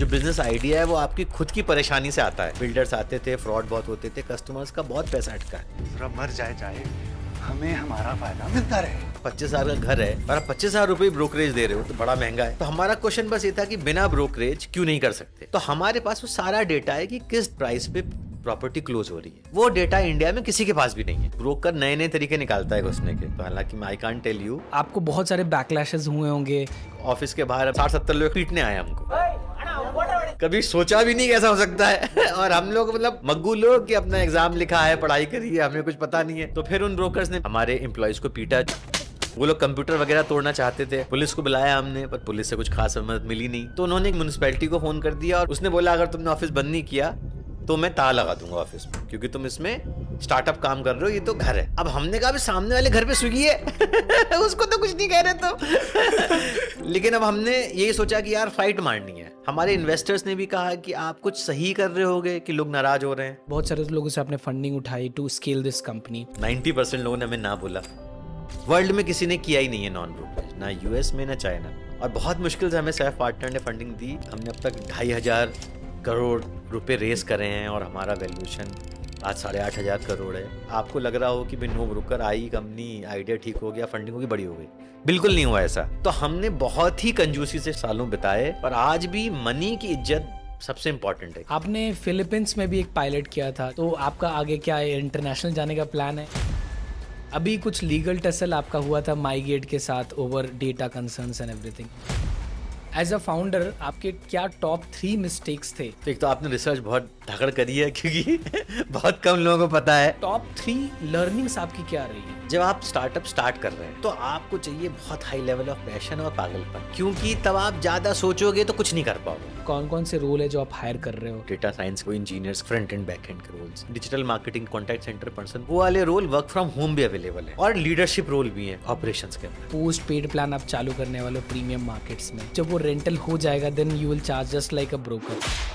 जो business idea है वो आपकी खुद की परेशानी से आता है। बिल्डर्स आते थे, फ्रॉड बहुत होते थे, कस्टमर्स का बहुत पैसा अटका है। दूसरा मर जाए चाहे, हमें हमारा फायदा मिलता रहे। 25,000 का घर है और आप 25,000 रुपए ब्रोकरेज दे रहे हो तो बड़ा महंगा है। तो हमारा क्वेश्चन बस ये था कि बिना ब्रोकरेज क्यों नहीं कर सकते। तो हमारे पास वो सारा डेटा है कि किस प्राइस पे प्रॉपर्टी क्लोज हो रही है। वो डेटा इंडिया में किसी के पास भी नहीं है। ब्रोकर नए नए तरीके निकालता है घुसने के। तो हालांकि मैं आई कांट टेल यू। आपको बहुत सारे बैकलैशेस हुए होंगे। ऑफिस के बाहर 60-70 लोग पीटने आए हमको। कभी सोचा भी नहीं कैसा हो सकता है। और हम लोग मतलब मग्गू लोग कि अपना एग्जाम लिखा है, पढ़ाई करी है, हमें कुछ पता नहीं है। तो फिर उन ब्रोकर्स ने हमारे एम्प्लॉयज को पीटा। वो लोग कंप्यूटर वगैरह तोड़ना चाहते थे। पुलिस को बुलाया हमने, पर पुलिस से कुछ खास मदद मिली नहीं। तो उन्होंने एक म्युनिसिपैलिटी को फोन कर दिया और उसने बोला अगर तुमने ऑफिस बंद नहीं किया तो मैं ताला लगा दूंगा ऑफिस में, क्योंकि तुम इसमें स्टार्टअप काम कर रहे हो, ये तो घर है। अब हमने कहा सामने वाले घर पे स्विगी है उसको तो कुछ नहीं कह रहे तो लेकिन अब हमने यही सोचा कि यार फाइट मारनी है। हमारे इन्वेस्टर्स ने भी कहा कि आप कुछ सही कर रहे होगे कि लोग नाराज हो रहे हैं। बहुत सारे लोगों से आपने फंडिंग उठाई टू स्केल दिस कंपनी। 90% लोगों ने हमें ना बोला। वर्ल्ड में किसी ने किया ही नहीं है नॉन ब्रोकरेज, ना यूएस में ना चाइना में। और बहुत मुश्किल से हमें सैफ पार्टनर ने फंडिंग दी। हमने अब तक 2,500 करोड़ रुपए रेस करे हैं और हमारा वैल्यूएशन आज 8,500 करोड़ है। आपको लग रहा हो कि भाई नो ब्रोकर आई कंपनी, आइडिया ठीक हो गया, फंडिंग होगी, बड़ी हो गई। बिल्कुल नहीं हुआ ऐसा। तो हमने बहुत ही कंजूसी से सालों बिताए और आज भी मनी की इज्जत सबसे इम्पोर्टेंट है। आपने फिलीपींस में भी एक पायलट किया था, तो आपका आगे क्या इंटरनेशनल जाने का प्लान है? अभी कुछ लीगल टसल आपका हुआ था माईगेट के साथ over data concerns and everything. As a founder आपके क्या टॉप 3 मिस्टेक्स थे? एक तो आपने रिसर्च बहुत धकड़ करी है क्योंकि बहुत कम लोगों को पता है। टॉप 3 लर्निंग्स आपकी क्या रही है? जब आप स्टार्टअप स्टार्ट कर रहे हैं तो आपको चाहिए बहुत हाई लेवल ऑफ पैशन और पागलपन, क्योंकि तब आप ज्यादा सोचोगे तो कुछ नहीं कर पाओगे। कौन कौन से रोल है जो आप हायर कर रहे हो? डेटा साइंस को engineers, front end back end के roles, digital marketing, contact centre person, वो वाले रोल वर्क फ्रॉम होम भी अवेलेबल है और लीडरशिप रोल भी है ऑपरेशंस के अंदर। पोस्ट पेड प्लान आप चालू करने वाले प्रीमियम मार्केट्स में, जब वो रेंटल हो जाएगा then you will charge just like a broker.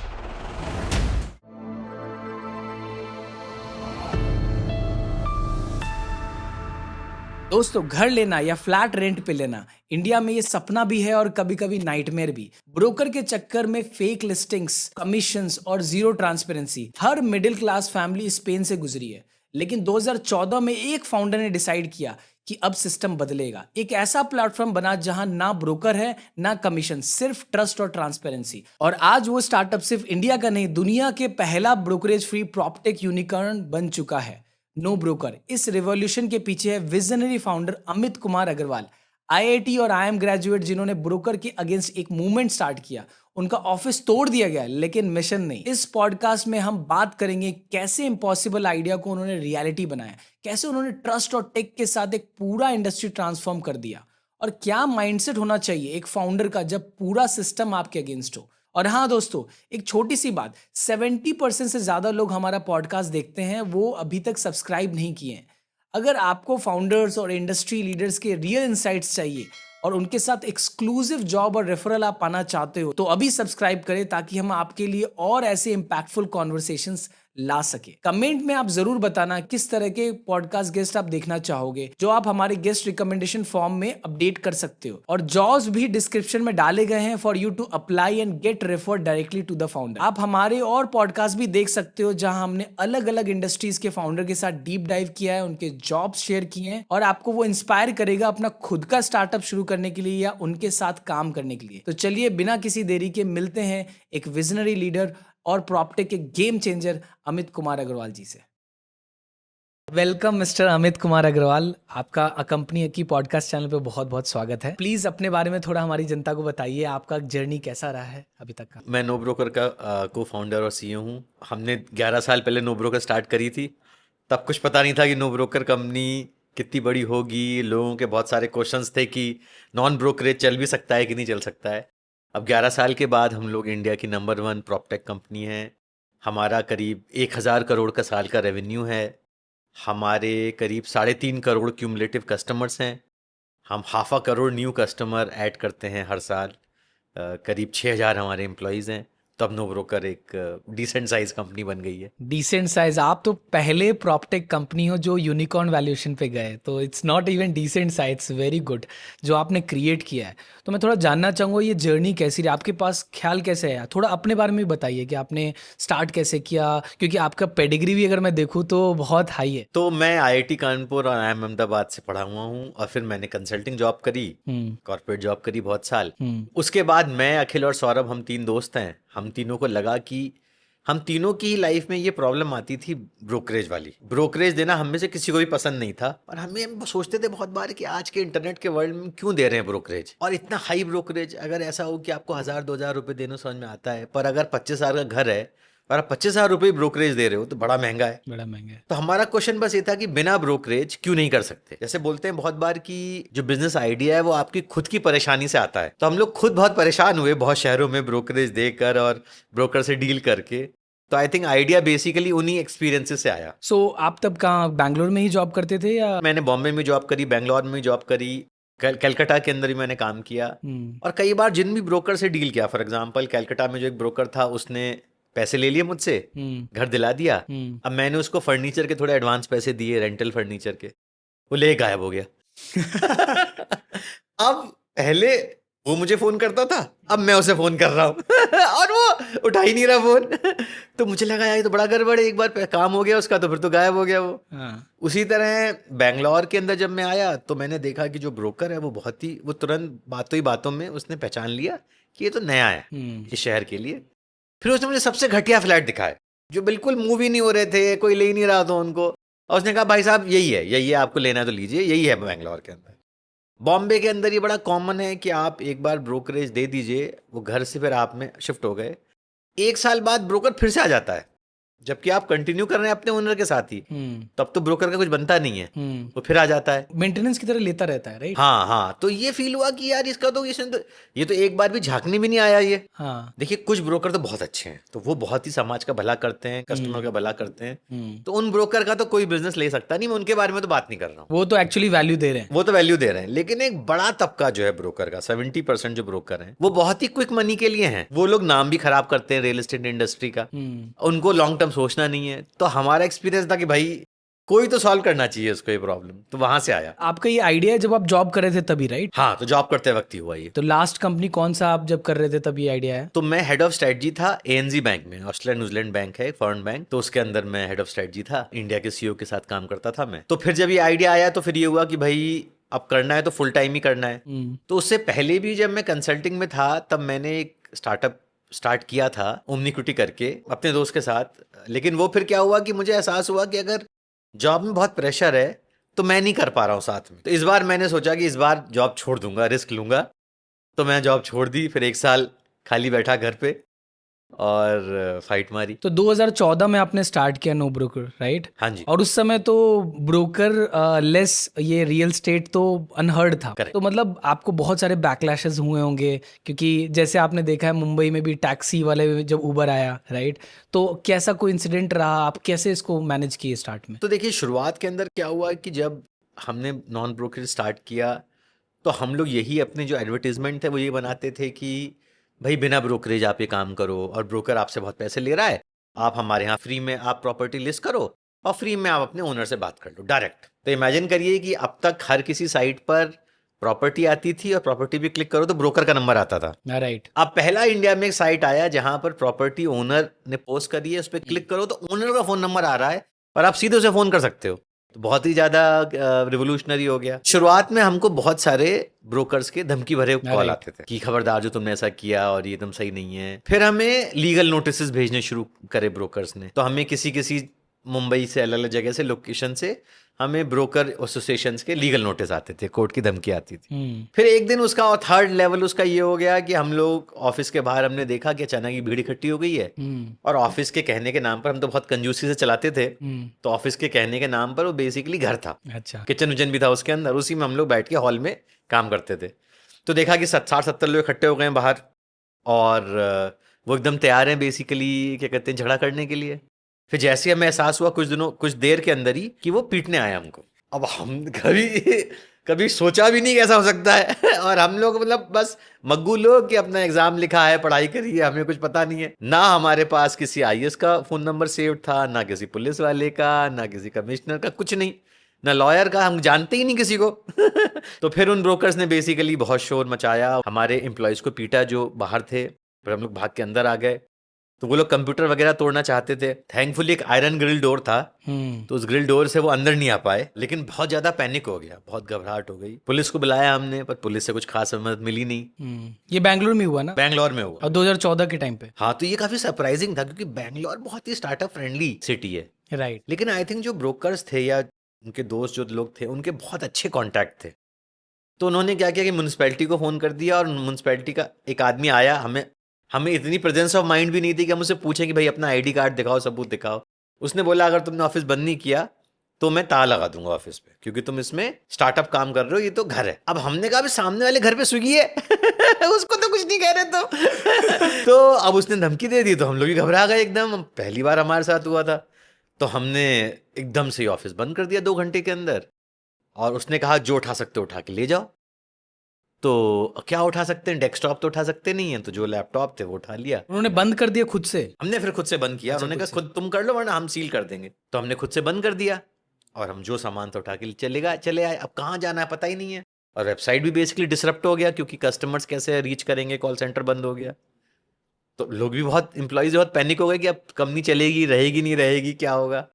दोस्तों, घर लेना या फ्लैट रेंट पे लेना इंडिया में ये सपना भी है और कभी कभी नाइटमेयर भी। ब्रोकर के चक्कर में फेक लिस्टिंग्स, कमीशंस और जीरो ट्रांसपेरेंसी हर मिडिल क्लास फैमिली स्पेन से गुजरी है। लेकिन 2014 में एक फाउंडर ने डिसाइड किया कि अब सिस्टम बदलेगा। एक ऐसा प्लेटफॉर्म बना जहां ना ब्रोकर है ना कमीशन, सिर्फ ट्रस्ट और ट्रांसपेरेंसी। और आज वो स्टार्टअप सिर्फ इंडिया का नहीं, दुनिया के पहला ब्रोकरेज फ्री प्रॉपटेक यूनिकॉर्न बन चुका है, नो ब्रोकर। इस रिवॉल्यूशन के पीछे है visionary founder Amit Kumar Agarwal, IIT और आईएम ग्रेजुएट, जिन्होंने ब्रोकर के अगेंस्ट एक मूवमेंट स्टार्ट किया। उनका ऑफिस तोड़ दिया गया लेकिन मिशन नहीं। इस पॉडकास्ट में हम बात करेंगे कैसे इम्पॉसिबल आइडिया को उन्होंने रियलिटी बनाया, कैसे उन्होंने ट्रस्ट और टेक के साथ एक पूरा इंडस्ट्री ट्रांसफॉर्म कर दिया, और क्या माइंडसेट होना चाहिए एक फाउंडर का जब पूरा सिस्टम आपके अगेंस्ट हो। और हाँ दोस्तों, एक छोटी सी बात, 70% से ज्यादा लोग हमारा पॉडकास्ट देखते हैं, वो अभी तक सब्सक्राइब नहीं किए हैं। अगर आपको फाउंडर्स और इंडस्ट्री लीडर्स के रियल इनसाइट्स चाहिए और उनके साथ एक्सक्लूसिव जॉब और रेफरल आप पाना चाहते हो, तो अभी सब्सक्राइब करें ताकि हम आपके लिए और ऐसे इंपैक्टफुल कॉन्वर्सेशंस ला सके। कमेंट में आप जरूर बताना किस तरह के पॉडकास्ट गेस्ट आप देखना चाहोगे, जो आप हमारे गेस्ट रिकमेंडेशन फॉर्म में अपडेट कर सकते हो। और जॉब्स भी डिस्क्रिप्शन में डाले गए हैं for you to apply and get referred directly to the founder. आप हमारे और पॉडकास्ट भी देख सकते हो जहां हमने अलग अलग इंडस्ट्रीज के फाउंडर के साथ डीप डाइव किया है, उनके जॉब्स शेयर किए हैं, और आपको वो इंस्पायर करेगा अपना खुद का स्टार्टअप शुरू करने के लिए या उनके साथ काम करने के लिए। तो चलिए बिना किसी देरी के मिलते हैं एक विजनरी लीडर और प्रॉपटेक के गेम चेंजर अमित कुमार अग्रवाल जी से। वेलकम मिस्टर अमित कुमार अग्रवाल, आपका कंपनी की पॉडकास्ट चैनल पे बहुत बहुत स्वागत है। प्लीज अपने बारे में थोड़ा हमारी जनता को बताइए, आपका जर्नी कैसा रहा है अभी तक का? मैं नो ब्रोकर का को फाउंडर और सीईओ हूँ। हमने 11 साल पहले नो ब्रोकर स्टार्ट करी थी। तब कुछ पता नहीं था कि नो ब्रोकर कंपनी कितनी बड़ी होगी। लोगों के बहुत सारे क्वेश्चंस थे कि नॉन ब्रोकरेज चल भी सकता है कि नहीं चल सकता है। अब 11 साल के बाद हम लोग इंडिया की नंबर 1 प्रॉपटेक कंपनी है। हमारा करीब 1,000 करोड़ का साल का रेवेन्यू है। हमारे करीब 3.5 करोड़ क्यूमुलेटिव कस्टमर्स हैं। हम 0.5 करोड़ न्यू कस्टमर ऐड करते हैं हर साल। करीब 6,000 हमारे एम्प्लॉयज़ हैं। तब नो ब्रोकर एक डिसेंट साइज कंपनी बन गई है। डिसेंट साइज, आप तो पहले प्रॉपटेक कंपनी हो जो यूनिकॉर्न वैल्यूएशन पे गए, तो it's not even decent size, it's very good जो आपने क्रिएट किया है। तो मैं थोड़ा जानना चाहूँगा ये जर्नी कैसी रही, आपके पास ख्याल कैसे आया, थोड़ा अपने बारे में भी बताइए कि आपने स्टार्ट कैसे किया, क्योंकि आपका पेडिग्री भी अगर मैं देखूँ तो बहुत हाई है। तो मैं IIT कानपुर और IIM अहमदाबाद से पढ़ा हुआ हूँ, और फिर मैंने कंसल्टिंग जॉब करी, कॉर्पोरेट जॉब करी बहुत साल। उसके बाद मैं, अखिल और सौरभ, हम 3 दोस्त हैं। हम तीनों को लगा कि हम तीनों की लाइफ में ये प्रॉब्लम आती थी ब्रोकरेज वाली। ब्रोकरेज देना हम में से किसी को भी पसंद नहीं था, और हम सोचते थे बहुत बार कि आज के इंटरनेट के वर्ल्ड में क्यों दे रहे हैं ब्रोकरेज, और इतना हाई ब्रोकरेज। अगर ऐसा हो कि आपको 1000-2000 रुपए देना समझ में आता है, पर अगर 25,000 का घर है और आप 25,000 रुपए ब्रोकरेज दे रहे हो तो बड़ा महंगा है। बड़ा महंगा है। तो हमारा क्वेश्चन बस ये था कि बिना ब्रोकरेज क्यों नहीं कर सकते। जैसे बोलते हैं बहुत बार कि जो बिजनेस आइडिया है वो आपकी खुद की परेशानी से आता है। तो हम लोग खुद बहुत परेशान हुए बहुत शहरों में ब्रोकरेज देकर और ब्रोकर से डील करके। तो आई थिंक आइडिया बेसिकली उन्हीं एक्सपीरियंसेस से आया। सो आप तब कहाँ, बैंगलोर में ही जॉब करते थे या? मैंने बॉम्बे में जॉब करी, बेंगलोर में जॉब करी, कलकत्ता के अंदर भी मैंने काम किया, और कई बार जिन भी ब्रोकर से डील किया। फॉर एग्जांपल कलकत्ता में जो एक ब्रोकर था, उसने पैसे ले लिए मुझसे, घर दिला दिया। अब मैंने उसको फर्नीचर के थोड़े एडवांस पैसे दिए, रेंटल फर्नीचर के, वो ले गायब हो गया। अब पहले वो मुझे फोन करता था, अब मैं उसे फोन कर रहा हूँ और वो उठा ही नहीं रहा फोन। तो मुझे लगा यार ये तो बड़ा गड़बड़ है, एक बार काम हो गया उसका तो फिर तो गायब हो गया वो। उसी तरह बेंगलोर के अंदर जब मैं आया तो मैंने देखा कि जो ब्रोकर है वो बहुत ही, वो तुरंत बातों ही बातों में उसने पहचान लिया कि ये तो नया है इस शहर के लिए। फिर उसने मुझे सबसे घटिया फ्लैट दिखाए जो बिल्कुल मूव ही नहीं हो रहे थे, कोई ले ही नहीं रहा था उनको, और उसने कहा भाई साहब यही है, आपको लेना है तो लीजिए, यही है बेंगलोर के अंदर। बॉम्बे के अंदर ये बड़ा कॉमन है कि आप एक बार ब्रोकरेज दे दीजिए, वो घर से फिर आप में शिफ्ट हो गए, 1 साल बाद ब्रोकर फिर से आ जाता है, जबकि आप कंटिन्यू कर रहे हैं अपने ओनर के साथ ही। तब तो ब्रोकर का कुछ बनता नहीं है, वो फिर आ जाता है, मेंटेनेंस की तरह लेता रहता है, राइट? हाँ। तो ये फील हुआ कि यार इसका तो ये तो एक बार भी झांकने भी नहीं आया ये। देखिए कुछ ब्रोकर तो बहुत अच्छे हैं, तो वो बहुत ही समाज का भला करते हैं, कस्टमर का भला करते हैं, तो उन ब्रोकर का तो कोई बिजनेस ले सकता नहीं, मैं उनके बारे में तो बात नहीं कर रहा हूँ। वो तो एक्चुअली वैल्यू दे रहे हैं, वो तो वैल्यू दे रहे हैं, लेकिन एक बड़ा तबका जो है ब्रोकर का, 70% जो ब्रोकर हैं वो बहुत ही क्विक मनी के लिए हैं। वो लोग नाम भी खराब करते हैं रियल एस्टेट इंडस्ट्री का, उनको लॉन्ग टर्म सोचना नहीं है। तो हमारा एक्सपीरियंस था कि भाई कोई तो सॉल्व करना चाहिए उसको ये प्रॉब्लम, तो वहां से आया। आपका ये आइडिया जब आप जॉब कर रहे थे तभी, राइट? हाँ, तो जॉब करते वक्त ही हुआ ये। तो लास्ट कंपनी कौन सा आप जब कर रहे थे तब ये आइडिया है? तो मैं हेड ऑफ स्ट्रेटजी था ANZ बैंक में, ऑस्ट्रेलिया न्यूजीलैंड बैंक है, फॉरेन बैंक, तो उसके अंदर मैं हेड ऑफ स्ट्रेटजी था, इंडिया के CEO के साथ काम करता था मैं। तो फिर जब ये आइडिया आया तो फिर ये हुआ कि भाई अब करना है तो फुल टाइम ही करना है। तो उससे पहले भी जब मैं कंसल्टिंग में था तब मैंने एक स्टार्टअप स्टार्ट किया था ओमनीक्विटी करके अपने दोस्त के साथ। लेकिन वो फिर क्या हुआ कि मुझे एहसास हुआ कि अगर जॉब में बहुत प्रेशर है तो मैं नहीं कर पा रहा हूँ साथ में। तो इस बार मैंने सोचा कि इस बार जॉब छोड़ दूंगा, रिस्क लूंगा। तो मैं जॉब छोड़ दी, फिर 1 साल खाली बैठा घर पे और फाइट मारी। तो 2014 में आपने स्टार्ट किया नो ब्रोकर, राइट? हाँ जी। और उस समय तो ब्रोकर लेस ये रियल स्टेट तो अनहर्ड था। Correct. तो मतलब आपको बहुत सारे बैकलैशेस हुए होंगे, क्योंकि जैसे आपने देखा है मुंबई में भी टैक्सी वाले जब उबर आया, राइट? तो कैसा कोई इंसिडेंट रहा, आप कैसे इसको मैनेज किए स्टार्ट में? तो देखिए शुरुआत के अंदर क्या हुआ कि जब हमने नॉन ब्रोकर स्टार्ट किया तो हम लोग यही अपने जो एडवर्टीजमेंट थे वो ये बनाते थे कि भाई बिना ब्रोकरेज आप ये काम करो, और ब्रोकर आपसे बहुत पैसे ले रहा है, आप हमारे यहाँ फ्री में आप प्रॉपर्टी लिस्ट करो और फ्री में आप अपने ओनर से बात कर लो डायरेक्ट। तो इमेजिन करिए कि अब तक हर किसी साइट पर प्रॉपर्टी आती थी और प्रॉपर्टी भी क्लिक करो तो ब्रोकर का नंबर आता था, राइट? अब पहला इंडिया में एक साइट आया जहां पर प्रॉपर्टी ओनर ने पोस्ट करी है, उस पर क्लिक करो तो ओनर का फोन नंबर आ रहा है और आप सीधे उसे फोन कर सकते हो। तो बहुत ही ज्यादा रिवोल्यूशनरी हो गया। शुरुआत में हमको बहुत सारे ब्रोकर्स के धमकी भरे कॉल आते थे कि खबरदार जो तुमने ऐसा किया और ये तुम सही नहीं है। फिर हमें लीगल नोटिस भेजने शुरू करे ब्रोकर्स ने। तो हमें किसी मुंबई से अलग अलग जगह से लोकेशन से हमें ब्रोकर एसोसिएशन के लीगल नोटिस आते थे, कोर्ट की धमकी आती थी। फिर एक दिन उसका और 3rd लेवल उसका ये हो गया कि हम लोग ऑफिस के बाहर हमने देखा कि अचानक की भीड़ इकट्ठी हो गई है और ऑफिस के कहने के नाम पर, हम तो बहुत कंजूसी से चलाते थे, तो ऑफिस के कहने के नाम पर वो बेसिकली घर था, अच्छा, किचन विचन भी था उसके अंदर, उसी में हम लोग बैठ के हॉल में काम करते थे। तो देखा कि 60-70 लोग इकट्ठे हो गए हैं बाहर और वो एकदम तैयार हैं बेसिकली क्या कहते हैं झगड़ा करने के लिए। फिर जैसे हमें एहसास हुआ कुछ देर के अंदर ही कि वो पीटने आया हमको। अब हम कभी कभी सोचा भी नहीं कैसा हो सकता है और हम लोग मतलब बस मग्गू लोग कि अपना एग्जाम लिखा है, पढ़ाई करी है, हमें कुछ पता नहीं है। ना हमारे पास किसी आईएएस का फोन नंबर सेव था, ना किसी पुलिस वाले का, ना किसी कमिश्नर का, कुछ नहीं, ना लॉयर का, हम जानते ही नहीं किसी को। तो फिर उन ब्रोकर्स ने बेसिकली बहुत शोर मचाया, हमारे एम्प्लॉयज को पीटा जो बाहर थे, फिर हम लोग भाग के अंदर आ गए। तो वो लोग कंप्यूटर वगैरह तोड़ना चाहते थे। थैंकफुली एक आयरन ग्रिल डोर था, तो उस ग्रिल डोर से वो अंदर नहीं आ पाए, लेकिन बहुत ज्यादा पैनिक हो गया, बहुत घबराहट हो गई। पुलिस को बुलाया हमने, पर पुलिस से कुछ खास मदद मिली नहीं। ये बैंगलोर में हुआ ना, बैंगलोर में हुआ। और 2014 के टाइम पे। हाँ, तो ये काफी सरप्राइजिंग था क्योंकि बैंगलोर बहुत ही स्टार्टअप फ्रेंडली सिटी है। राइट। लेकिन आई थिंक जो ब्रोकर्स थे या उनके दोस्त जो लोग थे, उनके बहुत अच्छे कॉन्टैक्ट थे। तो उन्होंने क्या किया कि म्यूनसिपैलिटी को फ़ोन कर दिया और म्यूनसिपैलिटी का एक आदमी आया। हमें इतनी प्रेजेंस ऑफ माइंड भी नहीं थी कि हम उससे पूछें कि भाई अपना आईडी कार्ड दिखाओ, सबूत दिखाओ। उसने बोला अगर तुमने ऑफिस बंद नहीं किया तो मैं ताला लगा दूंगा ऑफिस पे, क्योंकि तुम इसमें स्टार्टअप काम कर रहे हो, ये तो घर है। अब हमने कहा सामने वाले घर पे स्विगी है उसको तो कुछ नहीं कह रहे तो तो अब उसने धमकी दे दी तो हम लोग ही घबरा गए एकदम, पहली बार हमारे साथ हुआ था। तो हमने एकदम से ऑफिस बंद कर दिया 2 घंटे के अंदर, और उसने कहा जो उठा सकते हो उठा के ले जाओ। तो क्या उठा सकते हैं, डेस्कटॉप तो उठा सकते नहीं है, तो जो लैपटॉप थे वो उठा लिया। उन्होंने बंद कर दिया खुद से? हमने फिर खुद से बंद किया। उन्होंने कहा खुद तुम कर लो वरना हम सील कर देंगे। तो हमने खुद से बंद कर दिया और हम जो सामान था उठा के चले आए। अब कहाँ जाना है पता ही नहीं है, और वेबसाइट भी बेसिकली डिसरप्ट हो गया क्योंकि कस्टमर्स कैसे रीच करेंगे, कॉल सेंटर बंद हो गया। तो लोग भी बहुत, एम्प्लॉयज बहुत पैनिक हो गए कि अब कंपनी चलेगी, रहेगी नहीं रहेगी, क्या होगा।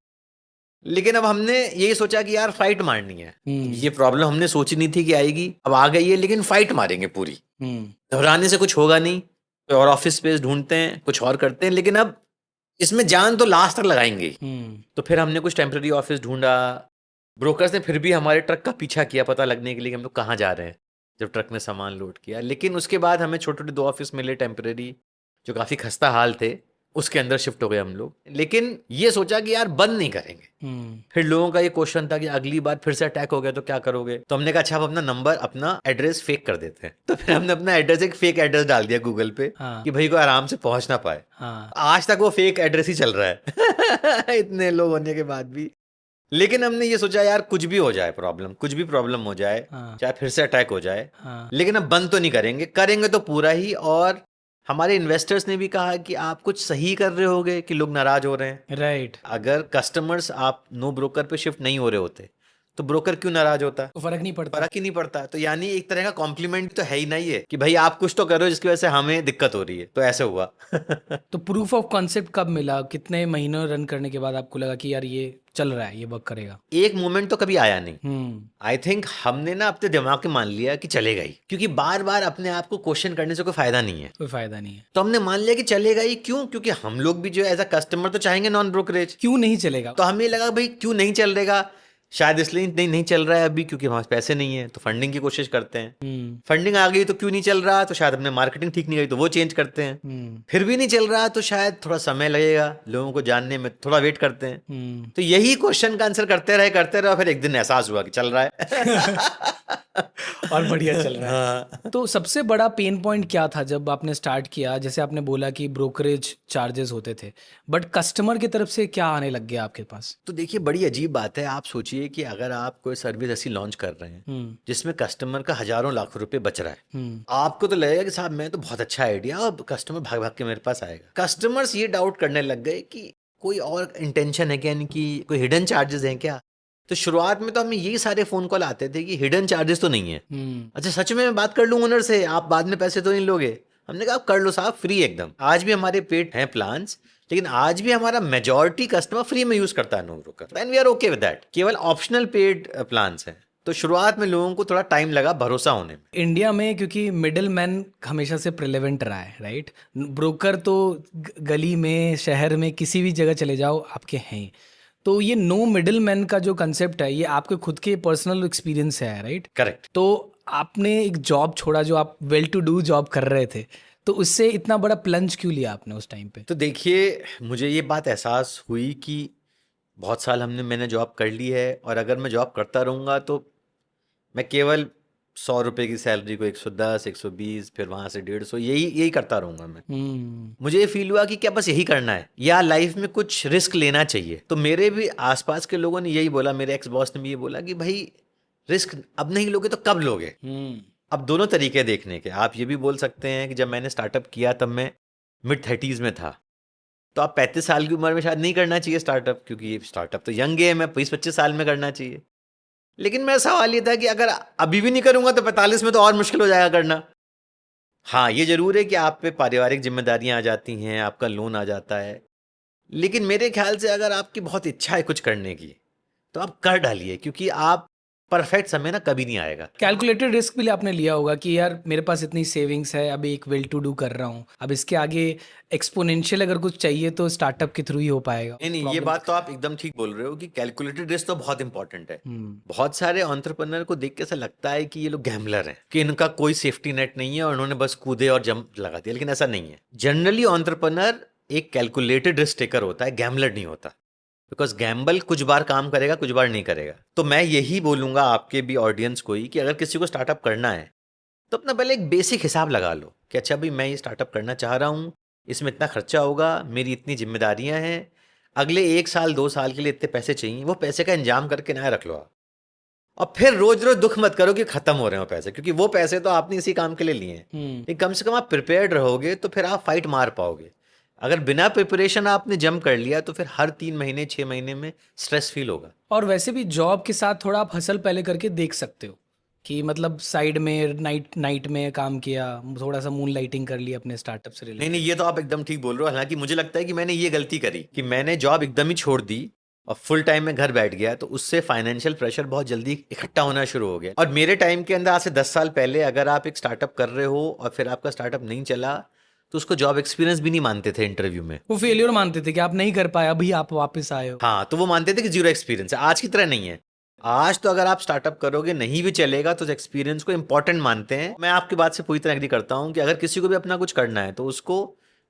लेकिन अब हमने यही सोचा कि यार फाइट मारनी है। ये प्रॉब्लम हमने सोची नहीं थी कि आएगी, अब आ गई है, लेकिन फाइट मारेंगे पूरी। घबराने से कुछ होगा नहीं, और ऑफिस स्पेस ढूंढते हैं, कुछ और करते हैं, लेकिन अब इसमें जान तो लास्ट तक लगाएंगे। तो फिर हमने कुछ टेम्पररी ऑफिस ढूंढा। ब्रोकर्स ने फिर भी हमारे ट्रक का पीछा किया पता लगने के लिए कि हम लोग कहाँ जा रहे हैं, जब ट्रक में सामान लोड किया। लेकिन उसके बाद हमें छोटे छोटे 2 ऑफिस मिले टेम्पररी, जो काफ़ी खस्ता हाल थे, उसके अंदर शिफ्ट हो गए हम लोग। लेकिन ये सोचा कि यार बंद नहीं करेंगे। फिर लोगों का ये क्वेश्चन था कि अगली बार फिर से अटैक हो गया तो क्या करोगे। तो हमने कहा अच्छा, अब अपना नंबर, अपना एड्रेस फेक कर देते हैं। तो फिर हमने अपना एड्रेस, एक फेक एड्रेस डाल दिया गूगल पे, कि भाई को आराम से पहुंच ना पाए। आज तक वो फेक एड्रेस ही चल रहा है इतने लोग होने के बाद भी। लेकिन हमने ये सोचा यार कुछ भी हो जाए प्रॉब्लम, कुछ भी प्रॉब्लम हो जाए, चाहे फिर से अटैक हो जाए, लेकिन अब बंद तो नहीं करेंगे, करेंगे तो पूरा ही। और हमारे इन्वेस्टर्स ने भी कहा कि आप कुछ सही कर रहे होगे कि लोग नाराज हो रहे हैं। राइट। अगर कस्टमर्स आप नो ब्रोकर पे शिफ्ट नहीं हो रहे होते तो ब्रोकर क्यों नाराज होता, तो फर्क नहीं पड़ता। फर्क ही नहीं पड़ता। तो यानी एक तरह का कॉम्प्लीमेंट तो है ही नहीं है कि भाई आप कुछ तो करो जिसकी वजह से हमें दिक्कत हो रही है। तो ऐसे हुआ तो प्रूफ ऑफ कॉन्सेप्ट कब मिला, कितने महीनों रन करने के बाद आपको लगा कि यार ये चल रहा है, ये वर्क करेगा? एक मोमेंट तो कभी आया नहीं। आई थिंक हमने ना अपने दिमाग में मान लिया कि चलेगा ही, क्योंकि बार बार अपने आप को क्वेश्चन करने से कोई फायदा नहीं है। कोई फायदा नहीं है। तो हमने मान लिया कि चलेगा ही। क्यों? क्योंकि हम लोग भी जो एज अ कस्टमर तो चाहेंगे नॉन ब्रोकरेज। क्यों नहीं चलेगा? तो हमें लगा भाई क्यों नहीं चल रहेगा, शायद इसलिए नहीं चल रहा है अभी क्योंकि हमारे पास पैसे नहीं है, तो फंडिंग की कोशिश करते हैं। फंडिंग आ गई तो क्यों नहीं चल रहा, तो शायद अपने मार्केटिंग ठीक नहीं गई तो वो चेंज करते हैं। फिर भी नहीं चल रहा तो शायद थोड़ा समय लगेगा लोगों को जानने में, थोड़ा वेट करते हैं। तो यही क्वेश्चन का आंसर करते रहे, फिर एक दिन एहसास हुआ कि चल रहा है और बढ़िया चल रहा है। तो सबसे बड़ा पेन पॉइंट क्या था जब आपने स्टार्ट किया? जैसे आपने बोला कि ब्रोकरेज चार्जेस होते थे, बट कस्टमर की तरफ से क्या आने लग गया आपके पास? तो देखिए बड़ी अजीब बात है। आप सोचिए कि अगर आप कोई सर्विस ऐसी लॉन्च कर रहे हैं जिसमें कस्टमर का हजारों लाख रुपए बच रहा है, आपको तो लगेगा कि साहब मैं तो बहुत अच्छा आइडिया, अब कस्टमर भाग भाग के मेरे पास आएगा। कस्टमर्स ये डाउट करने लग गए कि कोई और इंटेंशन है क्या, यानी कि कोई हिडन चार्जेस हैं क्या। तो शुरुआत में तो हमें यही सारे फोन कॉल आते थे कि हिडन चार्जेस तो नहीं है। अच्छा सच में मैं बात कर लूँ ओनर से, आप बाद में पैसे तो नहीं लोगे। हमने कहा आप कर लो साहब, फ्री एकदम। आज भी हमारे पेड हैं प्लान्स, लेकिन आज भी हमारा मेजॉरिटी कस्टमर फ्री में यूज करता है NoBroker, and we are okay with that. केवल ऑप्शनल पेड प्लान्स हैं। तो शुरुआत में लोगों को थोड़ा टाइम लगा भरोसा होने में। इंडिया में क्योंकि मिडिल मैन हमेशा से प्रिलेवेंट रहा है, राइट? ब्रोकर तो गली में, शहर में, किसी भी जगह चले जाओ आपके हैं। तो ये नो मिडिल मैन का जो कंसेप्ट है, ये आपके खुद के पर्सनल एक्सपीरियंस है, राइट? करेक्ट। तो आपने एक जॉब छोड़ा जो आप वेल टू डू जॉब कर रहे थे, तो उससे इतना बड़ा प्लंज क्यों लिया आपने उस टाइम पे? तो देखिए मुझे ये बात एहसास हुई कि बहुत साल मैंने जॉब कर ली है, और अगर मैं जॉब करता रहूँगा तो मैं केवल 100 रुपए की सैलरी को 110, 120, फिर वहां से 150, यही करता रहूंगा मैं। मुझे ये फील हुआ कि क्या बस यही करना है या लाइफ में कुछ रिस्क लेना चाहिए। तो मेरे भी आसपास के लोगों ने यही बोला, मेरे एक्स बॉस ने भी ये बोला कि भाई रिस्क अब नहीं लोगे तो कब लोगे? अब दोनों तरीके देखने के। आप ये भी बोल सकते हैं कि जब मैंने स्टार्टअप किया तब मैं मिड-30s में था, तो आप 35 साल की उम्र में शायद नहीं करना चाहिए स्टार्टअप, क्योंकि स्टार्टअप तो यंग गेम है, 20-25 साल में करना चाहिए। लेकिन मेरा सवाल ये था कि अगर अभी भी नहीं करूंगा तो 45 में तो और मुश्किल हो जाएगा करना। हाँ, ये ज़रूर है कि आप पे पारिवारिक जिम्मेदारियां आ जाती हैं, आपका लोन आ जाता है, लेकिन मेरे ख्याल से अगर आपकी बहुत इच्छा है कुछ करने की तो आप कर डालिए, क्योंकि आप परफेक्ट समय ना कभी नहीं आएगा। कैलकुलेटेड रिस्क भी आपने लिया होगा कि यार मेरे पास इतनी सेविंग्स है, अभी एक वेल टू डू कर रहा हूँ, अब इसके आगे एक्सपोनेंशियल अगर कुछ चाहिए तो स्टार्टअप के थ्रू ही हो पाएगा। नहीं, ये बात तो आप एकदम ठीक बोल रहे हो कि कैलकुलेटेड रिस्क तो बहुत इंपॉर्टेंट है। बहुत सारे एंटरप्रेन्योर को देख के ऐसा लगता है कि ये लोग गैम्बलर हैं, कि इनका कोई सेफ्टी नेट नहीं है और उन्होंने बस कूदे और जंप लगा दिया, लेकिन ऐसा नहीं है। जनरली एंटरप्रेन्योर एक कैलकुलेटेड रिस्क टेकर होता है, गैम्बलर नहीं होता। बिकॉज गैम्बल कुछ बार काम करेगा, कुछ बार नहीं करेगा। तो मैं यही बोलूंगा आपके भी ऑडियंस को ही कि अगर किसी को स्टार्टअप करना है तो अपना पहले एक बेसिक हिसाब लगा लो कि अच्छा भाई मैं ये स्टार्टअप करना चाह रहा हूँ, इसमें इतना खर्चा होगा, मेरी इतनी जिम्मेदारियां हैं, अगले 1 साल 2 साल के लिए इतने पैसे चाहिए, वो पैसे का इंतजाम करके ना रख लो आप। और फिर रोज रोज दुख मत करो कि खत्म हो रहे हो पैसे, क्योंकि वो पैसे तो आपने इसी काम के लिए लिए हैं। लेकिन कम से कम आप प्रिपेयर्ड रहोगे तो फिर आप फाइट मार पाओगे। अगर बिना प्रिपरेशन आपने जंप कर लिया तो फिर हर 3 महीने 6 महीने में स्ट्रेस फील होगा। और वैसे भी जॉब के साथ थोड़ा आप हसल पहले करके देख सकते हो कि मतलब साइड में नाइट में काम किया, थोड़ा सा मून लाइटिंग कर ली अपने स्टार्टअप से रिलेटेड। नहीं, ये तो आप एकदम ठीक बोल रहे हो। हालांकि मुझे लगता है कि मैंने ये गलती करी कि मैंने जॉब एकदम ही छोड़ दी और फुल टाइम में घर बैठ गया, तो उससे फाइनेंशियल प्रेशर बहुत जल्दी इकट्ठा होना शुरू हो गया। और मेरे टाइम के अंदर आज से 10 साल पहले अगर आप एक स्टार्टअप कर रहे हो और फिर आपका स्टार्टअप नहीं चला तो उसको जॉब एक्सपीरियंस भी नहीं मानते थे इंटरव्यू में। वो फेलियर मानते थे कि आप नहीं कर पाए, अभी आप वापस आए हो। हाँ, तो वो मानते थे कि जीरो एक्सपीरियंस है। आज की तरह नहीं है। आज तो अगर आप स्टार्टअप करोगे नहीं भी चलेगा तो एक्सपीरियंस को इंपॉर्टेंट मानते हैं। मैं आपकी बात से पूरी तरह एग्री करता हूँ कि अगर किसी को भी अपना कुछ करना है तो उसको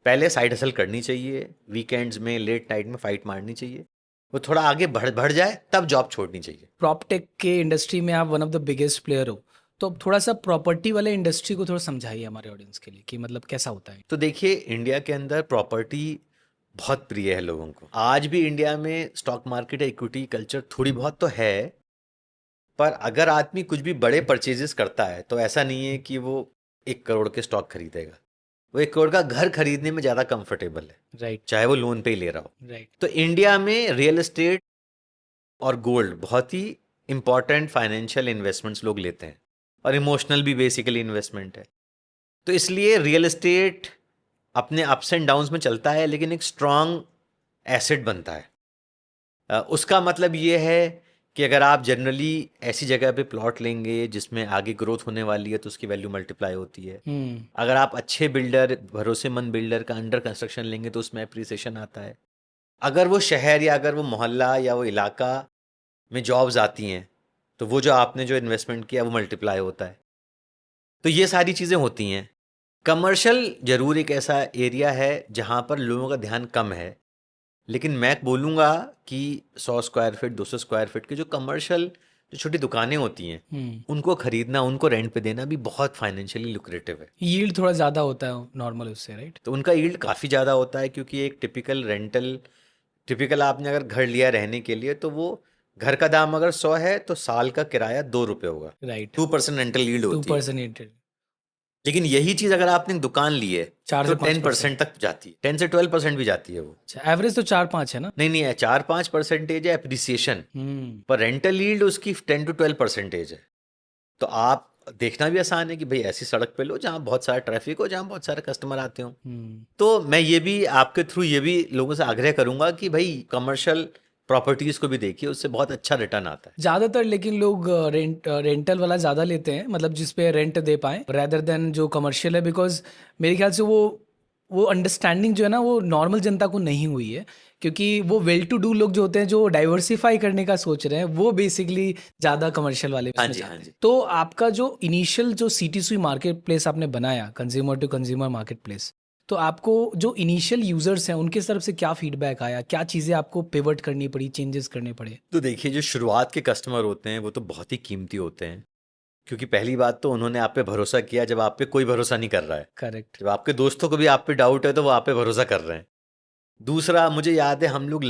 पहले साइड हसल करनी चाहिए, वीकेंड्स में लेट नाइट में फाइट मारनी चाहिए, वो थोड़ा आगे बढ़ जाए तब जॉब छोड़नी चाहिए। प्रॉपटेक के इंडस्ट्री में आप one of the biggest player हो, तो अब थोड़ा सा प्रॉपर्टी वाले इंडस्ट्री को थोड़ा समझाइए हमारे ऑडियंस के लिए कि मतलब कैसा होता है। तो देखिए, इंडिया के अंदर प्रॉपर्टी बहुत प्रिय है लोगों को। आज भी इंडिया में स्टॉक मार्केट इक्विटी कल्चर थोड़ी बहुत तो है, पर अगर आदमी कुछ भी बड़े परचेजेस करता है तो ऐसा नहीं है कि वो 1 करोड़ के स्टॉक खरीदेगा। वो 1 करोड़ का घर खरीदने में ज़्यादा कंफर्टेबल है, राइट, चाहे वो लोन पे ही ले रहा हो। राइट। तो इंडिया में रियल एस्टेट और गोल्ड बहुत ही इंपॉर्टेंट फाइनेंशियल इन्वेस्टमेंट्स लोग लेते हैं, और इमोशनल भी बेसिकली इन्वेस्टमेंट है। तो इसलिए रियल एस्टेट अपने अप्स एंड डाउन्स में चलता है, लेकिन एक स्ट्रॉन्ग एसेट बनता है। उसका मतलब ये है कि अगर आप जनरली ऐसी जगह पे प्लॉट लेंगे जिसमें आगे ग्रोथ होने वाली है तो उसकी वैल्यू मल्टीप्लाई होती है। अगर आप अच्छे बिल्डर, भरोसेमंद बिल्डर का अंडर कंस्ट्रक्शन लेंगे तो उसमें अप्रिसिएशन आता है। अगर वो शहर या अगर वो मोहल्ला या वो इलाका में जॉब्स आती हैं तो वो जो आपने जो इन्वेस्टमेंट किया वो मल्टीप्लाई होता है। तो ये सारी चीज़ें होती हैं। कमर्शियल ज़रूर एक ऐसा एरिया है जहाँ पर लोगों का ध्यान कम है, लेकिन मैं बोलूँगा कि 100 स्क्वायर फीट 200 स्क्वायर फीट की जो कमर्शियल जो छोटी दुकानें होती हैं उनको खरीदना, उनको रेंट पे देना भी बहुत फाइनेंशियली लुक्रेटिव है। यील्ड थोड़ा ज़्यादा होता है नॉर्मल उससे, राइट? तो उनका यील्ड काफ़ी ज़्यादा होता है, क्योंकि एक टिपिकल आपने अगर घर लिया रहने के लिए तो वो घर का दाम अगर 100 है तो साल का किराया 2 रुपये होगा। राइट, 2% रेंटल यील्ड होती है। 2%। लेकिन यही चीज़ अगर आपने दुकान ली है 4 तो से 5% 10% तक जाती है, 10 से 12% भी जाती है वो। अच्छा, एवरेज तो 4-5 है ना? नहीं है, 4-5% है एप्रिसिएशन, पर रेंटल यील्ड उसकी 10 to 12% है। तो आप देखना भी आसान है कि भाई ऐसी सड़क पे लो जहाँ बहुत सारा ट्रैफिक हो, जहाँ बहुत सारे कस्टमर आते हो। तो मैं ये भी आपके थ्रू ये भी लोगों से आग्रह करूंगा कि भाई कमर्शियल प्रॉपर्टीज को भी देखिए, उससे बहुत अच्छा रिटर्न आता है। ज़्यादातर लेकिन लोग रेंटल वाला ज़्यादा लेते हैं, मतलब जिस पे रेंट दे पाएँ रेदर देन जो कमर्शियल है, बिकॉज मेरे ख्याल से वो अंडरस्टैंडिंग जो है ना वो नॉर्मल जनता को नहीं हुई है, क्योंकि वो वेल टू डू लोग जो होते हैं जो डाइवर्सिफाई करने का सोच रहे हैं वो बेसिकली ज़्यादा कमर्शियल वाले हाँ में जी, जाते हाँ हैं। जी। तो आपका जो इनिशियल जो C2C मार्केट प्लेस आपने बनाया, consumer to consumer marketplace, तो आपको जो इनिशियल यूजर्स हैं उनके तरफ से क्या फीडबैक आया, क्या चीज़ें आपको पिवट करनी पड़ी, चेंजेस करने पड़े? तो देखिए, जो शुरुआत के कस्टमर होते हैं वो तो बहुत ही कीमती होते हैं, क्योंकि पहली बात तो उन्होंने आप पे भरोसा किया जब आप पे कोई भरोसा नहीं कर रहा है। करेक्ट। जब आपके दोस्तों को भी आप पे डाउट है तो वो आप पे भरोसा कर रहे हैं। दूसरा, मुझे याद है हम लोग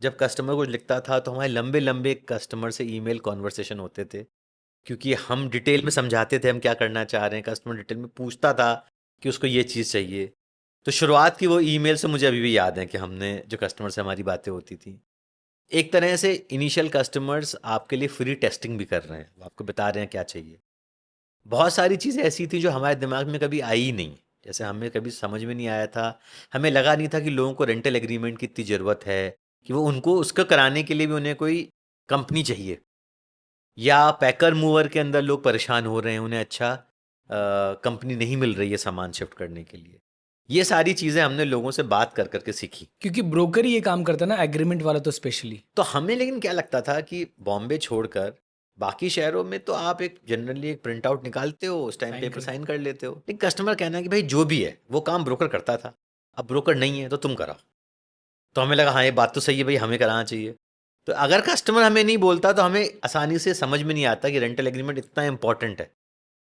जब कस्टमर को लिखता था तो हमारे लंबे लंबे कस्टमर से ईमेल कॉन्वर्सेशन होते थे क्योंकि हम डिटेल में समझाते थे हम क्या करना चाह रहे हैं, कस्टमर डिटेल में पूछता था कि उसको ये चीज़ चाहिए। तो शुरुआत की वो ईमेल से मुझे अभी भी याद है कि हमने जो कस्टमर से हमारी बातें होती थी, एक तरह से इनिशियल कस्टमर्स आपके लिए फ्री टेस्टिंग भी कर रहे हैं, वो आपको बता रहे हैं क्या चाहिए। बहुत सारी चीज़ें ऐसी थी जो हमारे दिमाग में कभी आई ही नहीं, जैसे हमें कभी समझ में नहीं आया था, हमें लगा नहीं था कि लोगों को रेंटल एग्रीमेंट की इतनी ज़रूरत है कि वो उनको उसको कराने के लिए भी उन्हें कोई कंपनी चाहिए, या पैकर मूवर के अंदर लोग परेशान हो रहे हैं, उन्हें अच्छा कंपनी नहीं मिल रही है सामान शिफ्ट करने के लिए। ये सारी चीज़ें हमने लोगों से बात कर करके सीखी। क्योंकि ब्रोकर ही ये काम करता है ना, एग्रीमेंट वाला तो स्पेशली। तो हमें लेकिन क्या लगता था कि बॉम्बे छोड़कर बाकी शहरों में तो आप एक जनरली एक प्रिंट आउट निकालते हो, उस टाइम पेपर साइन कर लेते हो, लेकिन कस्टमर कहना है कि भाई जो भी है वो काम ब्रोकर करता था, अब ब्रोकर नहीं है तो तुम कराओ। तो हमें लगा हाँ ये बात तो सही है भाई, हमें कराना चाहिए। तो अगर कस्टमर हमें नहीं बोलता तो हमें आसानी से समझ में नहीं आता कि रेंटल एग्रीमेंट इतना इंपॉर्टेंट है।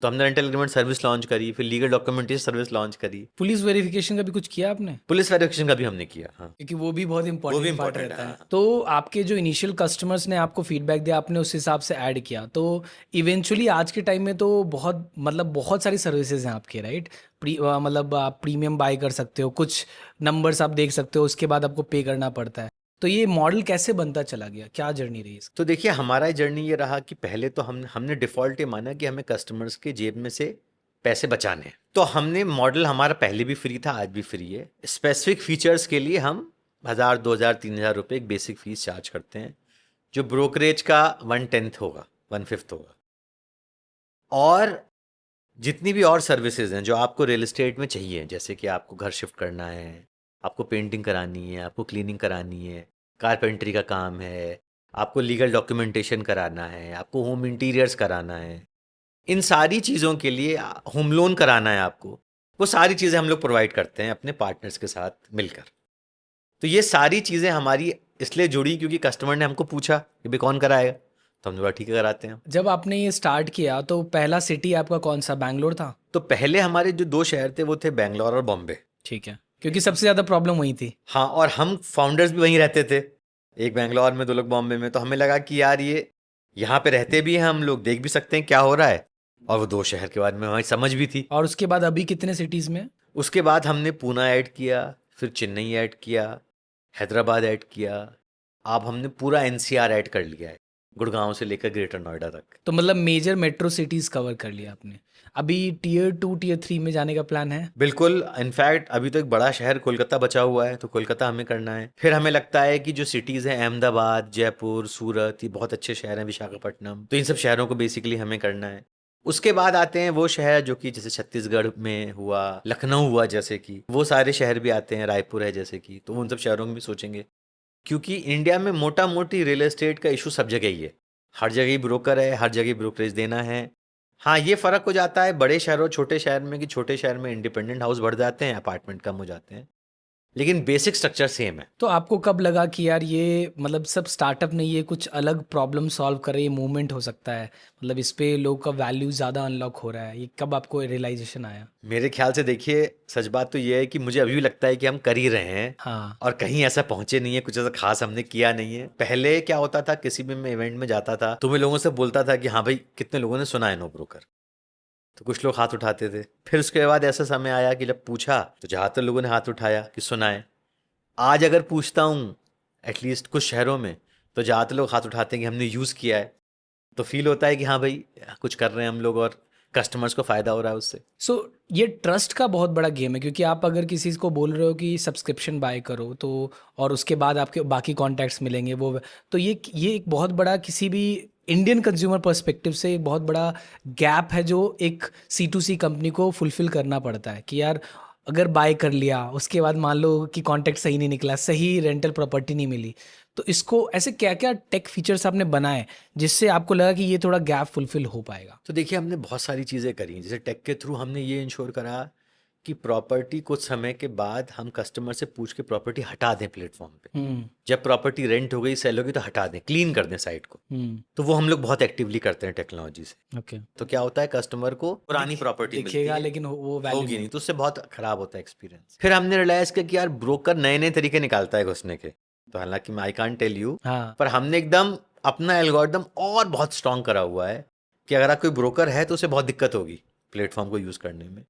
तो हमने रेंटल एग्रीमेंट सर्विस लॉन्च करी, फिर लीगल डॉक्यूमेंटेशन सर्विस लॉन्च करी। पुलिस वेरिफिकेशन का भी कुछ किया आपने? पुलिस वेरिफिकेशन का भी हमने किया, हाँ। क्योंकि वो भी बहुत इंपॉर्टेंट पार्ट important रहता है, है। हाँ। तो आपके जो इनिशियल कस्टमर्स ने आपको फीडबैक दिया, आपने उस हिसाब से ऐड किया, तो इवेंचुअली आज के टाइम में तो बहुत मतलब बहुत सारी सर्विसेज हैं आपके, राइट? मतलब आप प्रीमियम बाय कर सकते हो, कुछ नंबर्स आप देख सकते हो, उसके बाद आपको पे करना पड़ता है। तो ये मॉडल कैसे बनता चला गया, क्या जर्नी रही इसकी? तो देखिए हमारा जर्नी ये रहा कि पहले तो हमने डिफ़ॉल्ट ये माना कि हमें कस्टमर्स के जेब में से पैसे बचाने हैं। तो हमने मॉडल हमारा पहले भी फ्री था, आज भी फ्री है। स्पेसिफिक फीचर्स के लिए हम 1000, 2000, 3000 रुपये एक बेसिक फीस चार्ज करते हैं, जो ब्रोकरेज का 1/10 होगा, 1/5 होगा। और जितनी भी और सर्विसेज हैं जो आपको रियल एस्टेट में चाहिए, जैसे कि आपको घर शिफ्ट करना है, आपको पेंटिंग करानी है, आपको क्लीनिंग करानी है, कारपेंटरी का काम है, आपको लीगल डॉक्यूमेंटेशन कराना है, आपको होम इंटीरियर्स कराना है, इन सारी चीज़ों के लिए होम लोन कराना है आपको, वो सारी चीज़ें हम लोग प्रोवाइड करते हैं अपने पार्टनर्स के साथ मिलकर। तो ये सारी चीज़ें हमारी इसलिए जुड़ी क्योंकि कस्टमर ने हमको पूछा कि भाई कौन कराएगा, तो हमने बोला ठीक है कराते हैं। जब आपने ये स्टार्ट किया तो पहला सिटी आपका कौन सा, बैंगलोर था? तो पहले हमारे जो 2 शहर थे वो थे बैंगलोर और बॉम्बे। ठीक है, क्योंकि सबसे ज़्यादा प्रॉब्लम वही थी। हाँ, और हम फाउंडर्स भी वहीं रहते थे, एक बैंगलोर में, 2 लोग बॉम्बे में। तो हमें लगा कि यार ये यहाँ पे रहते भी हैं हम लोग, देख भी सकते हैं क्या हो रहा है, और वो 2 शहर के बारे में हमारी समझ भी थी। और उसके बाद अभी कितने सिटीज़ में? उसके बाद हमने पूना ऐड किया, फिर चेन्नई ऐड किया, हैदराबाद ऐड किया, अब हमने पूरा एनसीआर ऐड कर लिया है, गुड़गांव से लेकर ग्रेटर नोएडा तक। तो मतलब मेजर मेट्रो सिटीज़ कवर कर लिया आपने। अभी टियर 2 टियर 3 में जाने का प्लान है? बिल्कुल, इनफैक्ट अभी तो एक बड़ा शहर कोलकाता बचा हुआ है, तो कोलकाता हमें करना है। फिर हमें लगता है कि जो सिटीज़ हैं अहमदाबाद, जयपुर, सूरत, ये बहुत अच्छे शहर हैं, विशाखापट्टनम, तो इन सब शहरों को बेसिकली हमें करना है। उसके बाद आते हैं वो शहर जो कि जैसे छत्तीसगढ़ में हुआ, लखनऊ हुआ, जैसे कि वो सारे शहर भी आते हैं, रायपुर है जैसे कि, तो उन सब शहरों में भी सोचेंगे। क्योंकि इंडिया में मोटा मोटी रियल एस्टेट का इशू सब जगह ही है, हर जगह ही ब्रोकर है, हर जगह ब्रोकरेज देना है। हाँ, ये फ़र्क हो जाता है बड़े शहर और छोटे शहर में कि छोटे शहर में इंडिपेंडेंट हाउस बढ़ जाते हैं, अपार्टमेंट कम हो जाते हैं, लेकिन बेसिक स्ट्रक्चर सेम है। तो आपको कब लगा कि यार ये मतलब सब स्टार्टअप नहीं, ये कुछ अलग प्रॉब्लम सॉल्व कर रही है, मूवमेंट हो सकता है, मतलब इस पे लोग का वैल्यू ज़्यादा अनलॉक हो रहा है, ये कब आपको रियलाइजेशन आया? मेरे ख्याल से देखिए, सच बात तो ये है कि मुझे अभी भी लगता है कि हम कर ही रहे हैं, हाँ। और कहीं ऐसा पहुंचे नहीं है, कुछ ऐसा खास हमने किया नहीं है। पहले क्या होता था, किसी भी मैं इवेंट में जाता था तो मैं लोगों से बोलता था कि हाँ भाई कितने लोगों ने सुना है नो ब्रोकर, तो कुछ लोग हाथ उठाते थे। फिर उसके बाद ऐसा समय आया कि जब पूछा तो ज़्यादातर लोगों ने हाथ उठाया कि सुना है। आज अगर पूछता हूँ एटलीस्ट कुछ शहरों में, तो ज़्यादातर लोग हाथ उठाते हैं कि हमने यूज़ किया है, तो फील होता है कि हाँ भाई कुछ कर रहे हैं हम लोग और कस्टमर्स को फ़ायदा हो रहा है उससे। सो ये ट्रस्ट का बहुत बड़ा गेम है, क्योंकि आप अगर किसी को बोल रहे हो कि सब्सक्रिप्शन बाय करो, तो और उसके बाद आपके बाकी कॉन्टैक्ट्स मिलेंगे वो, तो ये एक बहुत बड़ा, किसी भी इंडियन कंज्यूमर पर्सपेक्टिव से एक बहुत बड़ा गैप है जो एक C2C कंपनी को फुलफिल करना पड़ता है कि यार अगर बाय कर लिया, उसके बाद मान लो कि कॉन्टैक्ट सही नहीं निकला, सही रेंटल प्रॉपर्टी नहीं मिली, तो इसको ऐसे क्या क्या टेक फीचर्स आपने बनाए जिससे आपको लगा कि ये थोड़ा गैप फुलफिल हो पाएगा? तो देखिए हमने बहुत सारी चीज़ें करी, जैसे टेक के थ्रू हमने ये इंश्योर करा कि प्रॉपर्टी कुछ समय के बाद हम कस्टमर से पूछ के प्रॉपर्टी हटा दें प्लेटफॉर्म पे। जब प्रॉपर्टी रेंट हो गई, सेल होगी, तो हटा दें, क्लीन कर दें साइट को। तो वो हम लोग बहुत एक्टिवली करते हैं टेक्नोलॉजी से। ओके। तो क्या होता है, कस्टमर को पुरानी प्रॉपर्टी दिखेगा लेकिन वो वैल्यू होगी नहीं, तो उससे बहुत खराब होता है एक्सपीरियंस। फिर हमने रियलाइज किया कि यार ब्रोकर नए नए तरीके निकालता है घुसने के, तो हालांकि आई कांट टेल यू, हाँ। पर हमने एकदम अपना एल्गोरिदम और बहुत स्ट्रॉन्ग करा हुआ है कि अगर आप कोई ब्रोकर है तो उसे बहुत दिक्कत होगी प्लेटफॉर्म को यूज़ करने में।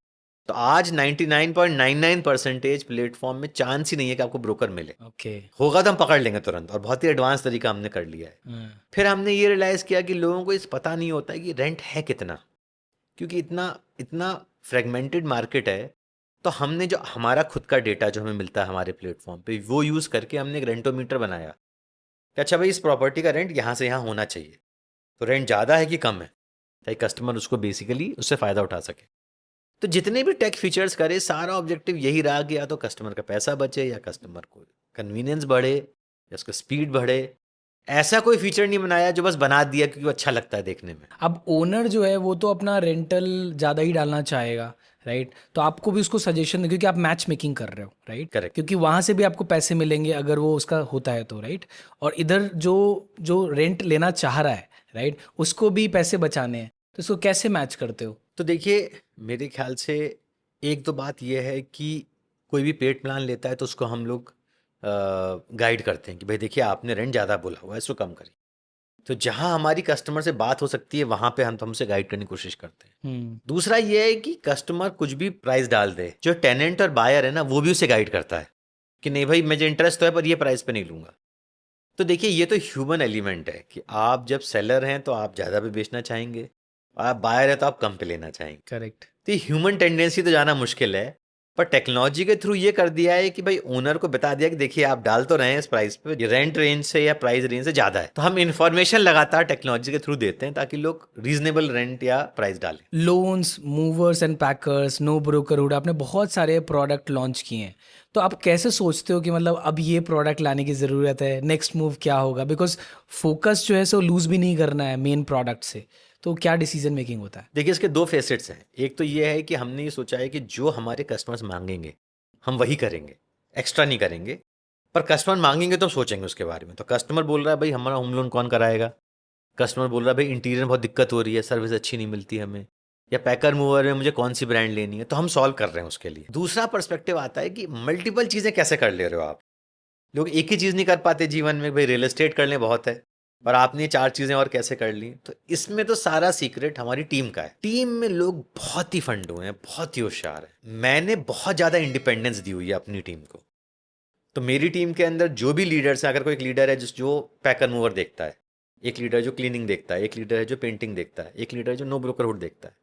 तो आज 99.99% प्लेटफॉर्म में चांस ही नहीं है कि आपको ब्रोकर मिले। ओके। होगा तो हम पकड़ लेंगे तुरंत, और बहुत ही एडवांस तरीका हमने कर लिया है। फिर हमने ये रियलाइज़ किया कि लोगों को इस पता नहीं होता है कि रेंट है कितना, क्योंकि इतना इतना फ्रेगमेंटेड मार्केट है। तो हमने जो हमारा खुद का डेटा जो हमें मिलता है हमारे प्लेटफॉर्म पे, वो यूज़ करके हमने एक रेंटोमीटर बनाया कि अच्छा भाई इस प्रॉपर्टी का रेंट यहाँ से यहाँ होना चाहिए, तो रेंट ज़्यादा है कि कम है, ताकि कस्टमर उसको बेसिकली उससे फ़ायदा उठा सके। तो जितने भी टेक फीचर्स करे, सारा ऑब्जेक्टिव यही रहा कि या तो कस्टमर का पैसा बचे, या कस्टमर को कन्वीनियंस बढ़े, या उसका स्पीड बढ़े। ऐसा कोई फीचर नहीं बनाया जो बस बना दिया क्योंकि वो अच्छा लगता है देखने में। अब ओनर जो है वो तो अपना रेंटल ज़्यादा ही डालना चाहेगा, राइट? तो आपको भी उसको सजेशन, क्योंकि आप मैच मेकिंग कर रहे हो, राइट? Correct. क्योंकि वहाँ से भी आपको पैसे मिलेंगे अगर वो उसका होता है तो, राइट? और इधर जो जो रेंट लेना चाह रहा है, राइट, उसको भी पैसे बचाने हैं, तो इसको कैसे मैच करते हो? तो देखिए, मेरे ख्याल से एक तो बात यह है कि कोई भी पेड प्लान लेता है तो उसको हम लोग गाइड करते हैं कि भाई देखिए आपने रेंट ज़्यादा बोला हुआ है, इसको कम करिए। तो जहाँ हमारी कस्टमर से बात हो सकती है वहाँ पे हम हमसे गाइड करने की कोशिश करते हैं। दूसरा ये है कि कस्टमर कुछ भी प्राइस डाल दे, जो टेनेंट और बायर है ना, वो भी उसे गाइड करता है कि नहीं भाई मुझे इंटरेस्ट तो है पर ये प्राइस पे नहीं लूँगा। तो देखिए, ये तो ह्यूमन एलिमेंट है कि आप जब सेलर हैं तो आप ज़्यादा पे बेचना चाहेंगे, आप बायर है तो आप कम पे लेना चाहेंगे। करेक्ट। तो ह्यूमन टेंडेंसी तो जाना मुश्किल है, पर टेक्नोलॉजी के थ्रू ये कर दिया है कि भाई ओनर को बता दिया कि देखिए आप डाल तो रहे हैं इस प्राइस पे, ये रेंट रेंज से या प्राइस रेंज से ज़्यादा है। तो हम इन्फॉर्मेशन लगातार टेक्नोलॉजी के थ्रू देते हैं ताकि लोग रीजनेबल रेंट या प्राइस डालें। Loans, movers and packers, NoBrokerHood, आपने बहुत सारे प्रोडक्ट लॉन्च किए हैं। तो आप कैसे सोचते हो कि मतलब अब ये प्रोडक्ट लाने की ज़रूरत है, नेक्स्ट मूव क्या होगा? बिकॉज फोकस जो है सो लूज़ भी नहीं करना है मेन प्रोडक्ट से, तो क्या डिसीजन मेकिंग होता है? देखिए, इसके दो फेसेट्स हैं। एक तो ये है कि हमने ये सोचा है कि जो हमारे कस्टमर्स मांगेंगे हम वही करेंगे, एक्स्ट्रा नहीं करेंगे। पर कस्टमर मांगेंगे तो सोचेंगे उसके बारे में। तो कस्टमर बोल रहा है भाई हमारा होम लोन कौन कराएगा, कस्टमर बोल रहा है भाई इंटीरियर में बहुत दिक्कत हो रही है, सर्विस अच्छी नहीं मिलती हमें, या पैकर मूवर में मुझे कौन सी ब्रांड लेनी है, तो हम सॉल्व कर रहे हैं उसके लिए। दूसरा पर्सपेक्टिव आता है कि मल्टीपल चीज़ें कैसे कर ले रहे हो आप। लोग एक ही चीज़ नहीं कर पाते जीवन में, भाई रियल एस्टेट कर लें बहुत है, पर आपने 4 चीज़ें और कैसे कर ली। तो इसमें तो सारा सीक्रेट हमारी टीम का है। टीम में लोग बहुत ही फंडू हैं, बहुत ही होशियार हैं। मैंने बहुत ज़्यादा इंडिपेंडेंस दी हुई है अपनी टीम को। तो मेरी टीम के अंदर जो भी लीडर्स हैं, अगर कोई एक लीडर है जो पैकर मूवर देखता है, एक लीडर जो क्लीनिंग देखता है, एक लीडर है जो पेंटिंग देखता है, एक लीडर जो नो ब्रोकरहुड देखता है,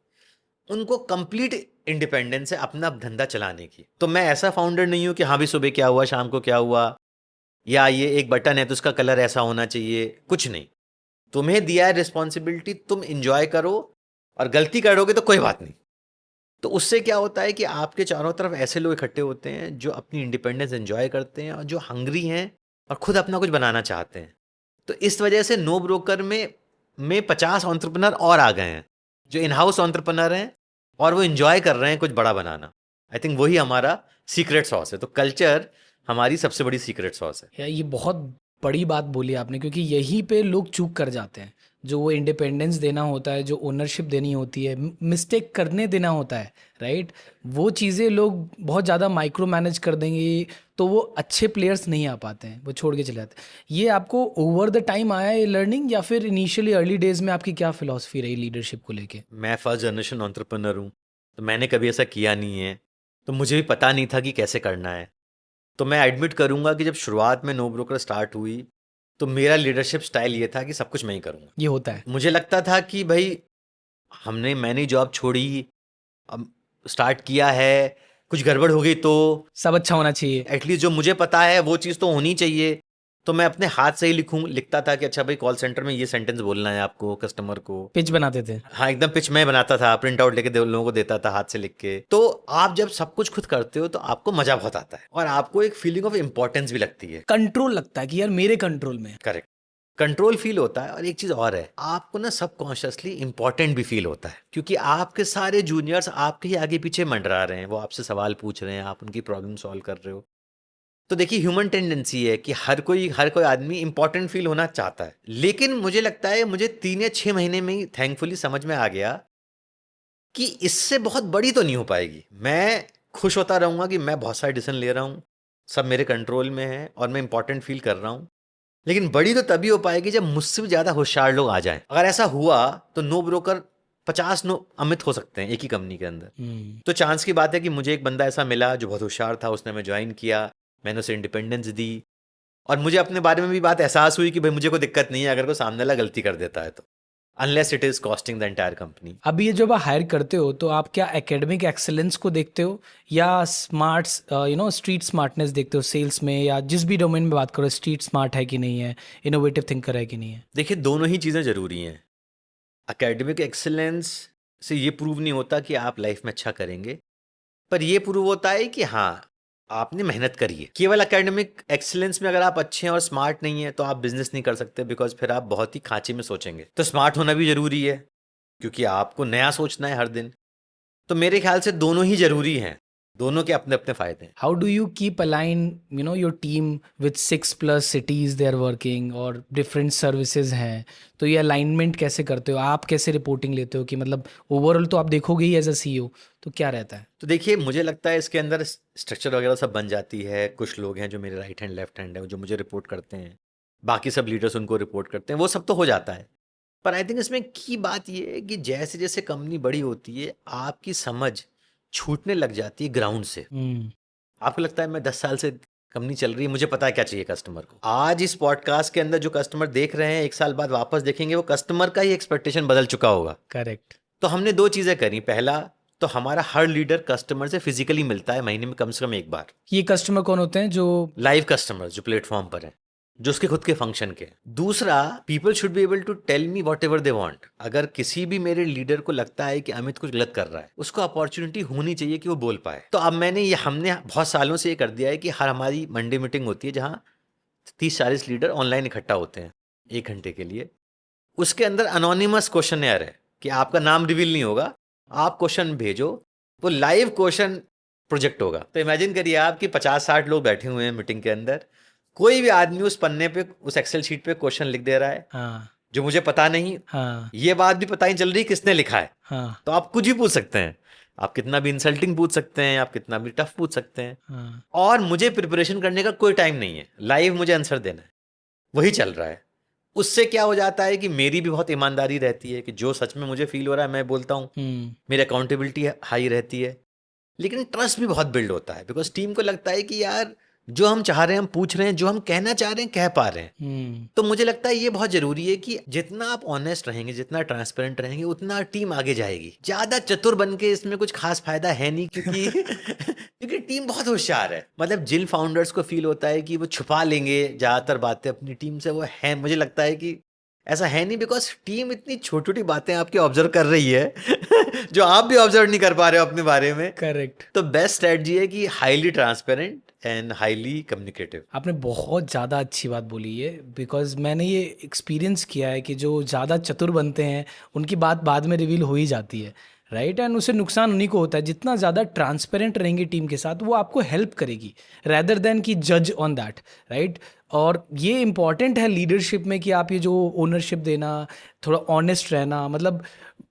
उनको कंप्लीट इंडिपेंडेंस है अपना धंधा चलाने की। तो मैं ऐसा फाउंडर नहीं हूँ कि हाँ भी सुबह क्या हुआ, शाम को क्या हुआ, या ये एक बटन है तो उसका कलर ऐसा होना चाहिए, कुछ नहीं। तुम्हें दिया है रिस्पॉन्सिबिलिटी, तुम इंजॉय करो, और गलती करोगे तो कोई बात नहीं। तो उससे क्या होता है कि आपके चारों तरफ ऐसे लोग इकट्ठे होते हैं जो अपनी इंडिपेंडेंस एंजॉय करते हैं और जो हंग्री हैं और खुद अपना कुछ बनाना चाहते हैं। तो इस वजह से नो ब्रोकर में 50 एंटरप्रेन्योर और आ गए हैं जो इन हाउस एंटरप्रेन्योर हैं और वो इंजॉय कर रहे हैं कुछ बड़ा बनाना। आई थिंक वही हमारा सीक्रेट सॉस है। तो कल्चर हमारी सबसे बड़ी सीक्रेट सॉस है। यार ये बहुत बड़ी बात बोली आपने, क्योंकि यहीं पे लोग चूक कर जाते हैं। जो वो इंडिपेंडेंस देना होता है, जो ओनरशिप देनी होती है, मिस्टेक करने देना होता है, राइट, वो चीज़ें लोग बहुत ज़्यादा माइक्रो मैनेज कर देंगे, तो वो अच्छे प्लेयर्स नहीं आ पाते हैं, वो छोड़ के चले जाते हैं। ये आपको ओवर द टाइम आया ये लर्निंग, या फिर इनिशियली अर्ली डेज में आपकी क्या फिलॉसफी रही लीडरशिप को लेके? मैं फर्स्ट जनरेशन एंटरप्रेन्योर हूँ, तो मैंने कभी ऐसा किया नहीं है, तो मुझे भी पता नहीं था कि कैसे करना है। तो मैं एडमिट करूंगा कि जब शुरुआत में नो ब्रोकर स्टार्ट हुई तो मेरा लीडरशिप स्टाइल ये था कि सब कुछ मैं ही करूंगा। ये होता है। मुझे लगता था कि भाई मैंने जॉब छोड़ी, अब स्टार्ट किया है, कुछ गड़बड़ हो गई तो सब अच्छा होना चाहिए। एटलीस्ट जो मुझे पता है वो चीज़ तो होनी चाहिए। तो मैं अपने हाथ से ही लिखता था कि अच्छा भाई कॉल सेंटर में ये सेंटेंस बोलना है आपको कस्टमर को। पिच बनाते थे। हाँ, एकदम पिच मैं बनाता था, प्रिंट आउट लेके लोगों को देता था हाथ से लिख के। तो आप जब सब कुछ खुद करते हो तो आपको मजा बहुत आता है और आपको एक फीलिंग ऑफ इम्पोर्टेंस भी लगती है, कंट्रोल लगता है कि यार मेरे कंट्रोल में। करेक्ट, कंट्रोल फील होता है। और एक चीज और है, आपको ना सबकॉन्शियसली इंपॉर्टेंट भी फील होता है, क्योंकि आपके सारे जूनियर्स आपके ही आगे पीछे मंडरा रहे हैं, वो आपसे सवाल पूछ रहे हैं, आप उनकी प्रॉब्लम सॉल्व कर रहे हो। तो देखिए, ह्यूमन टेंडेंसी है कि हर कोई आदमी इंपॉर्टेंट फील होना चाहता है। लेकिन मुझे लगता है मुझे 3 या 6 महीने में ही थैंकफुली समझ में आ गया कि इससे बहुत बड़ी तो नहीं हो पाएगी। मैं खुश होता रहूंगा कि मैं बहुत सारे डिसीजन ले रहा हूँ, सब मेरे कंट्रोल में है और मैं इंपॉर्टेंट फील कर रहा हूँ, लेकिन बड़ी तो तभी हो पाएगी जब मुझसे भी ज्यादा होशियार लोग आ जाएं। अगर ऐसा हुआ तो नो ब्रोकर 50 नो अमित हो सकते हैं एक ही कंपनी के अंदर। तो चांस की बात है कि मुझे एक बंदा ऐसा मिला जो बहुत होशियार था, उसने हमें ज्वाइन किया, मैंने उसे इंडिपेंडेंस दी और मुझे अपने बारे में भी बात एहसास हुई कि भाई मुझे कोई दिक्कत नहीं है अगर कोई सामने वाला गलती कर देता है तो, unless it is costing the entire company. अभी ये जब आप हायर करते हो तो आप क्या एकेडमिक एक्सेलेंस को देखते हो या स्मार्ट्स स्ट्रीट स्मार्टनेस देखते हो सेल्स में, या जिस भी डोमेन में बात करो, स्ट्रीट स्मार्ट है कि नहीं है, इनोवेटिव थिंकर है कि नहीं है? देखिए दोनों ही चीज़ें ज़रूरी हैं। एकेडमिक एक्सेलेंस से ये प्रूव नहीं होता कि आप लाइफ में अच्छा करेंगे, पर ये प्रूव होता है कि हाँ आपने मेहनत करी है। केवल एकेडमिक एक्सीलेंस में अगर आप अच्छे हैं और स्मार्ट नहीं है तो आप बिजनेस नहीं कर सकते, बिकॉज फिर आप बहुत ही खांचे में सोचेंगे। तो स्मार्ट होना भी जरूरी है क्योंकि आपको नया सोचना है हर दिन। तो मेरे ख्याल से दोनों ही जरूरी हैं, दोनों के अपने अपने फायदे हैं। How do you keep align your team with 6+ cities they are working और डिफरेंट सर्विसेज हैं, तो ये अलाइनमेंट कैसे करते हो आप? कैसे रिपोर्टिंग लेते हो कि मतलब ओवरऑल तो आप देखोगे ही एज अ CEO, तो क्या रहता है? तो देखिए मुझे लगता है इसके अंदर स्ट्रक्चर वगैरह सब बन जाती है। कुछ लोग हैं जो मेरे राइट हैंड लेफ्ट हैंड है जो मुझे रिपोर्ट करते हैं, बाकी सब लीडर्स उनको रिपोर्ट करते हैं, वो सब तो हो जाता है। पर आई थिंक इसमें की बात ये है कि जैसे जैसे कंपनी बड़ी होती है आपकी समझ छूटने लग जाती है ग्राउंड से। आपको लगता है मैं 10 साल से कंपनी चल रही है, मुझे पता है क्या चाहिए कस्टमर को। आज इस पॉडकास्ट के अंदर जो कस्टमर देख रहे हैं 1 साल बाद वापस देखेंगे, वो कस्टमर का ही एक्सपेक्टेशन बदल चुका होगा। करेक्ट। तो हमने 2 चीजें करी। पहला तो हमारा हर लीडर कस्टमर से फिजिकली मिलता है महीने में कम से कम 1 बार। ये कस्टमर कौन होते हैं? जो लाइव कस्टमर जो प्लेटफॉर्म पर है, जो उसके खुद के फंक्शन के। दूसरा, people should be able to tell me whatever they want. अगर किसी भी मेरे लीडर को लगता है कि अमित कुछ गलत कर रहा है, उसको अपॉर्चुनिटी होनी चाहिए कि वो बोल पाए। तो अब हमने बहुत सालों से ये कर दिया है कि हर हमारी मंडे मीटिंग होती है जहाँ 30-40 लीडर ऑनलाइन इकट्ठा होते हैं 1 घंटे के लिए। उसके अंदर अनोनिमस क्वेश्चनएयर है कि आपका नाम रिवील नहीं होगा, आप क्वेश्चन भेजो, वो लाइव क्वेश्चन प्रोजेक्ट होगा। तो इमेजिन करिए आप कि 50-60 लोग बैठे हुए हैं मीटिंग के अंदर, कोई भी आदमी उस पन्ने पे, उस एक्सेल शीट पे क्वेश्चन लिख दे रहा है। हाँ जो मुझे पता नहीं, हाँ ये बात भी पता नहीं चल रही किसने लिखा है। हाँ तो आप कुछ भी पूछ सकते हैं, आप कितना भी इंसल्टिंग पूछ सकते हैं, आप कितना भी टफ पूछ सकते हैं। हाँ। और मुझे प्रिपरेशन करने का कोई टाइम नहीं है, लाइव मुझे आंसर देना है, वही चल रहा है। उससे क्या हो जाता है कि मेरी भी बहुत ईमानदारी रहती है कि जो सच में मुझे फील हो रहा है मैं बोलता हूँ, मेरी अकाउंटेबिलिटी हाई रहती है। लेकिन ट्रस्ट भी बहुत बिल्ड होता है, बिकॉज टीम को लगता है कि यार जो हम चाह रहे हैं हम पूछ रहे हैं, जो हम कहना चाह रहे हैं कह पा रहे हैं। तो मुझे लगता है ये बहुत जरूरी है कि जितना आप ऑनेस्ट रहेंगे, जितना ट्रांसपेरेंट रहेंगे, उतना टीम आगे जाएगी। ज्यादा चतुर बन के इसमें कुछ खास फायदा है नहीं, क्योंकि टीम बहुत होशियार है। मतलब जिन फाउंडर्स को फील होता है कि वो छुपा लेंगे ज्यादातर बातें अपनी टीम से, वो है, मुझे लगता है कि ऐसा है नहीं, बिकॉज टीम इतनी छोटी छोटी बातें आपकी ऑब्जर्व कर रही है जो आप भी ऑब्जर्व नहीं कर पा रहे हो अपने बारे में। करेक्ट। तो बेस्ट स्ट्रेटजी है कि highly transparent and highly communicative. आपने बहुत ज़्यादा अच्छी बात बोली है, बिकॉज मैंने ये एक्सपीरियंस किया है कि जो ज़्यादा चतुर बनते हैं उनकी बात बाद में रिवील हो ही जाती है, राइट? एंड उससे नुकसान उन्हीं को होता है। जितना ज़्यादा ट्रांसपेरेंट रहेंगे टीम के साथ, वो आपको हेल्प करेगी रेदर देन कि जज ऑन दैट, राइट? और ये इम्पॉर्टेंट है लीडरशिप में कि आप ये जो ओनरशिप देना, थोड़ा ऑनेस्ट रहना, मतलब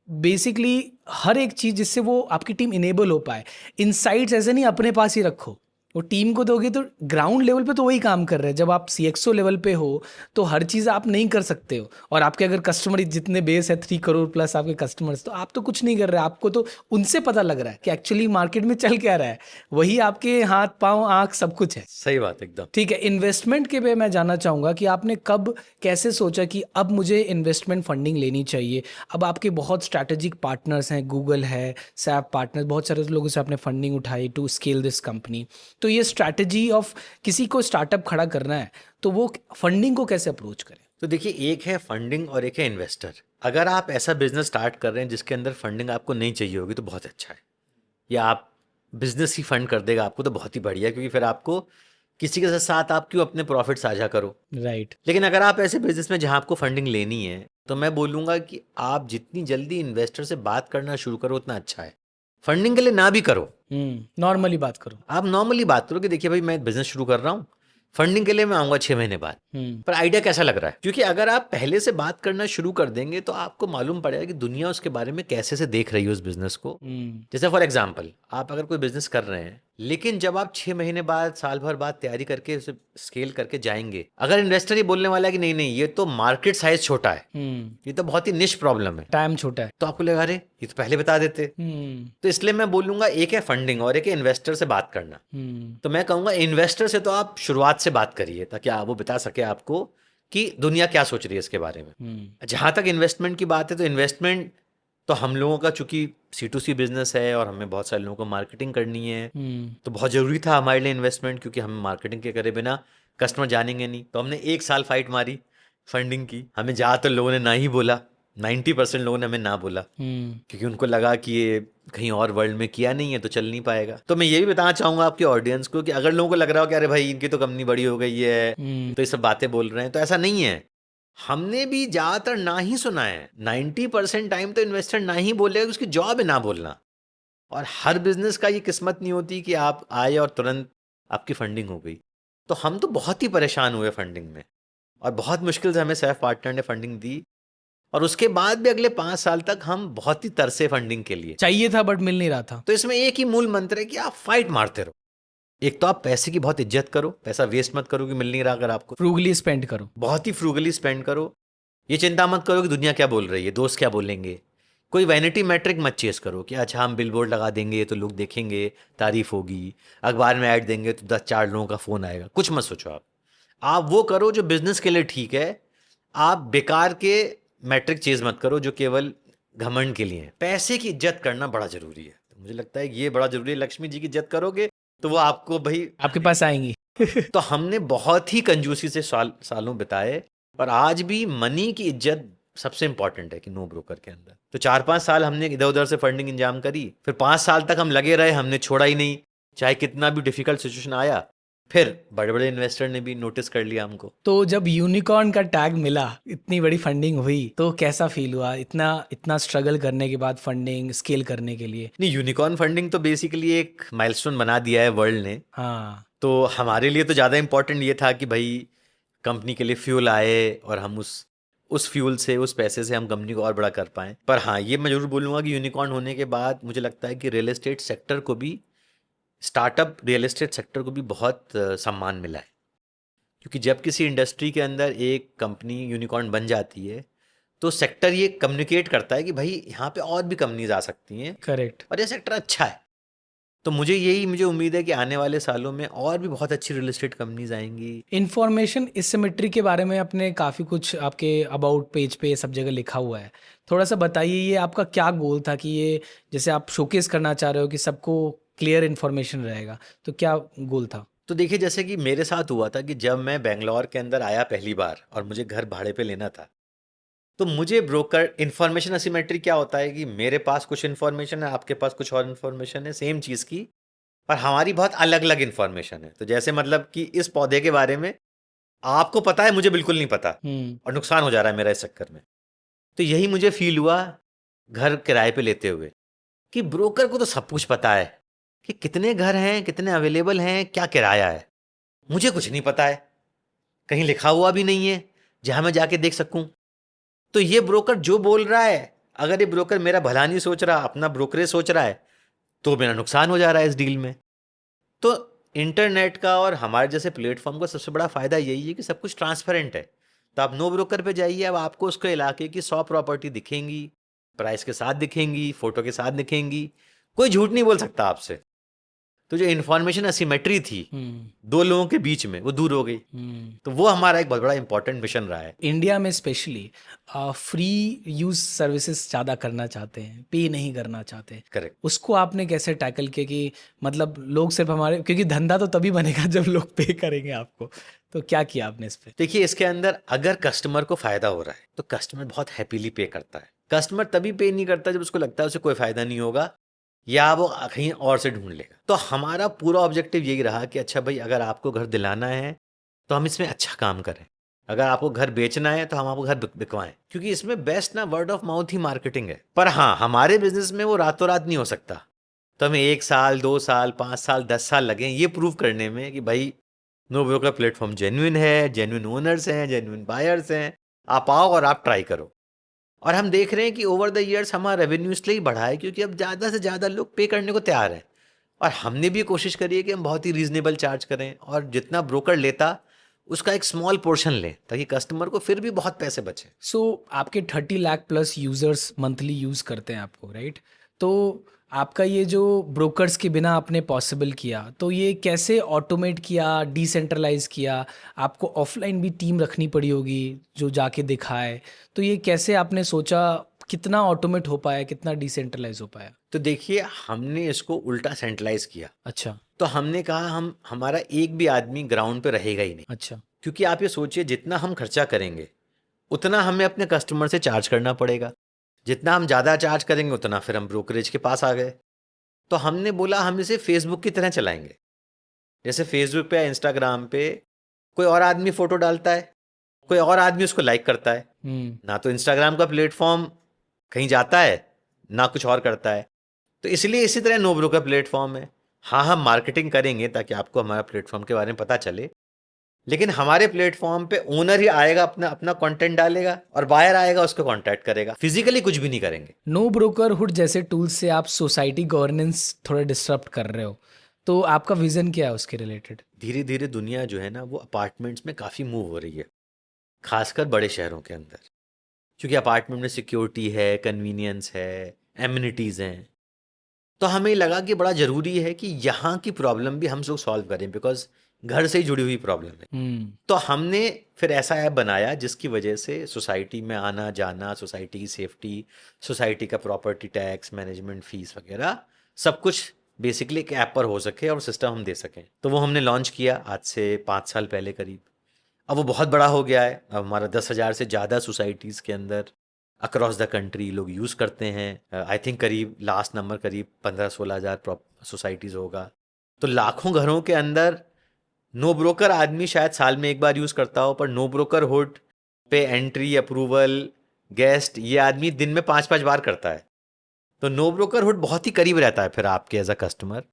बेसिकली हर एक चीज़ जिससे वो आपकी टीम इनेबल हो पाए। इनसाइट्स ऐसे नहीं अपने पास ही रखो, वो टीम को दोगे तो ग्राउंड लेवल पे तो वही काम कर रहे हैं। जब आप CXO लेवल पे हो तो हर चीज़ आप नहीं कर सकते हो, और आपके अगर कस्टमर जितने बेस है 3 करोड़ प्लस आपके कस्टमर्स, तो आप तो कुछ नहीं कर रहे। आपको तो उनसे पता लग रहा है कि एक्चुअली मार्केट में चल क्या रहा है, वही आपके हाथ पाँव आँख सब कुछ है। सही बात एकदम। ठीक है, इन्वेस्टमेंट के पे मैं जानना चाहूँगा कि आपने कब कैसे सोचा कि अब मुझे इन्वेस्टमेंट फंडिंग लेनी चाहिए? अब आपके बहुत स्ट्रैटेजिक पार्टनर्स हैं, गूगल है, सैप पार्टनर्स, बहुत सारे लोगों से आपने फंडिंग उठाई टू स्केल दिस कंपनी। तो ये स्ट्रैटेजी ऑफ किसी को स्टार्टअप खड़ा करना है तो वो फंडिंग को कैसे अप्रोच करें? तो देखिए, एक है फंडिंग और एक है इन्वेस्टर। अगर आप ऐसा बिजनेस स्टार्ट कर रहे हैं जिसके अंदर फंडिंग आपको नहीं चाहिए होगी तो बहुत अच्छा है, या आप बिजनेस ही फंड कर देगा आपको तो बहुत ही बढ़िया, क्योंकि फिर आपको किसी के साथ आप क्यों अपने प्रॉफिट साझा करो, राइट? लेकिन अगर आप ऐसे बिजनेस में जहां आपको फंडिंग लेनी है तो मैं बोलूँगा कि आप जितनी जल्दी इन्वेस्टर से बात करना शुरू करो उतना अच्छा है। फंडिंग के लिए ना भी करो, नॉर्मली बात करो। आप नॉर्मली बात करो कि देखिए भाई मैं बिजनेस शुरू कर रहा हूँ, फंडिंग के लिए मैं आऊँगा 6 महीने बाद, पर आइडिया कैसा लग रहा है। क्योंकि अगर आप पहले से बात करना शुरू कर देंगे तो आपको मालूम पड़ेगा कि दुनिया उसके बारे में कैसे से देख रही है उस बिजनेस को। जैसे फॉर एग्जाम्पल, आप अगर कोई बिजनेस कर रहे हैं लेकिन जब आप 6 महीने बाद, साल भर बाद तैयारी करके उसे स्केल करके जाएंगे, अगर इन्वेस्टर ये बोलने वाला है कि नहीं नहीं ये तो मार्केट साइज छोटा है, ये तो बहुत ही निश प्रॉब्लम है, टाइम छोटा है, तो आपको लगा अरे ये तो पहले बता देते। तो इसलिए मैं बोलूंगा एक है फंडिंग और एक है इन्वेस्टर से बात करना। तो मैं कहूंगा इन्वेस्टर से तो आप शुरुआत से बात करिए ताकि वो बता सके आपको कि दुनिया क्या सोच रही है इसके बारे में। जहां तक इन्वेस्टमेंट की बात है तो इन्वेस्टमेंट तो हम लोगों का चूंकि C2C बिजनेस है और हमें बहुत सारे लोगों को मार्केटिंग करनी है, तो बहुत ज़रूरी था हमारे लिए इन्वेस्टमेंट, क्योंकि हम मार्केटिंग के करे बिना कस्टमर जानेंगे नहीं। तो हमने 1 साल फाइट मारी फंडिंग की। हमें ज़्यादातर लोगों ने ना ही बोला, 90% लोगों ने हमें ना बोला, क्योंकि उनको लगा कि ये कहीं और वर्ल्ड में किया नहीं है तो चल नहीं पाएगा। तो मैं ये भी बताना चाहूँगा आपके ऑडियंस को कि अगर लोगों को लग रहा हो कि अरे भाई इनकी तो कंपनी बड़ी हो गई है तो ये सब बातें बोल रहे हैं, तो ऐसा नहीं है। हमने भी ज्यादातर ना ही सुना है। 90% टाइम तो इन्वेस्टर ना ही बोलेगा कि उसकी जॉब है ना बोलना। और हर बिजनेस का ये किस्मत नहीं होती कि आप आए और तुरंत आपकी फंडिंग हो गई। तो हम तो बहुत ही परेशान हुए फंडिंग में और बहुत मुश्किल से हमें सैफ पार्टनर ने फंडिंग दी, और उसके बाद भी अगले 5 साल तक हम बहुत ही तरसे फंडिंग के लिए। चाहिए था बट मिल नहीं रहा था। तो इसमें एक ही मूल मंत्र है कि आप फाइट मारते रहो। एक तो आप पैसे की बहुत इज्जत करो, पैसा वेस्ट मत करो कि मिल नहीं रहा अगर आपको, फ्रूगली स्पेंड करो, बहुत ही फ्रूगली स्पेंड करो। ये चिंता मत करो कि दुनिया क्या बोल रही है, दोस्त क्या बोलेंगे। कोई वैनिटी मैट्रिक मत चेस करो कि अच्छा हम बिलबोर्ड लगा देंगे तो लोग देखेंगे, तारीफ होगी, अखबार में ऐड देंगे तो 10-4 लोगों का फ़ोन आएगा। कुछ मत सोचो। आप वो करो जो बिजनेस के लिए ठीक है। आप बेकार के मैट्रिक चेज मत करो जो केवल घमंड के लिए है। पैसे की इज्जत करना बड़ा जरूरी है। तो मुझे लगता है ये बड़ा जरूरी है। लक्ष्मी जी की इज्जत करोगे तो वो आपको भाई आपके पास आएंगी। तो हमने बहुत ही कंजूसी से सालों बिताए, और आज भी मनी की इज्जत सबसे इंपॉर्टेंट है कि नो ब्रोकर के अंदर। तो 4-5 साल हमने इधर उधर से फंडिंग इंजाम करी, फिर 5 साल तक हम लगे रहे, हमने छोड़ा ही नहीं, चाहे कितना भी डिफिकल्ट सिचुएशन आया। फिर बड़े बड़े इन्वेस्टर ने भी नोटिस कर लिया हमको। तो जब यूनिकॉर्न का टैग मिला, इतनी बड़ी फंडिंग हुई, तो कैसा फील हुआ इतना स्ट्रगल करने के बाद फंडिंग स्केल करने के लिए? नहीं, यूनिकॉर्न फंडिंग तो बेसिकली एक माइलस्टोन बना दिया है वर्ल्ड ने। हाँ, तो हमारे लिए तो ज़्यादा इंपॉर्टेंट ये था कि भाई कंपनी के लिए फ्यूल आए और हम उस फ्यूल से, उस पैसे से हम कंपनी को और बड़ा कर पाएँ। पर हाँ, ये मैं जरूर बोलूँगा कि यूनिकॉर्न होने के बाद मुझे लगता है कि रियल एस्टेट सेक्टर को भी, स्टार्टअप रियल एस्टेट सेक्टर को भी बहुत सम्मान मिला है। क्योंकि जब किसी इंडस्ट्री के अंदर एक कंपनी यूनिकॉर्न बन जाती है तो सेक्टर ये कम्युनिकेट करता है कि भाई यहाँ पे और भी कंपनीज आ सकती हैं, करेक्ट। और ये सेक्टर अच्छा है। तो मुझे उम्मीद है कि आने वाले सालों में और भी बहुत अच्छी रियल एस्टेट कंपनीज आएंगी। इंफॉर्मेशन एसिमेट्री के बारे में आपने काफ़ी कुछ आपके अबाउट पेज पे सब जगह लिखा हुआ है, थोड़ा सा बताइए ये आपका क्या गोल था कि ये जैसे आप शोकेस करना चाह रहे हो कि सबको क्लियर इन्फॉर्मेशन रहेगा, तो क्या गोल था? तो देखिए, जैसे कि मेरे साथ हुआ था कि जब मैं बेंगलोर के अंदर आया पहली बार और मुझे घर भाड़े पे लेना था, तो मुझे ब्रोकर इन्फॉर्मेशन असिमेट्री क्या होता है कि मेरे पास कुछ इन्फॉर्मेशन है, आपके पास कुछ और इन्फॉर्मेशन है सेम चीज़ की, पर हमारी बहुत अलग अलग इन्फॉर्मेशन है। तो जैसे मतलब कि इस पौधे के बारे में आपको पता है, मुझे बिल्कुल नहीं पता, और नुकसान हो जा रहा है मेरा इस चक्कर में। तो यही मुझे फील हुआ घर किराए पे लेते हुए कि ब्रोकर को तो सब कुछ पता है कि कितने घर हैं, कितने अवेलेबल हैं, क्या किराया है। मुझे कुछ नहीं पता है, कहीं लिखा हुआ भी नहीं है जहां मैं जाके देख सकूं। तो ये ब्रोकर जो बोल रहा है, अगर ये ब्रोकर मेरा भला नहीं सोच रहा, अपना ब्रोकरेज सोच रहा है, तो मेरा नुकसान हो जा रहा है इस डील में। तो इंटरनेट का और हमारे जैसे प्लेटफॉर्म का सबसे बड़ा फायदा यही है कि सब कुछ ट्रांसपेरेंट है। तो आप नो ब्रोकर पे जाइए, अब आपको उसके इलाके की 100 प्रॉपर्टी दिखेंगी, प्राइस के साथ दिखेंगी, फोटो के साथ दिखेंगी, कोई झूठ नहीं बोल सकता आपसे। तो जो इन्फॉर्मेशन असिमेट्री थी दो लोगों के बीच में, वो दूर हो गई। तो वो हमारा एक बहुत बड़ा इंपॉर्टेंट मिशन रहा है। इंडिया में स्पेशली फ्री यूज सर्विसेज ज़्यादा करना चाहते हैं, पे नहीं करना चाहते। करेक्ट। उसको आपने कैसे टैकल किया कि मतलब लोग सिर्फ हमारे, क्योंकि धंधा तो तभी बनेगा जब लोग पे करेंगे आपको, तो क्या किया आपने इस पे? देखिए, इसके अंदर अगर कस्टमर को फायदा हो रहा है तो कस्टमर बहुत हैप्पीली पे करता है। कस्टमर तभी पे नहीं करता जब उसको लगता है उसे कोई फायदा नहीं होगा या वो कहीं और से ढूंढ लेगा। तो हमारा पूरा ऑब्जेक्टिव यही रहा कि अच्छा भाई, अगर आपको घर दिलाना है तो हम इसमें अच्छा काम करें, अगर आपको घर बेचना है तो हम आपको घर बिकवाएं, क्योंकि इसमें बेस्ट ना word of mouth he marketing है। पर हाँ, हमारे बिजनेस में वो रातों रात नहीं हो सकता। तो हमें 1 साल, 2 साल, 5 साल, 10 साल लगे ये प्रूव करने में कि भाई नो ब्रोकर प्लेटफॉर्म जेन्युइन है, जेन्युइन ओनर्स हैं, जेन्युइन बायर्स हैं। आप आओ और आप ट्राई करो। और हम देख रहे हैं कि ओवर द ईयर्स हमारा रेवेन्यू इसलिए बढ़ा है क्योंकि अब ज़्यादा से ज़्यादा लोग पे करने को तैयार हैं। और हमने भी कोशिश करी है कि हम बहुत ही रीजनेबल चार्ज करें और जितना ब्रोकर लेता उसका एक स्मॉल पोर्शन लें ताकि कस्टमर को फिर भी बहुत पैसे बचे। सो आपके 30 lakh plus users monthly use करते हैं आपको, राइट? तो आपका ये जो ब्रोकर्स के बिना आपने पॉसिबल किया, तो ये कैसे ऑटोमेट किया, डिसेंट्रलाइज किया? आपको ऑफलाइन भी टीम रखनी पड़ी होगी जो जाके दिखाए, तो ये कैसे आपने सोचा? कितना ऑटोमेट हो पाया, कितना डिसेंट्रलाइज हो पाया? तो देखिए हमने इसको उल्टा सेंट्रलाइज किया। अच्छा। तो हमने कहा हम हमारा एक भी आदमी ग्राउंड पे रहेगा ही नहीं, अच्छा। क्योंकि आप ये सोचिए जितना हम खर्चा करेंगे उतना हमें अपने कस्टमर से चार्ज करना पड़ेगा, जितना हम ज़्यादा चार्ज करेंगे उतना फिर हम ब्रोकरेज के पास आ गए। तो हमने बोला हम इसे फेसबुक की तरह चलाएंगे। जैसे फेसबुक पे या इंस्टाग्राम पे कोई और आदमी फ़ोटो डालता है, कोई और आदमी उसको लाइक करता है, ना तो इंस्टाग्राम का प्लेटफॉर्म कहीं जाता है ना कुछ और करता है। तो इसलिए इसी तरह नो ब्रोकर प्लेटफॉर्म है। हाँ हम मार्केटिंग करेंगे ताकि आपको हमारा प्लेटफॉर्म के बारे में पता चले, लेकिन हमारे प्लेटफॉर्म पे ओनर ही आएगा, अपना अपना कंटेंट डालेगा और बायर आएगा उसको कांटेक्ट करेगा, फिजिकली कुछ भी नहीं करेंगे। नो ब्रोकरहुड जैसे टूल्स से आप सोसाइटी गवर्नेंस थोड़ा डिस्टर्ब कर रहे हो, तो आपका विजन क्या है उसके रिलेटेड? धीरे धीरे दुनिया जो है ना वो अपार्टमेंट्स में काफ़ी मूव हो रही है, खासकर बड़े शहरों के अंदर, क्योंकि अपार्टमेंट में सिक्योरिटी है, कन्वीनियंस है, एमिनिटीज़ हैं। तो हमें लगा कि बड़ा ज़रूरी है कि यहाँ की प्रॉब्लम भी हम लोग सॉल्व करें, बिकॉज घर से ही जुड़ी हुई प्रॉब्लम है। तो हमने फिर ऐसा ऐप बनाया जिसकी वजह से सोसाइटी में आना जाना, सोसाइटी की सेफ्टी, सोसाइटी का प्रॉपर्टी टैक्स, मैनेजमेंट फीस वगैरह सब कुछ बेसिकली एक ऐप पर हो सके और सिस्टम हम दे सकें। तो वो हमने लॉन्च किया आज से 5 साल पहले करीब। अब वो बहुत बड़ा हो गया है, अब हमारा 10,000 से ज़्यादा सोसाइटीज़ के अंदर अक्रॉस द कंट्री लोग यूज़ करते हैं। आई थिंक करीब लास्ट नंबर करीब 15-16 हज़ार सोसाइटीज़ होगा। तो लाखों घरों के अंदर नो ब्रोकर आदमी शायद साल में एक बार यूज़ करता हो, पर नो ब्रोकर हुड पे एंट्री, अप्रूवल, गेस्ट ये आदमी दिन में 5-5 बार करता है। तो नो ब्रोकर हुड बहुत ही करीब रहता है फिर आपके एज अ कस्टमर,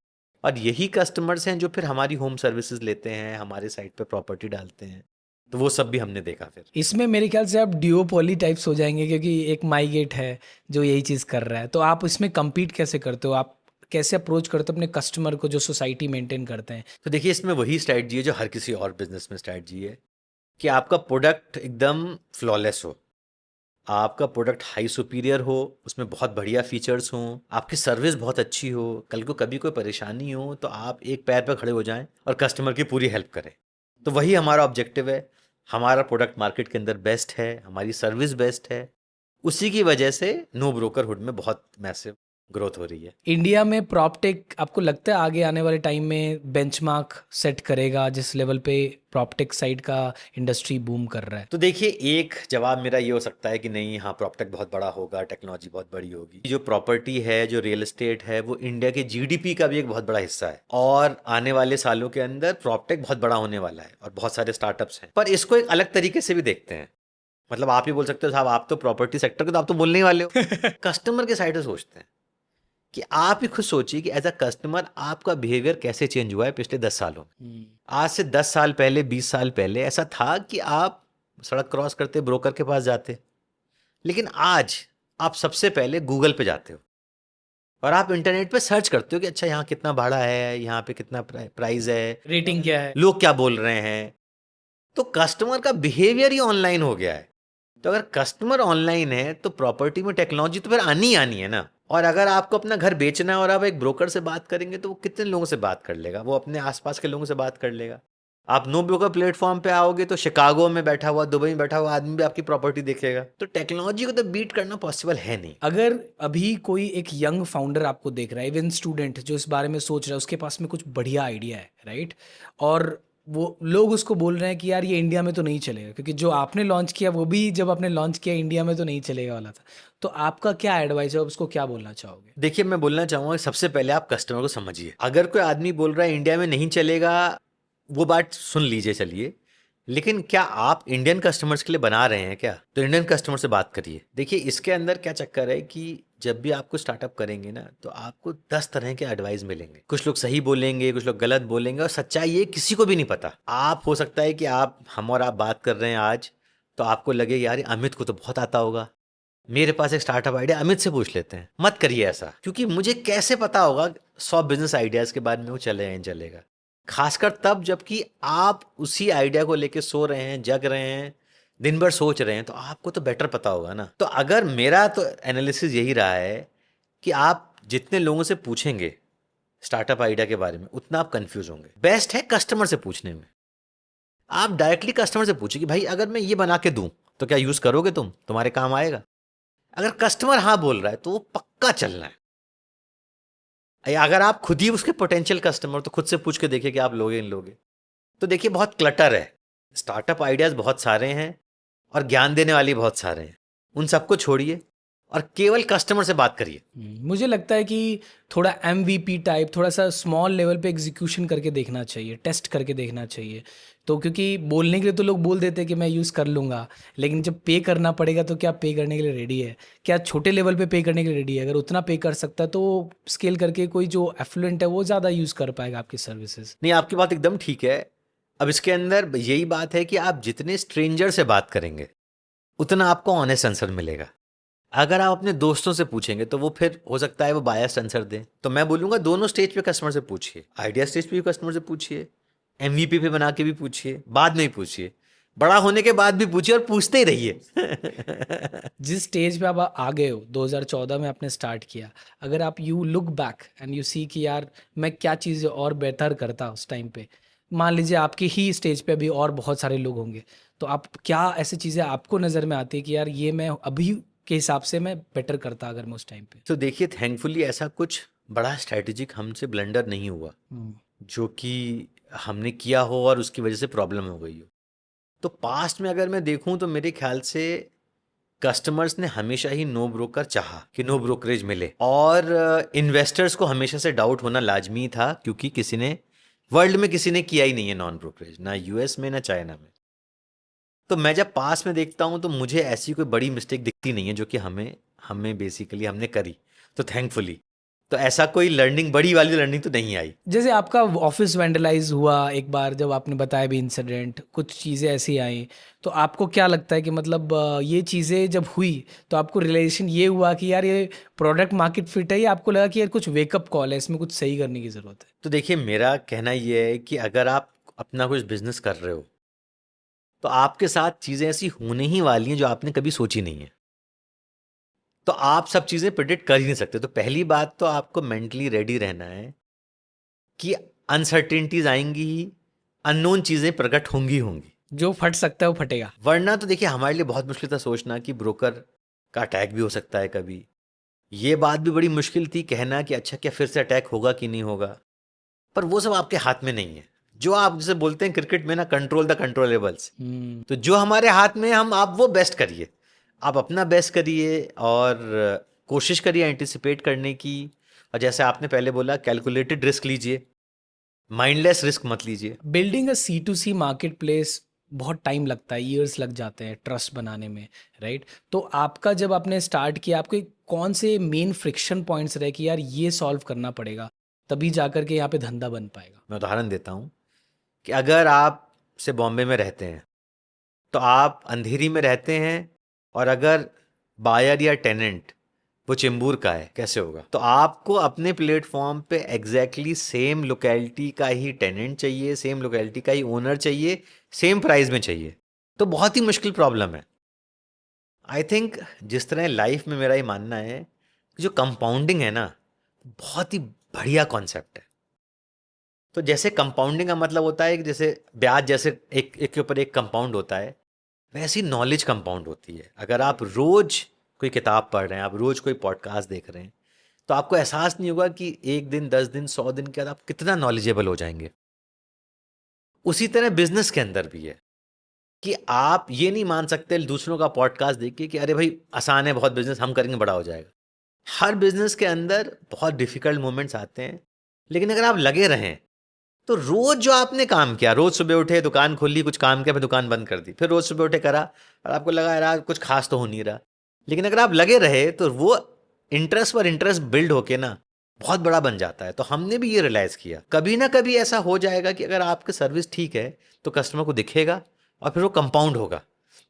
और यही कस्टमर्स हैं जो फिर हमारी होम सर्विसेज लेते हैं, हमारे साइट पे प्रॉपर्टी डालते हैं। तो वो सब भी हमने देखा। फिर इसमें मेरे ख्याल से आप डिओपोली टाइप्स हो जाएंगे, क्योंकि एक माई गेट है जो यही चीज़ कर रहा है। तो आप इसमें compete कैसे करते हो? आप कैसे अप्रोच करते हो अपने कस्टमर को जो सोसाइटी मेंटेन करते हैं? तो देखिए इसमें वही स्ट्रैटेजी है जो हर किसी और बिजनेस में स्ट्रैटेजी है कि आपका प्रोडक्ट एकदम फ्लॉलेस हो, आपका प्रोडक्ट हाई सुपीरियर हो, उसमें बहुत बढ़िया फीचर्स हों, आपकी सर्विस बहुत अच्छी हो, कल को कभी कोई परेशानी हो तो आप एक पैर पर खड़े हो जाएं और कस्टमर की पूरी हेल्प करें। तो वही हमारा ऑब्जेक्टिव है। हमारा प्रोडक्ट मार्केट के अंदर बेस्ट है, हमारी सर्विस बेस्ट है, उसी की वजह से नो ब्रोकरहुड में बहुत मैसिव ग्रोथ हो रही है। इंडिया में प्रॉपटेक आपको लगता है आगे आने वाले टाइम में बेंचमार्क सेट करेगा, जिस लेवल पे प्रॉपटेक साइड का इंडस्ट्री बूम कर रहा है? तो देखिए एक जवाब मेरा ये हो सकता है कि नहीं, हाँ प्रॉपटेक बहुत बड़ा होगा, टेक्नोलॉजी बहुत बड़ी होगी। जो प्रॉपर्टी है, जो रियल एस्टेट है, वो इंडिया के जीडीपी का भी एक बहुत बड़ा हिस्सा है, और आने वाले सालों के अंदर प्रॉपटेक बहुत बड़ा होने वाला है और बहुत सारे स्टार्टअप्स हैं। पर इसको एक अलग तरीके से भी देखते हैं। मतलब आप ही बोल सकते हो साहब आप तो प्रॉपर्टी सेक्टर के तो आप तो बोलने ही वाले हो। कस्टमर के साइड से सोचते हैं कि आप ही खुद सोचिए कि एज अ कस्टमर आपका बिहेवियर कैसे चेंज हुआ है पिछले 10 सालों में। आज से 10 साल पहले, 20 साल पहले ऐसा था कि आप सड़क क्रॉस करते ब्रोकर के पास जाते, लेकिन आज आप सबसे पहले गूगल पे जाते हो और आप इंटरनेट पे सर्च करते हो कि अच्छा यहाँ कितना भाड़ा है, यहाँ पे कितना प्राइस है, रेटिंग क्या है, लोग क्या बोल रहे हैं। तो कस्टमर का बिहेवियर ही ऑनलाइन हो गया है। तो अगर कस्टमर ऑनलाइन है तो प्रॉपर्टी में टेक्नोलॉजी तो फिर आनी ही आनी है ना। और अगर आपको अपना घर बेचना है और आप एक ब्रोकर से बात करेंगे तो वो कितने लोगों से बात कर लेगा? वो अपने आसपास के लोगों से बात कर लेगा। आप नो ब्रोकर प्लेटफॉर्म पे आओगे तो शिकागो में बैठा हुआ, दुबई में बैठा हुआ आदमी भी आपकी प्रॉपर्टी देखेगा। तो टेक्नोलॉजी को तो बीट करना पॉसिबल है नहीं। अगर अभी कोई एक यंग फाउंडर आपको देख रहा है, इवन स्टूडेंट जो इस बारे में सोच रहा है, उसके पास में कुछ बढ़िया आइडिया है, राइट, और वो लोग उसको बोल रहे हैं कि यार ये इंडिया में तो नहीं चलेगा, क्योंकि जो आपने लॉन्च किया वो भी जब आपने लॉन्च किया इंडिया में तो नहीं चलेगा वाला था, तो आपका क्या एडवाइस है, आप उसको क्या बोलना चाहोगे? देखिए मैं बोलना चाहूँगा सबसे पहले आप कस्टमर को समझिए। अगर कोई आदमी बोल रहा है इंडिया में नहीं चलेगा, वो बात सुन लीजिए, चलिए, लेकिन क्या आप इंडियन कस्टमर्स के लिए बना रहे हैं क्या? तो इंडियन कस्टमर से बात करिए। देखिए इसके अंदर क्या चक्कर है कि जब भी आपको स्टार्टअप करेंगे ना तो आपको 10 तरह के एडवाइस मिलेंगे। कुछ लोग सही बोलेंगे, कुछ लोग गलत बोलेंगे, और सच्चाई ये किसी को भी नहीं पता। आप हो सकता है कि हम और आप बात कर रहे हैं आज, तो आपको लगे यार अमित को तो बहुत आता होगा, मेरे पास एक स्टार्टअप आइडिया, अमित से पूछ लेते हैं। मत करिए ऐसा, क्योंकि मुझे कैसे पता होगा 100 बिजनेस आइडियाज के बाद में वो चलेगा या नहीं चलेगा। खासकर तब जबकि आप उसी आइडिया को लेके सो रहे हैं, जग रहे हैं, दिन भर सोच रहे हैं, तो आपको तो बेटर पता होगा ना। तो अगर मेरा तो एनालिसिस यही रहा है कि आप जितने लोगों से पूछेंगे स्टार्टअप आइडिया के बारे में, उतना आप कंफ्यूज होंगे। बेस्ट है कस्टमर से पूछने में। आप डायरेक्टली कस्टमर से पूछिए कि भाई अगर मैं ये बना के दूं तो क्या यूज करोगे, तुम्हारे काम आएगा। अगर कस्टमर हाँ बोल रहा है तो वो पक्का चलना है। अगर आप खुद ही उसके पोटेंशियल कस्टमर, तो खुद से पूछ के देखिए कि आप लोगे नहीं लोगे। तो देखिए बहुत क्लटर है, स्टार्टअप आइडियाज बहुत सारे हैं और ज्ञान देने वाले बहुत सारे हैं। उन सबको छोड़िए और केवल कस्टमर से बात करिए। मुझे लगता है कि थोड़ा MVP टाइप, थोड़ा सा स्मॉल लेवल पे एग्जीक्यूशन करके देखना चाहिए, टेस्ट करके देखना चाहिए। तो क्योंकि बोलने के लिए तो लोग बोल देते हैं कि मैं यूज़ कर लूँगा, लेकिन जब पे करना पड़ेगा तो क्या पे करने के लिए रेडी है, क्या छोटे लेवल पे करने के लिए रेडी है। अगर उतना पे कर सकता है तो स्केल करके कोई जो एफ्लुएंट है वो ज़्यादा यूज़ कर पाएगा आपकी सर्विसेज। नहीं, आपकी बात एकदम ठीक है। अब इसके अंदर यही बात है कि आप जितने स्ट्रेंजर से बात करेंगे उतना आपको ऑनेस्ट आंसर मिलेगा। अगर आप अपने दोस्तों से पूछेंगे तो वो फिर हो सकता है वो बायस्ड आंसर दें। तो मैं बोलूँगा दोनों स्टेज पे कस्टमर से पूछिए, आइडिया स्टेज पे भी कस्टमर से पूछिए, MVP पे बना के भी पूछिए, बाद में ही पूछिए, बड़ा होने के बाद भी पूछिए और पूछते ही रहिए। जिस स्टेज पे आप आ गए हो, 2014 में आपने स्टार्ट किया, अगर आप you look back and you see कि यार मैं क्या चीज़ें और बेहतर करता उस टाइम पे, मान लीजिए आपकी ही स्टेज पे अभी और बहुत सारे लोग होंगे, तो आप क्या ऐसी चीज़ें आपको नज़र में आती है कि यार ये मैं अभी के हिसाब से मैं बेटर करता अगर मैं उस टाइम पे। तो देखिए थैंकफुली ऐसा कुछ बड़ा स्ट्रैटेजिक हमसे ब्लंडर नहीं हुआ जो कि हमने किया हो और उसकी वजह से प्रॉब्लम हो गई हो। तो पास्ट में अगर मैं देखूं तो मेरे ख्याल से कस्टमर्स ने हमेशा ही नो ब्रोकर चाहा कि नो ब्रोकरेज मिले, और इन्वेस्टर्स को हमेशा से डाउट होना लाजमी था, क्योंकि किसी ने वर्ल्ड में किसी ने किया ही नहीं है नॉन ब्रोकरेज, ना US में ना चाइना में। तो मैं जब पास में देखता हूं तो मुझे ऐसी कोई बड़ी मिस्टेक दिखती नहीं है जो कि हमें बेसिकली हमने करी। तो थैंकफुली तो ऐसा कोई लर्निंग, बड़ी वाली लर्निंग तो नहीं आई। जैसे आपका ऑफिस वैंडलाइज हुआ एक बार, जब आपने बताया भी इंसिडेंट, कुछ चीज़ें ऐसी आई, तो आपको क्या लगता है कि मतलब ये चीज़ें जब हुई तो आपको रियलाइजेशन ये हुआ कि यार ये प्रोडक्ट मार्केट फिट है, या आपको लगा कि यार कुछ वेकअप कॉल है, इसमें कुछ सही करने की ज़रूरत है? तो देखिए मेरा कहना ये है कि अगर आप अपना कुछ बिजनेस कर रहे हो तो आपके साथ चीज़ें ऐसी होने ही वाली हैं जो आपने कभी सोची नहीं है। तो आप सब चीज़ें प्रिडिक्ट कर ही नहीं सकते। तो पहली बात तो आपको मेंटली रेडी रहना है कि अनसर्टेनिटीज आएंगी ही, अननोन चीज़ें प्रकट होंगी। जो फट सकता है वो फटेगा। वरना तो देखिए हमारे लिए बहुत मुश्किल था सोचना कि ब्रोकर का अटैक भी हो सकता है कभी। ये बात भी बड़ी मुश्किल थी कहना कि अच्छा क्या फिर से अटैक होगा कि नहीं होगा। पर वो सब आपके हाथ में नहीं है। जो आप जैसे बोलते हैं क्रिकेट में ना, कंट्रोल द कंट्रोलेबल्स। तो जो हमारे हाथ में हम आप वो बेस्ट करिए, आप अपना बेस्ट करिए और कोशिश करिए एंटिसिपेट करने की। और जैसे आपने पहले बोला, कैलकुलेटेड रिस्क लीजिए, माइंडलेस रिस्क मत लीजिए। बिल्डिंग अ C2C मार्केट प्लेस बहुत टाइम लगता है, ईयर्स लग जाते हैं ट्रस्ट बनाने में, राइट? तो आपका जब आपने स्टार्ट किया, आपके कौन से मेन फ्रिक्शन पॉइंट्स रहे कि यार ये सॉल्व करना पड़ेगा, तभी जा कर के यहाँ पे धंधा बन पाएगा? मैं उदाहरण देता हूँ कि अगर आप से बॉम्बे में रहते हैं तो आप अंधेरी में रहते हैं, और अगर बायर या टेनेंट वो चेंबूर का है, कैसे होगा? तो आपको अपने प्लेटफॉर्म पे एग्जैक्टली सेम लोकेलिटी का ही टेनेंट चाहिए, सेम लोकेलिटी का ही ओनर चाहिए, सेम प्राइस में चाहिए। तो बहुत ही मुश्किल प्रॉब्लम है। आई थिंक जिस तरह लाइफ में मेरा ये मानना है कि जो कंपाउंडिंग है ना, बहुत ही बढ़िया कॉन्सेप्ट है। तो जैसे कंपाउंडिंग का मतलब होता है कि जैसे ब्याज जैसे एक के ऊपर एक कंपाउंड होता है, वैसी नॉलेज कंपाउंड होती है। अगर आप रोज कोई किताब पढ़ रहे हैं, आप रोज कोई पॉडकास्ट देख रहे हैं, तो आपको एहसास नहीं होगा कि 1 दिन, 10 दिन, 100 दिन के बाद आप कितना नॉलेजेबल हो जाएंगे। उसी तरह बिजनेस के अंदर भी है कि आप ये नहीं मान सकते दूसरों का पॉडकास्ट देख के कि अरे भाई आसान है बहुत बिजनेस, हम करेंगे बड़ा हो जाएगा। हर बिजनेस के अंदर बहुत डिफिकल्ट मोमेंट्स आते हैं, लेकिन अगर आप लगे रहें तो रोज जो आपने काम किया, रोज सुबह उठे दुकान खोली, कुछ काम किया, फिर दुकान बंद कर दी, फिर रोज सुबह उठे करा और आपको लगा यार कुछ खास तो हो नहीं रहा, लेकिन अगर आप लगे रहे तो वो इंटरेस्ट पर इंटरेस्ट बिल्ड होके ना बहुत बड़ा बन जाता है। तो हमने भी ये रियलाइज किया कभी ना कभी ऐसा हो जाएगा कि अगर आपकी सर्विस ठीक है तो कस्टमर को दिखेगा और फिर वो कंपाउंड होगा।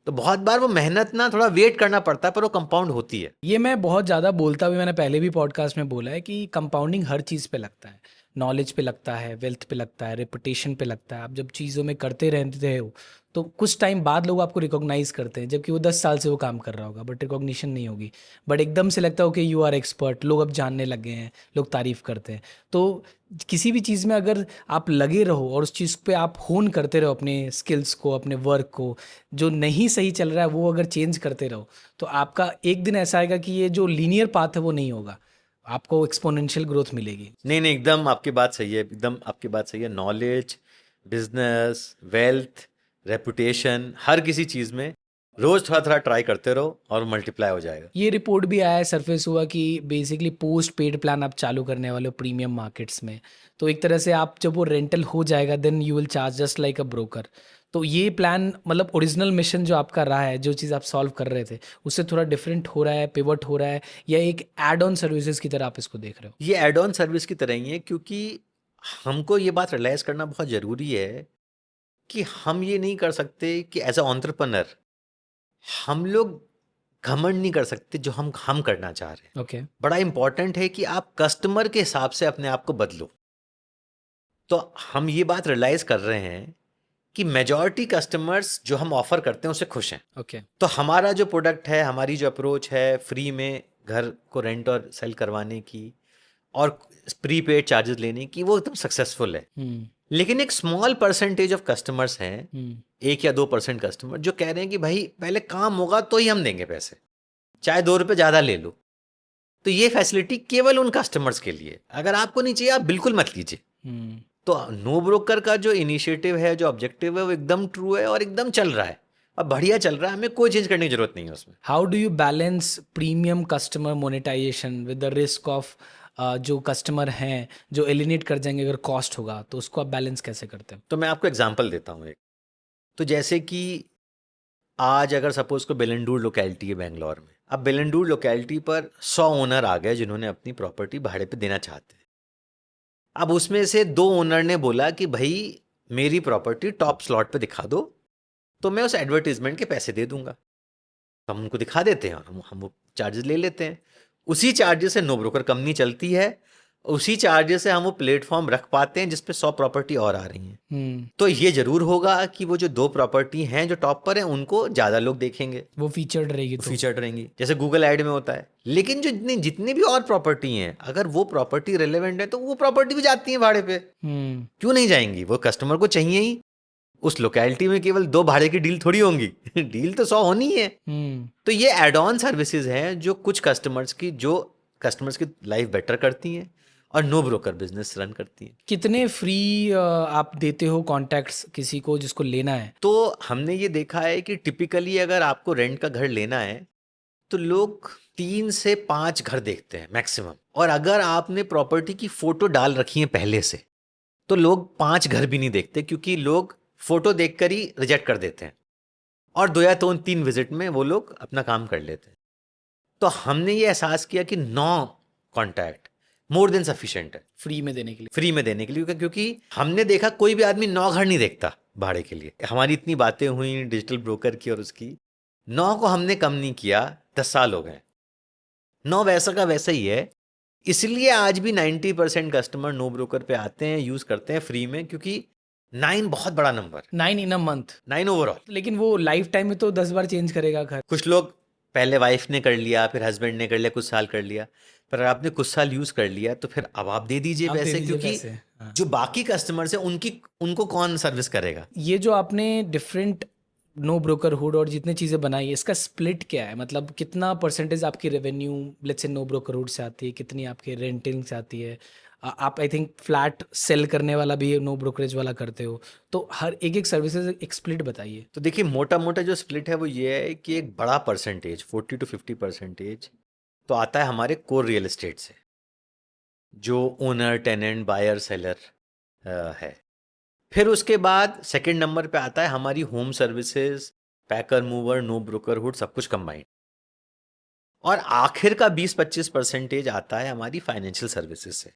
तो बहुत बार वो मेहनत ना थोड़ा वेट करना पड़ता है, पर वो कंपाउंड होती है। ये मैं बहुत ज़्यादा बोलता भी, मैंने पहले भी पॉडकास्ट में बोला है कि कंपाउंडिंग हर चीज़ पे लगता है। नॉलेज पे लगता है, वेल्थ पे लगता है, रेपुटेशन पे लगता है। आप जब चीज़ों में करते रहते हो तो कुछ टाइम बाद लोग आपको रिकॉग्नाइज करते हैं, जबकि वो 10 साल से वो काम कर रहा होगा, बट रिकॉग्निशन नहीं होगी। बट एकदम से लगता है कि यू आर एक्सपर्ट, लोग अब जानने लग गए हैं, लोग तारीफ करते हैं। तो किसी भी चीज़ में अगर आप लगे रहो और उस चीज़ पे आप होन करते रहो अपने स्किल्स को, अपने वर्क को, जो नहीं सही चल रहा है वो अगर चेंज करते रहो, तो आपका एक दिन ऐसा आएगा कि ये जो लीनियर पाथ है वो नहीं होगा, आपको एक्सपोनेंशियल ग्रोथ मिलेगी। नहीं नहीं, एकदम आपकी बात सही है, एकदम आपकी बात सही है। नॉलेज, बिजनेस, वेल्थ, रेपुटेशन, हर किसी चीज़ में रोज थोड़ा थोड़ा ट्राई करते रहो और मल्टीप्लाई हो जाएगा। ये रिपोर्ट भी आया है, सरफेस हुआ कि बेसिकली पोस्ट पेड प्लान आप चालू करने वाले हो प्रीमियम मार्केट्स में, तो एक तरह से आप जब वो रेंटल हो जाएगा then you will charge just like a broker. तो ये प्लान मतलब ओरिजिनल मिशन जो आपका रहा है, जो चीज़ आप सॉल्व कर रहे थे, उससे थोड़ा डिफरेंट हो रहा है, पिवट हो रहा है, या एक एड ऑन सर्विसेज की तरह आप इसको देख रहे हो? ये एड ऑन सर्विस की तरह ही है, क्योंकि हमको ये बात रियलाइज करना बहुत ज़रूरी है कि हम ये नहीं कर सकते कि एज अ एंटरप्रेन्योर हम लोग घमंड नहीं कर सकते जो हम करना चाह रहे हैं। ओके। बड़ा इंपॉर्टेंट है कि आप कस्टमर के हिसाब से अपने आप को बदलो। तो हम ये बात रियलाइज कर रहे हैं कि मेजॉरिटी कस्टमर्स जो हम ऑफर करते हैं उससे खुश हैं। ओके। तो हमारा जो प्रोडक्ट है, हमारी जो अप्रोच है फ्री में घर को रेंट और सेल करवाने की और प्रीपेड चार्जेस लेने की, वो एकदम सक्सेसफुल है। लेकिन एक स्मॉल परसेंटेज ऑफ कस्टमर्स हैं, 1 या 2% कस्टमर जो कह रहे हैं कि भाई पहले काम होगा तो ही हम देंगे पैसे, चाहे 2 रुपये ज़्यादा ले लो। तो ये फैसिलिटी केवल उन कस्टमर्स के लिए, अगर आपको नहीं चाहिए आप बिल्कुल मत लीजिए। तो नो ब्रोकर का जो इनिशिएटिव है, जो ऑब्जेक्टिव है, वो एकदम ट्रू है और एकदम चल रहा है और बढ़िया चल रहा है। हमें कोई चेंज करने की जरूरत नहीं है उसमें। How do you balance premium customer monetization with the risk of जो कस्टमर हैं जो एलिनेट कर जाएंगे अगर कॉस्ट होगा, तो उसको आप बैलेंस कैसे करते हैं? तो मैं आपको एग्जांपल देता हूँ एक। तो जैसे कि आज अगर सपोज को बेलंडूर लोकेलिटी है बेंगलोर में, अब बेलंडूर लोकेलिटी पर 100 ओनर आ गए जिन्होंने अपनी प्रॉपर्टी भाड़े पे देना चाहते हैं। अब उसमें से 2 ओनर ने बोला कि भाई मेरी प्रॉपर्टी टॉप स्लॉट पे दिखा दो, तो मैं उस एडवर्टीजमेंट के पैसे दे दूंगा। तो हम उनको दिखा देते हैं और हम वो चार्जेस ले लेते हैं। उसी चार्जेस से नो ब्रोकर कंपनी चलती है, उसी चार्जेस से हम वो प्लेटफॉर्म रख पाते हैं जिसपे 100 प्रॉपर्टी और आ रही हैं। तो ये जरूर होगा कि वो जो 2 प्रॉपर्टी हैं जो टॉप पर हैं उनको ज़्यादा लोग देखेंगे, वो फीचर्ड रहेगी तो। फीचर्ड रहेंगी, जैसे गूगल ऐड में होता है। लेकिन जो जितनी भी और प्रॉपर्टी हैं, अगर वो प्रॉपर्टी रिलेवेंट है तो वो प्रॉपर्टी भी जाती है भाड़े पे। क्यों नहीं जाएंगी? वो कस्टमर को चाहिए ही। उस लोकेलिटी में केवल 2 भाड़े की डील थोड़ी होंगी डील तो 100 होनी है। तो ये एड ऑन सर्विसेज हैं जो कुछ कस्टमर्स की लाइफ बेटर करती हैं और नो ब्रोकर बिजनेस रन करती हैं। कितने फ्री आप देते हो कॉन्टैक्ट्स किसी को जिसको लेना है? तो हमने ये देखा है कि टिपिकली अगर आपको रेंट का घर लेना है तो लोग 3 से 5 घर देखते हैं मैक्सिमम, और अगर आपने प्रॉपर्टी की फोटो डाल रखी है पहले से तो लोग 5 घर भी नहीं देखते, क्योंकि लोग फोटो देखकर ही रिजेक्ट कर देते हैं और 2 या 3 विजिट में वो लोग अपना काम कर लेते हैं। तो हमने ये एहसास किया कि 9 कॉन्टैक्ट मोर देन सफिशिएंट है फ्री में देने के लिए। फ्री में देने के लिए, क्योंकि हमने देखा कोई भी आदमी 9 घर नहीं देखता भाड़े के लिए। हमारी इतनी बातें हुई डिजिटल ब्रोकर की और उसकी, 9 को हमने कम नहीं किया। 10 साल हो गए, 9 वैसा का वैसा ही है। इसलिए आज भी 90% कस्टमर नो ब्रोकर पे आते हैं, यूज करते हैं फ्री में, क्योंकि 9 बहुत बड़ा number, 9 in a month. 9 overall. लेकिन वो लाइफ टाइम में तो 10 बार चेंज करेगा घर। कुछ लोग पहले वाइफ ने कर लिया, फिर हस्बैंड ने कर लिया, कुछ साल कर लिया, पर आपने कुछ साल यूज कर लिया तो फिर अब आप दे दीजिए आप दे पैसे, दीजिए क्योंकि पैसे, हाँ। जो बाकी कस्टमर्स हैं उनको कौन सर्विस करेगा। ये जो आपने डिफरेंट नो ब्रोकरहुड और जितने चीज़ें बनाई है, इसका स्प्लिट क्या है? मतलब कितना परसेंटेज आपकी रेवेन्यू लेट्स से नो ब्रोकरहुड से आती है, कितनी आपके रेंटिंग से आती है? आप आई थिंक फ्लैट सेल करने वाला भी नो ब्रोकरेज वाला करते हो, तो हर एक सर्विसेज एक स्प्लिट बताइए। तो देखिए, मोटा मोटा जो स्प्लिट है वो ये है कि एक बड़ा परसेंटेज 40 to 50% तो आता है हमारे कोर रियल एस्टेट से, जो ओनर, टेनेंट, बायर, सेलर है। फिर उसके बाद सेकंड नंबर पे आता है हमारी होम सर्विसेज, पैकर, मूवर, नो ब्रोकरहुड, सब कुछ कंबाइंड। और आखिर का 20-25% आता है हमारी फाइनेंशियल सर्विसेज से,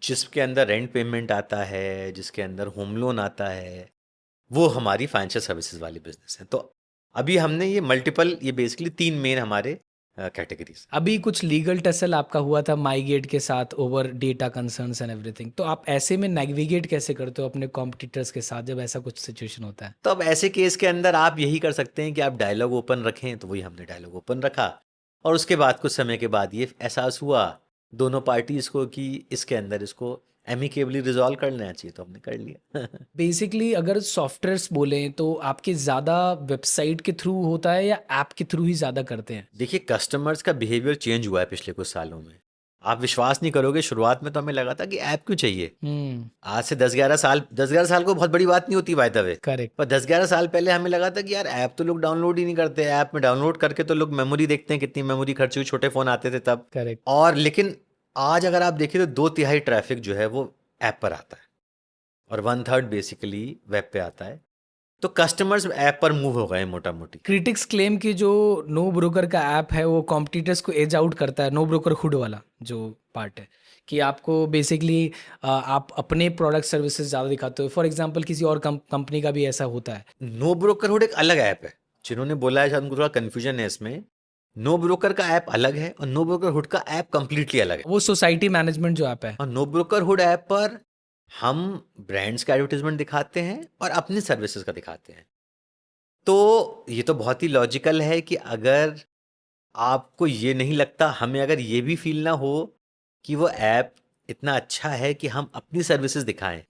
जिसके अंदर रेंट पेमेंट आता है, जिसके अंदर होम लोन आता है, वो हमारी फाइनेंशियल सर्विसेज वाली बिजनेस है। तो अभी हमने ये मल्टीपल, ये बेसिकली 3 मेन हमारे कैटेगरीज। अभी कुछ लीगल टसल आपका हुआ था माईगेट के साथ over data concerns and everything, तो आप ऐसे में नेविगेट कैसे करते हो अपने कॉम्पिटिटर्स के साथ जब ऐसा कुछ सिचुएशन होता है? तो अब ऐसे केस के अंदर आप यही कर सकते हैं कि आप डायलॉग ओपन रखें, तो वही हमने डायलॉग ओपन रखा और उसके बाद कुछ समय के बाद ये एहसास हुआ दोनों पार्टीज को कि इसके अंदर इसको एमिकेबली रिजॉल्व कर लेना चाहिए, तो हमने कर लिया। बेसिकली अगर सॉफ्टवेयर्स बोलें तो आपके ज़्यादा वेबसाइट के थ्रू होता है या ऐप के थ्रू ही ज़्यादा करते हैं? देखिए, कस्टमर्स का बिहेवियर चेंज हुआ है पिछले कुछ सालों में। आप विश्वास नहीं करोगे, शुरुआत में तो हमें लगा था कि ऐप क्यों चाहिए। आज से 10-11 साल को बहुत बड़ी बात नहीं होती बाय द वे, करेक्ट। पर 10-11 साल पहले हमें लगा था कि यार ऐप तो लोग डाउनलोड ही नहीं करते, ऐप में डाउनलोड करके तो लोग मेमोरी देखते हैं, कितनी मेमोरी खर्च हुई, छोटे फ़ोन आते थे तब। करेक्ट। और लेकिन आज अगर आप देखिए तो 2/3 ट्रैफिक जो है वो ऐप पर आता है और 1/3 बेसिकली वेब पे आता है। तो कस्टमर्स ऐप पर मूव हो गए मोटा मोटी। क्रिटिक्स क्लेम कि जो नो ब्रोकर का ऐप है वो कॉम्पिटिटर्स को एज आउट करता है, नो ब्रोकर हुड वाला जो पार्ट है, कि आपको बेसिकली आप अपने प्रोडक्ट सर्विसेज ज़्यादा दिखाते हो। फॉर एग्जांपल किसी और कंपनी का भी ऐसा होता है। नो ब्रोकरहुड एक अलग ऐप है, जिन्होंने बोला है, शायद उनको थोड़ा कन्फ्यूजन है इसमें। नो ब्रोकर का ऐप अलग है और नो ब्रोकरहुड का ऐप कंप्लीटली अलग है। वो सोसाइटी मैनेजमेंट जो ऐप है। और नो ब्रोकरहुड ऐप पर हम ब्रांड्स का एडवर्टीजमेंट दिखाते हैं और अपनी सर्विसेज का दिखाते हैं। तो ये तो बहुत ही लॉजिकल है कि अगर आपको ये नहीं लगता, हमें अगर ये भी फील ना हो कि वो ऐप इतना अच्छा है कि हम अपनी सर्विसेज दिखाएं,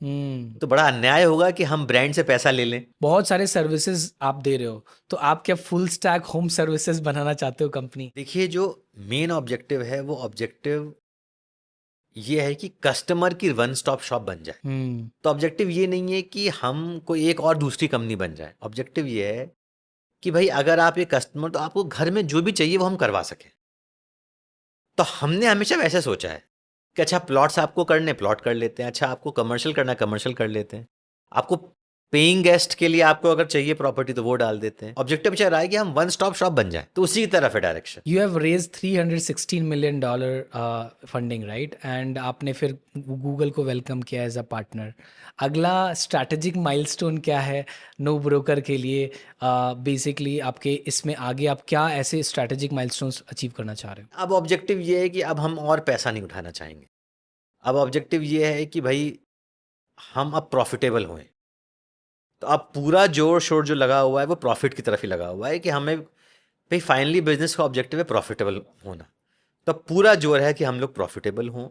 तो बड़ा अन्याय होगा कि हम ब्रांड से पैसा ले लें। बहुत सारे सर्विसेज आप दे रहे हो, तो आप क्या फुल स्टैक होम सर्विसेज बनाना चाहते हो कंपनी? देखिए, जो मेन ऑब्जेक्टिव है वो ऑब्जेक्टिव ये है कि कस्टमर की वन स्टॉप शॉप बन जाए। तो ऑब्जेक्टिव ये नहीं है कि हम कोई एक और दूसरी कंपनी बन जाए। ऑब्जेक्टिव ये है कि भाई अगर आप ये कस्टमर, तो आपको घर में जो भी चाहिए वो हम करवा सकें। तो हमने हमेशा वैसे सोचा है कि अच्छा प्लॉट्स आपको करने, प्लॉट कर लेते हैं, अच्छा आपको कमर्शियल करना, कमर्शियल कर लेते हैं, आपको पेइंग गेस्ट के लिए आपको अगर चाहिए प्रॉपर्टी तो वो डाल देते हैं। ऑब्जेक्टिव अच्छा रहा है कि हम वन स्टॉप शॉप बन जाए, तो उसी की तरफ है direction. You have raise $316 million funding, right? And आपने फिर गूगल को वेलकम किया एज अ पार्टनर। अगला स्ट्रैटेजिक माइलस्टोन क्या है नो ब्रोकर के लिए? बेसिकली आपके इसमें आगे आप क्या ऐसे स्ट्रैटेजिक माइलस्टोन्स अचीव करना चाह रहे हो? अब ऑब्जेक्टिव ये है कि अब हम और पैसा नहीं उठाना चाहेंगे। अब ऑब्जेक्टिव ये है कि भाई हम अब प्रॉफिटेबल हों। तो अब पूरा जोर शोर जो लगा हुआ है वो प्रॉफिट की तरफ ही लगा हुआ है कि हमें भाई फाइनली बिजनेस का ऑब्जेक्टिव है प्रॉफिटेबल होना। तो पूरा जोर है कि हम लोग प्रॉफिटेबल हों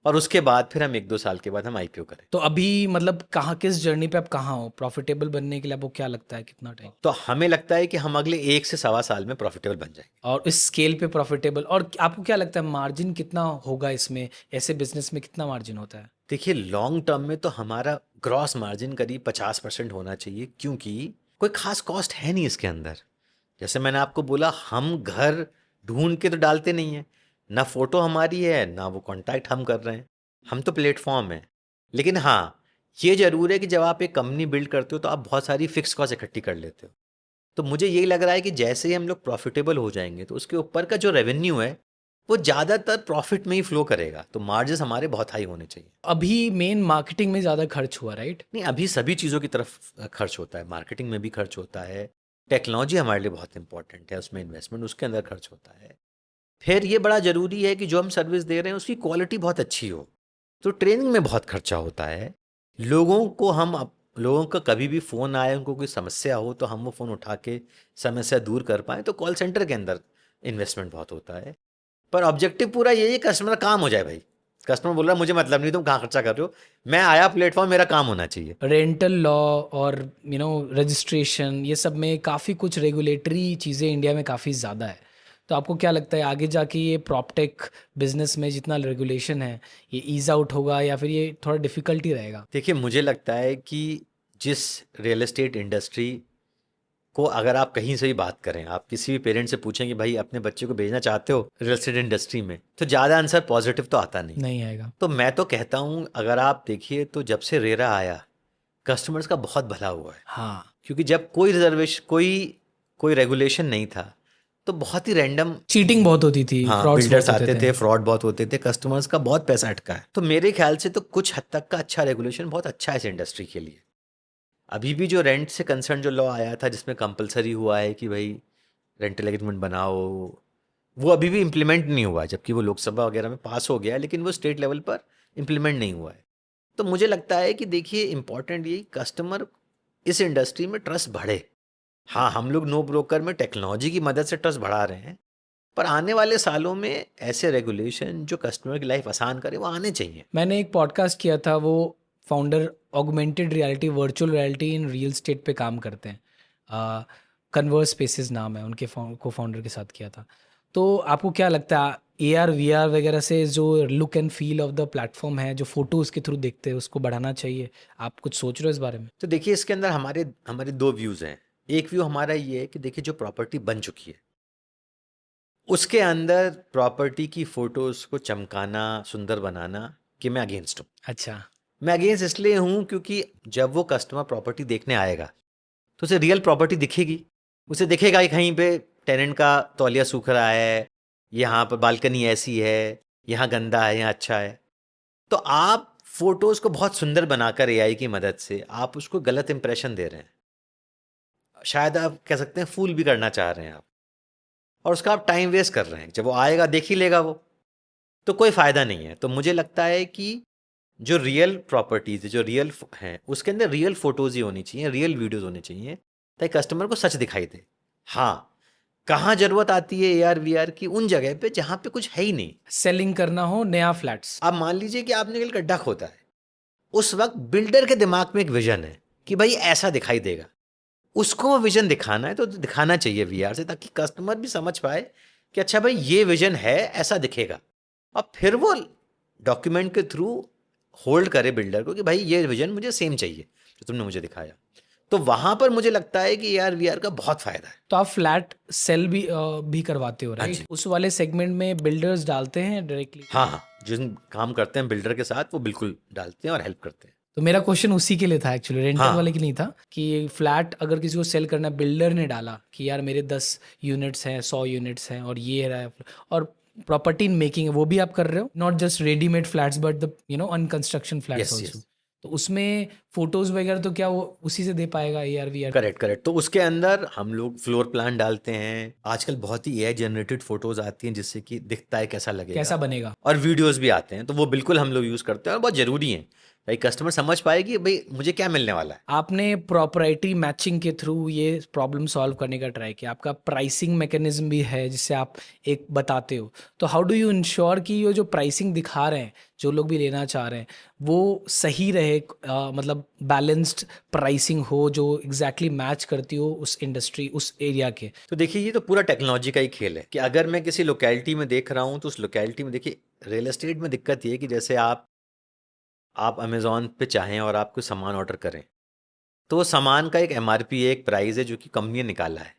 और उसके बाद फिर हम 1-2 साल के बाद हम आईपीओ करें। तो अभी मतलब कहाँ, किस जर्नी पे आप कहाँ हो प्रॉफिटेबल बनने के लिए? आपको क्या लगता है कितना टाइम? तो हमें लगता है कि हम अगले 1 से 1.25 साल में प्रॉफिटेबल बन जाएंगे। और इस स्केल पे प्रॉफिटेबल, और आपको क्या लगता है मार्जिन कितना होगा इसमें? ऐसे बिजनेस में कितना मार्जिन होता है? देखिए, लॉन्ग टर्म में तो हमारा ग्रॉस मार्जिन करीब 50% होना चाहिए, क्योंकि कोई खास कॉस्ट है नहीं इसके अंदर। जैसे मैंने आपको बोला, हम घर ढूंढ के तो डालते नहीं हैं, ना फोटो हमारी है ना वो कॉन्टैक्ट हम कर रहे हैं, हम तो प्लेटफॉर्म है। लेकिन हाँ, ये जरूर है कि जब आप एक कंपनी बिल्ड करते हो तो आप बहुत सारी फिक्स कॉस्ट इकट्ठी कर लेते हो। तो मुझे यही लग रहा है कि जैसे ही हम लोग प्रॉफिटेबल हो जाएंगे तो उसके ऊपर का जो रेवेन्यू है वो ज़्यादातर प्रॉफिट में ही फ्लो करेगा, तो मार्जिन हमारे बहुत हाई होने चाहिए। अभी मेन मार्केटिंग में ज़्यादा खर्च हुआ, राइट? नहीं, अभी सभी चीज़ों की तरफ खर्च होता है, मार्केटिंग में भी खर्च होता है, टेक्नोलॉजी हमारे लिए बहुत इंपॉर्टेंट है, उसमें इन्वेस्टमेंट उसके अंदर खर्च होता है। फिर ये बड़ा ज़रूरी है कि जो हम सर्विस दे रहे हैं उसकी क्वालिटी बहुत अच्छी हो, तो ट्रेनिंग में बहुत खर्चा होता है। लोगों का कभी भी फ़ोन आए, उनको कोई समस्या हो तो हम वो फ़ोन उठा के समस्या दूर कर पाएँ, तो कॉल सेंटर के अंदर इन्वेस्टमेंट बहुत होता है। पर ऑब्जेक्टिव पूरा यही है कस्टमर काम हो जाए। भाई कस्टमर बोल रहा है मुझे मतलब नहीं तुम कहाँ खर्चा कर रहे हो, मैं आया प्लेटफॉर्म, मेरा काम होना चाहिए। रेंटल लॉ और रजिस्ट्रेशन, ये सब में काफ़ी कुछ रेगुलेटरी चीज़ें इंडिया में काफ़ी ज़्यादा है। तो आपको क्या लगता है आगे जाके ये प्रॉपटेक बिजनेस में जितना रेगुलेशन है ये ईज आउट होगा या फिर ये थोड़ा डिफिकल्टी रहेगा? देखिए, मुझे लगता है कि जिस रियल एस्टेट इंडस्ट्री को अगर आप कहीं से भी बात करें, आप किसी भी पेरेंट से पूछें कि भाई अपने बच्चे को भेजना चाहते हो रियल एस्टेट इंडस्ट्री में, तो ज़्यादा आंसर पॉजिटिव तो आता नहीं आएगा। तो मैं तो कहता हूँ, अगर आप देखिए तो जब से रेरा आया कस्टमर्स का बहुत भला हुआ है। हाँ, क्योंकि जब कोई रिजर्वेशन, कोई रेगुलेशन नहीं था तो बहुत ही रैंडम चीटिंग बहुत होती थी, बिल्डर्स आते थे, फ्रॉड बहुत होते थे, कस्टमर्स का बहुत पैसा अटका है। तो मेरे ख्याल से तो कुछ हद तक का अच्छा रेगुलेशन बहुत अच्छा है इस इंडस्ट्री के लिए। अभी भी जो रेंट से कंसर्न जो लॉ आया था जिसमें कंपलसरी हुआ है कि भाई रेंटल एग्रीमेंट बनाओ, वो अभी भी इम्प्लीमेंट नहीं हुआ है, जबकि वो लोकसभा वगैरह में पास हो गया है, लेकिन वो स्टेट लेवल पर इम्प्लीमेंट नहीं हुआ है। तो मुझे लगता है कि देखिए इम्पॉर्टेंट ये कस्टमर इस इंडस्ट्री में ट्रस्ट बढ़े। हाँ, हम लोग नो ब्रोकर में टेक्नोलॉजी की मदद से ट्रस्ट बढ़ा रहे हैं, पर आने वाले सालों में ऐसे रेगुलेशन जो कस्टमर की लाइफ आसान करे वो आने चाहिए। मैंने एक पॉडकास्ट किया था, वो founder augmented reality, virtual reality in real estate पे काम करते हैं। कन्वर्स स्पेसेस नाम है उनके, को फाउंडर के साथ किया था। तो आपको क्या लगता है AR VR वगैरह से जो look and feel of the platform है, जो फोटोज़ के थ्रू देखते हैं, उसको बढ़ाना चाहिए? आप कुछ सोच रहे हो इस बारे में? तो देखिए इसके अंदर हमारे हमारे दो व्यूज़ हैं। एक व्यू हमारा ये है कि देखिए जो प्रॉपर्टी बन चुकी है उसके अंदर प्रॉपर्टी की फ़ोटोज़ को चमकाना, सुंदर बनाना, कि मैं अगेंस्ट हूँ। अच्छा। मैं अगेंस्ट इसलिए हूँ क्योंकि जब वो कस्टमर प्रॉपर्टी देखने आएगा तो उसे रियल प्रॉपर्टी दिखेगी। उसे दिखेगा कि कहीं पे टेनेंट का तौलिया सूख रहा है, यहाँ पर बालकनी ऐसी है, यहाँ गंदा है, यहाँ अच्छा है। तो आप फोटोज़ को बहुत सुंदर बनाकर AI की मदद से आप उसको गलत इंप्रेशन दे रहे हैं। शायद आप कह सकते हैं फूल भी करना चाह रहे हैं आप, और उसका आप टाइम वेस्ट कर रहे हैं। जब वो आएगा देख ही लेगा वो, तो कोई फ़ायदा नहीं है। तो मुझे लगता है कि जो रियल प्रॉपर्टीज़ जो रियल हैं उसके अंदर रियल फ़ोटोज़ ही होनी चाहिए, रियल वीडियोज़ होने चाहिए, ताकि कस्टमर को सच दिखाई दे। हाँ, कहाँ ज़रूरत आती है AR VR की? उन जगह पे जहाँ पे कुछ है ही नहीं। सेलिंग करना हो नया फ्लैट्स। आप मान लीजिए कि आपने कल गड्ढा खोदा है, उस वक्त बिल्डर के दिमाग में एक विजन है कि भाई ऐसा दिखाई देगा, उसको वो विजन दिखाना है तो दिखाना चाहिए VR से, ताकि कस्टमर भी समझ पाए कि अच्छा भाई ये विजन है, ऐसा दिखेगा। और फिर वो डॉक्यूमेंट के थ्रू होल्ड करे बिल्डर को कि भाई ये विजन मुझे सेम चाहिए जो तुमने मुझे दिखाया। तो वहाँ पर मुझे लगता है कि AR VR का बहुत फ़ायदा है। तो आप फ्लैट सेल भी करवाते हो, हाँ राइट? जी। उस वाले सेगमेंट में बिल्डर्स डालते हैं डायरेक्टली? हाँ हाँ, जिन काम करते हैं बिल्डर के साथ वो बिल्कुल डालते हैं और हेल्प करते हैं। तो मेरा क्वेश्चन उसी के लिए था एक्चुअली, रेंटल हाँ। वाले की नहीं था। कि फ्लैट अगर किसी को सेल करना है, बिल्डर ने डाला कि यार मेरे 10 यूनिट्स हैं, 100 यूनिट्स हैं और ये रहा है, और प्रॉपर्टी इन मेकिंग है, वो भी आप कर रहे हो? Not just readymade flats but the under construction flats Yes, also. yes. तो उसमें फोटोज वगैरह तो क्या वो उसी से दे पाएगा AR VR? Correct correct. तो उसके अंदर हम लोग फ्लोर प्लान डालते हैं। आजकल बहुत ही AI जनरेटेड फोटोज आती हैं जिससे कि दिखता है कैसा लगेगा, कैसा बनेगा? और वीडियोस भी आते हैं, तो वो बिल्कुल हम लोग यूज़ करते हैं और बहुत ज़रूरी है भाई कस्टमर समझ पाए कि भाई मुझे क्या मिलने वाला है। आपने प्रॉपर्टी मैचिंग के थ्रू ये प्रॉब्लम सॉल्व करने का ट्राई किया, आपका प्राइसिंग मैकेनिज्म भी है जिससे आप एक बताते हो। तो हाउ डू यू इंश्योर कि ये जो प्राइसिंग दिखा रहे हैं, जो लोग भी लेना चाह रहे हैं, वो सही रहे, मतलब बैलेंस्ड प्राइसिंग हो जो एग्जैक्टली मैच करती हो उस इंडस्ट्री, उस एरिया के? तो देखिए ये तो पूरा टेक्नोलॉजी का ही खेल है कि अगर मैं किसी लोकेलिटी में देख रहा हूँ तो उस लोकेलिटी में देखिए रियल एस्टेट में दिक्कत ये है कि जैसे आप अमेज़ॉन पे चाहें और आप कोई सामान ऑर्डर करें तो वो सामान का एक MRP है, एक प्राइस है जो कि कंपनी ने निकाला है।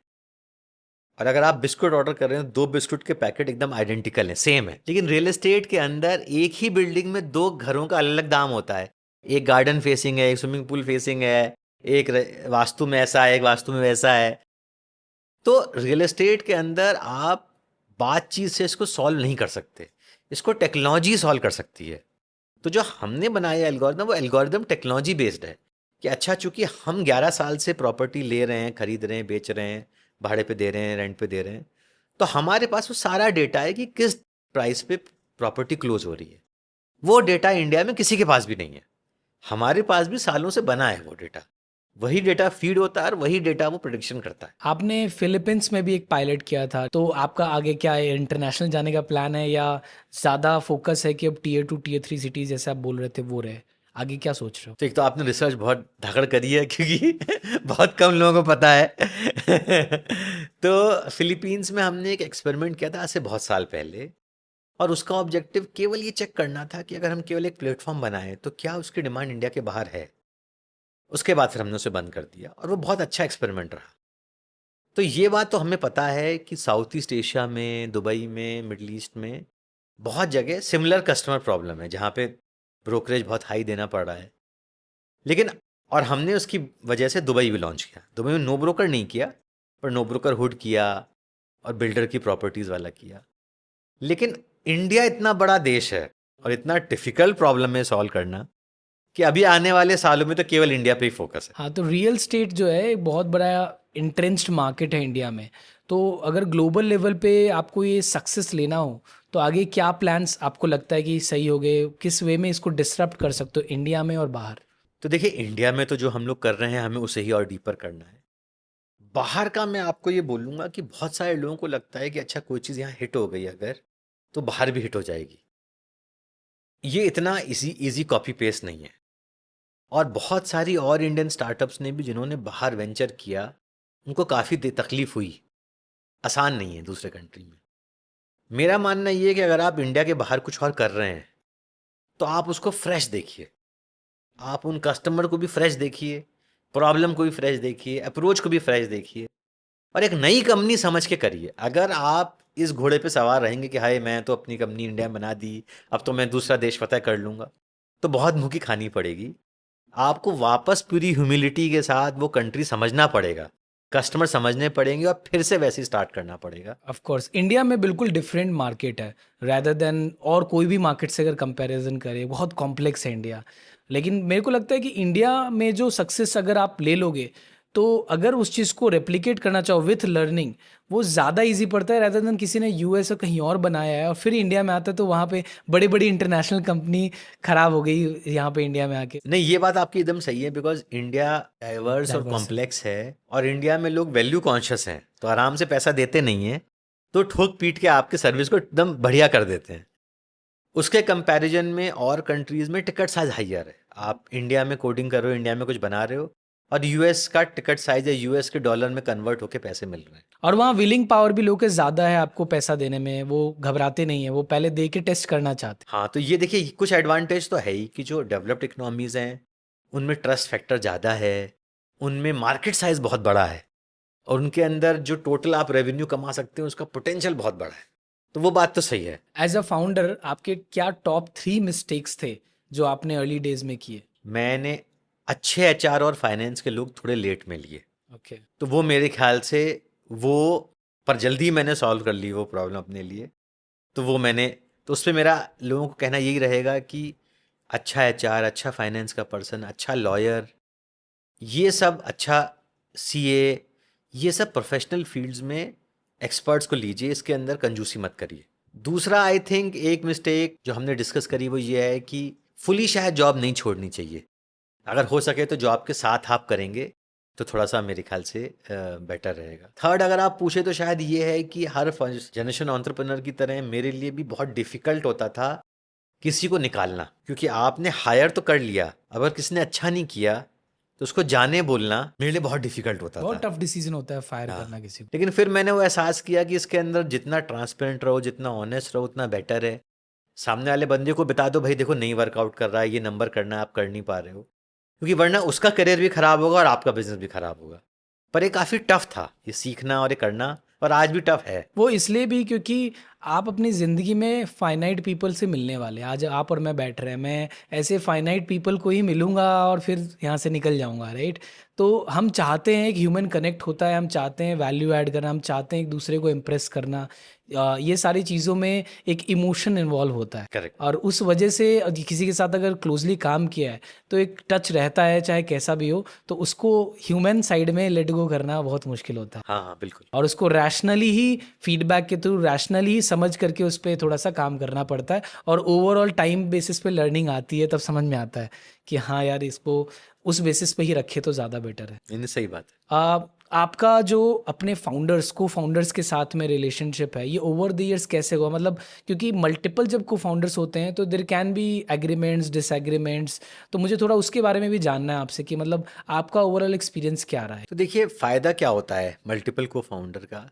और अगर आप बिस्कुट ऑर्डर कर रहे हैं, 2 बिस्कुट के पैकेट एकदम आइडेंटिकल हैं, सेम है। लेकिन रियल एस्टेट के अंदर एक ही बिल्डिंग में 2 घरों का अलग अलग दाम होता है। एक गार्डन फेसिंग है, एक स्विमिंग पूल फेसिंग है, एक वास्तु में ऐसा है, एक वास्तु में वैसा है। तो रियल एस्टेट के अंदर आप बातचीत से इसको सॉल्व नहीं कर सकते, इसको टेक्नोलॉजी सॉल्व कर सकती है। तो जो हमने बनाया एल्गोरिदम, वो एल्गोरिदम टेक्नोलॉजी बेस्ड है कि अच्छा चूंकि हम 11 साल से प्रॉपर्टी ले रहे हैं, खरीद रहे हैं, बेच रहे हैं, भाड़े पे दे रहे हैं, रेंट पे दे रहे हैं, तो हमारे पास वो सारा डेटा है कि किस प्राइस पे प्रॉपर्टी क्लोज हो रही है। वो डेटा इंडिया में किसी के पास भी नहीं है, हमारे पास भी सालों से बना है वो डेटा। वही डेटा फीड होता है और वही डेटा वो प्रेडिक्शन करता है। आपने फिलीपींस में भी एक पायलट किया था, तो आपका आगे क्या इंटरनेशनल जाने का प्लान है, या ज़्यादा फोकस है कि अब Tier 2 Tier 3 सिटीज़ जैसे आप बोल रहे थे वो रहे? आगे क्या सोच रहे हो? तो एक तो आपने रिसर्च बहुत धाकड़ करी है क्योंकि बहुत कम लोगों को पता है। तो फिलीपींस में हमने एक एक्सपेरिमेंट किया था आज से बहुत साल पहले, और उसका ऑब्जेक्टिव केवल ये चेक करना था कि अगर हम केवल एक प्लेटफॉर्म बनाएं तो क्या उसकी डिमांड इंडिया के बाहर है। उसके बाद फिर हमने उसे बंद कर दिया और वो बहुत अच्छा एक्सपेरिमेंट रहा। तो ये बात तो हमें पता है कि साउथ ईस्ट एशिया में, दुबई में, मिडल ईस्ट में बहुत जगह सिमिलर कस्टमर प्रॉब्लम है जहाँ पे ब्रोकरेज बहुत हाई देना पड़ रहा है। लेकिन और हमने उसकी वजह से दुबई भी लॉन्च किया। दुबई में नो ब्रोकर नहीं किया, पर नो ब्रोकर हुड किया और बिल्डर की प्रॉपर्टीज़ वाला किया। लेकिन इंडिया इतना बड़ा देश है और इतना डिफ़िकल्ट प्रॉब्लम है सॉल्व करना कि अभी आने वाले सालों में तो केवल इंडिया पे ही फोकस है। हाँ, तो रियल स्टेट जो है एक बहुत बड़ा इंट्रेंच्ड मार्केट है इंडिया में। तो अगर ग्लोबल लेवल पे आपको ये सक्सेस लेना हो तो आगे क्या प्लान्स आपको लगता है कि सही हो गए, किस वे में इसको डिसरप्ट कर सकते हो इंडिया में और बाहर? तो देखिए, इंडिया में तो जो हम लोग कर रहे हैं हमें उसे ही और डीपर करना है। बाहर का मैं आपको ये बोलूँगा कि बहुत सारे लोगों को लगता है कि अच्छा कोई चीज़ यहाँ हिट हो गई अगर, तो बाहर भी हिट हो जाएगी। ये इतना इजी कॉपी पेस्ट नहीं है। और बहुत सारी और इंडियन स्टार्टअप्स ने भी जिन्होंने बाहर वेंचर किया, उनको काफ़ी तकलीफ हुई। आसान नहीं है दूसरे कंट्री में। मेरा मानना ये है कि अगर आप इंडिया के बाहर कुछ और कर रहे हैं तो आप उसको फ्रेश देखिए, आप उन कस्टमर को भी फ्रेश देखिए, प्रॉब्लम को भी फ्रेश देखिए, अप्रोच को भी फ्रेश देखिए, और एक नई कंपनी समझ के करिए। अगर आप इस घोड़े पे सवार रहेंगे कि हाय मैं तो अपनी कंपनी इंडिया में बना दी, अब तो मैं दूसरा देश फतह कर लूँगा, तो बहुत मुँह खानी पड़ेगी। आपको वापस पूरी ह्यूमिलिटी के साथ वो कंट्री समझना पड़ेगा, कस्टमर समझने पड़ेंगे और फिर से वैसे ही स्टार्ट करना पड़ेगा। ऑफ कोर्स इंडिया में बिल्कुल डिफरेंट मार्केट है रैदर देन और कोई भी मार्केट से अगर कंपैरिजन करें, बहुत कॉम्प्लेक्स है इंडिया। लेकिन मेरे को लगता है कि इंडिया में जो सक्सेस अगर आप ले लोगे तो अगर उस चीज़ को रेप्लिकेट करना चाहो विथ लर्निंग, वो ज़्यादा इजी पड़ता है रैदर देन किसी ने यूएस और कहीं और बनाया है और फिर इंडिया में आता है तो वहाँ पे बड़ी बड़ी इंटरनेशनल कंपनी खराब हो गई यहाँ पे इंडिया में आके। नहीं, ये बात आपकी एकदम सही है, बिकॉज इंडिया डाइवर्स और Diverse है। कॉम्प्लेक्स है और इंडिया में लोग वैल्यू कॉन्शियस हैं, तो आराम से पैसा देते नहीं हैं, तो ठोक पीट के आपके सर्विस को एकदम बढ़िया कर देते हैं। उसके कंपैरिजन में और कंट्रीज़ में टिकट साइज हाइयर है। आप इंडिया में कोडिंग कर रहे हो, इंडिया में कुछ बना रहे हो, और यूएस का टिकट साइज या यूएस के डॉलर में कन्वर्ट होके पैसे मिल रहे हैं। और वहाँ विलिंग पावर भी लोगों के ज़्यादा है आपको पैसा देने में, वो घबराते नहीं है, वो पहले दे के टेस्ट करना चाहते हाँ, तो ये देखिए कुछ एडवांटेज तो है ही कि जो डेवलप्ड इकोनॉमीज़ हैं उनमें ट्रस्ट फैक्टर ज़्यादा है, उनमें मार्केट साइज़ बहुत बड़ा है, और उनके अंदर जो टोटल आप रेवेन्यू कमा सकते हैं उसका पोटेंशियल बहुत बड़ा है। तो वो बात तो सही है। हैं। एज अ फाउंडर आपके क्या टॉप 3 मिस्टेक्स थे जो आपने अर्ली डेज में किए? मैंने अच्छे एचआर और फाइनेंस के लोग थोड़े लेट में लिए, ओके। तो वो मेरे ख्याल से वो, पर जल्दी मैंने सॉल्व कर ली वो प्रॉब्लम अपने लिए। तो वो मैंने, तो उस पर मेरा लोगों को कहना यही रहेगा कि अच्छा एचआर, अच्छा फाइनेंस का पर्सन, अच्छा लॉयर, ये सब अच्छा सीए, ये सब प्रोफेशनल फील्ड्स में एक्सपर्ट्स को लीजिए, इसके अंदर कंजूसी मत करिए। दूसरा, आई थिंक एक मिस्टेक जो हमने डिस्कस करी वो ये है कि फुली शायद जॉब नहीं छोड़नी चाहिए। अगर हो सके तो जॉब के साथ आप करेंगे तो थोड़ा सा मेरे ख्याल से बेटर रहेगा। थर्ड, अगर आप पूछे तो शायद ये है कि हर जनरेशन एंटरप्रेन्योर की तरह मेरे लिए भी बहुत डिफ़िकल्ट होता था किसी को निकालना, क्योंकि आपने हायर तो कर लिया, अगर किसी ने अच्छा नहीं किया तो उसको जाने बोलना मेरे लिए बहुत डिफ़िकल्ट होता बहुत था। टफ डिसीजन होता है फायर हाँ। करना किसी को। लेकिन फिर मैंने वो एहसास किया कि इसके अंदर जितना ट्रांसपेरेंट रहो, जितना ऑनेस्ट रहो, उतना बेटर है। सामने वाले बंदे को बता दो भाई देखो नहीं वर्कआउट कर रहा है, ये नंबर करना है, आप कर नहीं पा रहे हो, क्योंकि वरना उसका करियर भी खराब होगा और आपका बिजनेस भी खराब होगा। पर ये काफ़ी टफ था ये सीखना और ये करना, और आज भी टफ है। वो इसलिए भी क्योंकि आप अपनी ज़िंदगी में फाइनाइट पीपल से मिलने वाले हैं। आज आप और मैं बैठ रहे हैं, मैं ऐसे फाइनाइट पीपल को ही मिलूंगा और फिर यहाँ से निकल जाऊंगा, राइट? तो हम चाहते हैं एक ह्यूमन कनेक्ट होता है, हम चाहते हैं वैल्यू ऐड करना, हम चाहते हैं एक दूसरे को इम्प्रेस करना। ये सारी चीज़ों में एक इमोशन इन्वॉल्व होता है। करेक्ट। और उस वजह से किसी के साथ अगर क्लोजली काम किया है तो एक टच रहता है, चाहे कैसा भी हो, तो उसको ह्यूमन साइड में लेट गो करना बहुत मुश्किल होता है। हाँ हाँ बिल्कुल। और उसको रैशनली ही फीडबैक के थ्रू रैशनली ही समझ करके उस पर थोड़ा सा काम करना पड़ता है, और ओवरऑल टाइम बेसिस पे लर्निंग आती है, तब समझ में आता है कि हाँ यार इसको उस बेसिस पे ही रखे तो ज़्यादा बेटर है। इन्हें सही बात है। आपका जो अपने फाउंडर्स को फाउंडर्स के साथ में रिलेशनशिप है, ये ओवर द ईयर्स कैसे हुआ? मतलब क्योंकि मल्टीपल जब को फाउंडर्स होते हैं तो there can be agreements, disagreements, तो मुझे थोड़ा उसके बारे में भी जानना है आपसे कि मतलब आपका ओवरऑल एक्सपीरियंस क्या रहा है? तो देखिए फ़ायदा क्या होता है मल्टीपल को फाउंडर का,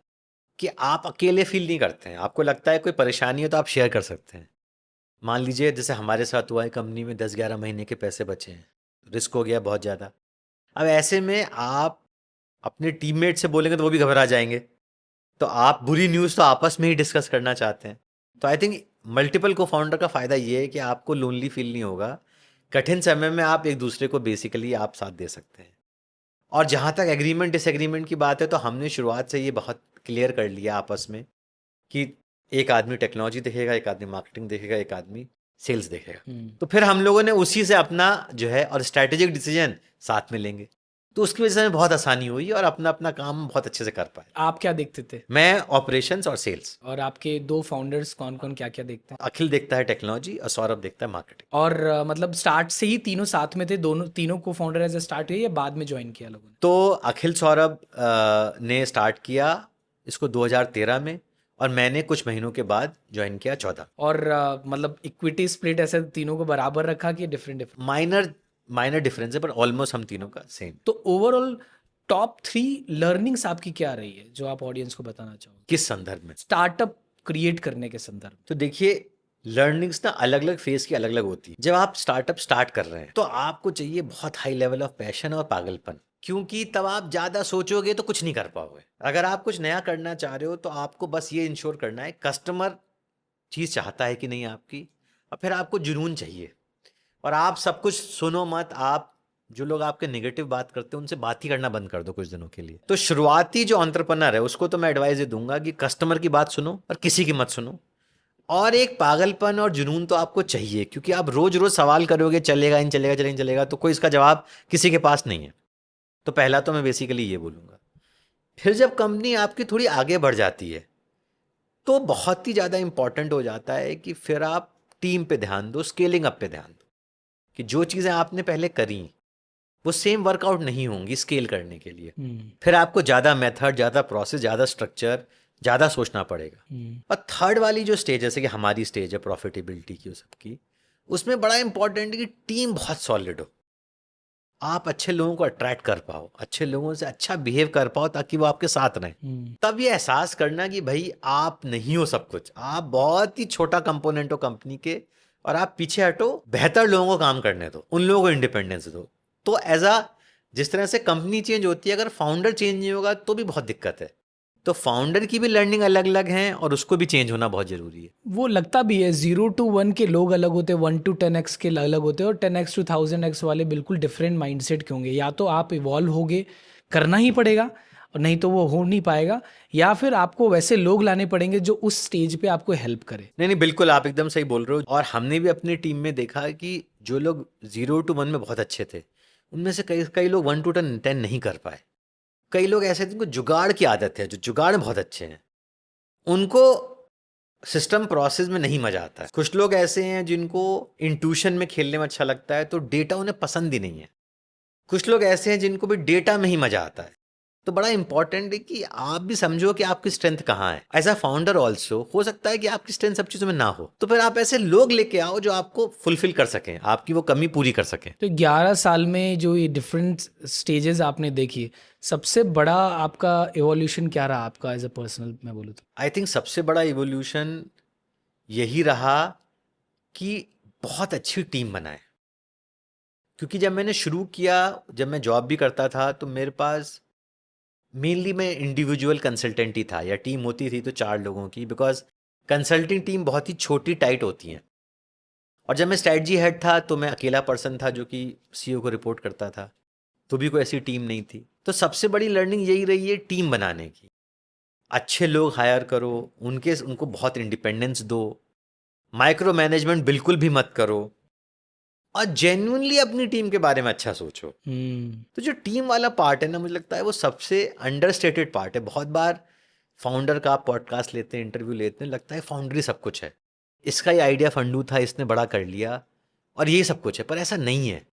कि आप अकेले फील नहीं करते हैं। आपको लगता है कोई परेशानी है तो आप शेयर कर सकते हैं। मान लीजिए जैसे हमारे साथ हुआ है, कंपनी में 10-11 महीने के पैसे बचे हैं, रिस्क हो गया बहुत ज़्यादा। अब ऐसे में आप अपने टीममेट से बोलेंगे तो वो भी घबरा जाएंगे, तो आप बुरी न्यूज़ तो आपस में ही डिस्कस करना चाहते हैं। तो आई थिंक मल्टीपल को फाउंडर का फ़ायदा ये है कि आपको लोनली फील नहीं होगा। कठिन समय में आप एक दूसरे को बेसिकली आप साथ दे सकते हैं। और जहाँ तक एग्रीमेंट डिसएग्रीमेंट की बात है, तो हमने शुरुआत से ये बहुत क्लियर कर लिया आपस में कि एक आदमी टेक्नोलॉजी देखेगा, एक आदमी मार्केटिंग देखेगा, एक आदमी सेल्स देखेगा। तो फिर हम लोगों ने उसी से अपना जो है और स्ट्रैटेजिक डिसीजन साथ में लेंगे, तो उसकी वजह से हमें बहुत आसानी हुई और अपना अपना काम बहुत अच्छे से कर पाए। आप क्या देखते थे? मैं ऑपरेशंस और सेल्स। और आपके 2 फाउंडर्स कौन कौन क्या क्या देखते हैं? अखिल देखता है टेक्नोलॉजी और सौरभ देखता है मार्केटिंग। और मतलब स्टार्ट से ही तीनों साथ में थे, दोनों तीनों को फाउंडर एज स्टार्ट हुए या बाद में ज्वाइन किया लोगों ने? तो अखिल सौरभ ने स्टार्ट किया इसको 2013 में और मैंने कुछ महीनों के बाद ज्वाइन किया 14। और मतलब इक्विटी स्प्लिट ऐसे तीनों को बराबर रखा कि डिफरेंट डिफरेंट? माइनर डिफरेंस है पर ऑलमोस्ट हम तीनों का सेम। तो ओवरऑल टॉप 3 लर्निंग्स आपकी क्या रही है जो आप ऑडियंस को बताना चाहोगे किस संदर्भ में? स्टार्टअप क्रिएट करने के संदर्भ में? तो देखिए, लर्निंग्स ना अलग अलग फेज की अलग अलग होती है। जब आप स्टार्टअप स्टार्ट कर रहे हैं तो आपको चाहिए बहुत हाई लेवल ऑफ पैशन और पागलपन, क्योंकि तब आप ज़्यादा सोचोगे तो कुछ नहीं कर पाओगे। अगर आप कुछ नया करना चाह रहे हो तो आपको बस ये इंश्योर करना है कस्टमर चीज़ चाहता है कि नहीं आपकी, और फिर आपको जुनून चाहिए। और आप सब कुछ सुनो मत, आप जो लोग आपके नेगेटिव बात करते हैं उनसे बात ही करना बंद कर दो कुछ दिनों के लिए। तो शुरुआती जो एंटरप्रेन्योर है उसको तो मैं एडवाइस ये दूंगा कि कस्टमर की बात सुनो और किसी की मत सुनो। और एक पागलपन और जुनून तो आपको चाहिए, क्योंकि आप रोज रोज सवाल करोगे चलेगा इन चलेगा चलेगा चलेगा तो कोई इसका जवाब किसी के पास नहीं है। तो पहला तो मैं बेसिकली ये बोलूँगा। फिर जब कंपनी आपकी थोड़ी आगे बढ़ जाती है तो बहुत ही ज़्यादा इंपॉर्टेंट हो जाता है कि फिर आप टीम पे ध्यान दो, स्केलिंग अप पे ध्यान दो, कि जो चीज़ें आपने पहले करी वो सेम वर्कआउट नहीं होंगी स्केल करने के लिए। फिर आपको ज़्यादा मेथड, ज़्यादा प्रोसेस, ज़्यादा स्ट्रक्चर, ज़्यादा सोचना पड़ेगा। और थर्ड वाली जो स्टेज जैसे कि हमारी स्टेज है प्रॉफिटेबिलिटी की सबकी, उसमें बड़ा इंपॉर्टेंट है कि टीम बहुत सॉलिड हो, आप अच्छे लोगों को अट्रैक्ट कर पाओ, अच्छे लोगों से अच्छा बिहेव कर पाओ ताकि वो आपके साथ रहें। तब ये एहसास करना कि भाई आप नहीं हो सब कुछ, आप बहुत ही छोटा कंपोनेंट हो कंपनी के और आप पीछे हटो, बेहतर लोगों को काम करने दो, उन लोगों को इंडिपेंडेंस दो। तो जिस तरह से कंपनी चेंज होती है, अगर फाउंडर चेंज नहीं होगा तो भी बहुत दिक्कत है। तो फाउंडर की भी लर्निंग अलग अलग है और उसको भी चेंज होना बहुत जरूरी है। वो लगता भी है 0 to 1 के लोग अलग होते हैं, 1 to 10x के अलग होते हैं, और 10x to 1000x वाले बिल्कुल डिफरेंट माइंडसेट के होंगे। या तो आप इवॉल्व होगे, करना ही पड़ेगा, और नहीं तो वो हो नहीं पाएगा, या फिर आपको वैसे लोग लाने पड़ेंगे जो उस स्टेज पे आपको हेल्प करे। नहीं, बिल्कुल आप एकदम सही बोल रहे हो। और हमने भी अपनी टीम में देखा कि जो लोग 0 to 1 में बहुत अच्छे थे उनमें से कई लोग 1 to 10 नहीं कर पाए। कई लोग ऐसे थे जिनको जुगाड़ की आदत है, जो जुगाड़ में बहुत अच्छे हैं, उनको सिस्टम प्रोसेस में नहीं मजा आता है। कुछ लोग ऐसे हैं जिनको इंट्यूशन में खेलने में अच्छा लगता है तो डेटा उन्हें पसंद ही नहीं है। कुछ लोग ऐसे हैं जिनको भी डेटा में ही मजा आता है। तो बड़ा इंपॉर्टेंट है कि आप भी समझो कि आपकी स्ट्रेंथ कहाँ है। एज अ फाउंडर ऑल्सो हो सकता है कि आपकी स्ट्रेंथ सब चीज़ों में ना हो, तो फिर आप ऐसे लोग लेके आओ जो आपको फुलफिल कर सकें, आपकी वो कमी पूरी कर सकें। तो 11 साल में जो ये डिफरेंट स्टेजेस आपने देखी, सबसे बड़ा आपका एवोल्यूशन क्या रहा आपका एज अ पर्सनल मैं बोलूँ तो? आई थिंक सबसे बड़ा इवोल्यूशन यही रहा कि बहुत अच्छी टीम बनाए। क्योंकि जब मैंने शुरू किया, जब मैं जॉब भी करता था, तो मेरे पास मेनली मैं इंडिविजुअल कंसल्टेंट ही था, या टीम होती थी तो 4 लोगों की, बिकॉज कंसल्टिंग टीम बहुत ही छोटी टाइट होती हैं। और जब मैं स्ट्रैटेजी हेड था तो मैं अकेला पर्सन था जो कि सीईओ को रिपोर्ट करता था, तो भी कोई ऐसी टीम नहीं थी। तो सबसे बड़ी लर्निंग यही रही है टीम बनाने की। अच्छे लोग हायर करो, उनको बहुत इंडिपेंडेंस दो, माइक्रो मैनेजमेंट बिल्कुल भी मत करो, और जेन्युइनली अपनी टीम के बारे में अच्छा सोचो। तो जो टीम वाला पार्ट है ना, मुझे लगता है वो सबसे अंडरस्टेटेड पार्ट है। बहुत बार फाउंडर का आप पॉडकास्ट लेते हैं, इंटरव्यू लेते हैं, लगता है फाउंडर ही सब कुछ है, इसका ही आइडिया फंडू था, इसने बड़ा कर लिया और ये सब कुछ है। पर ऐसा नहीं है।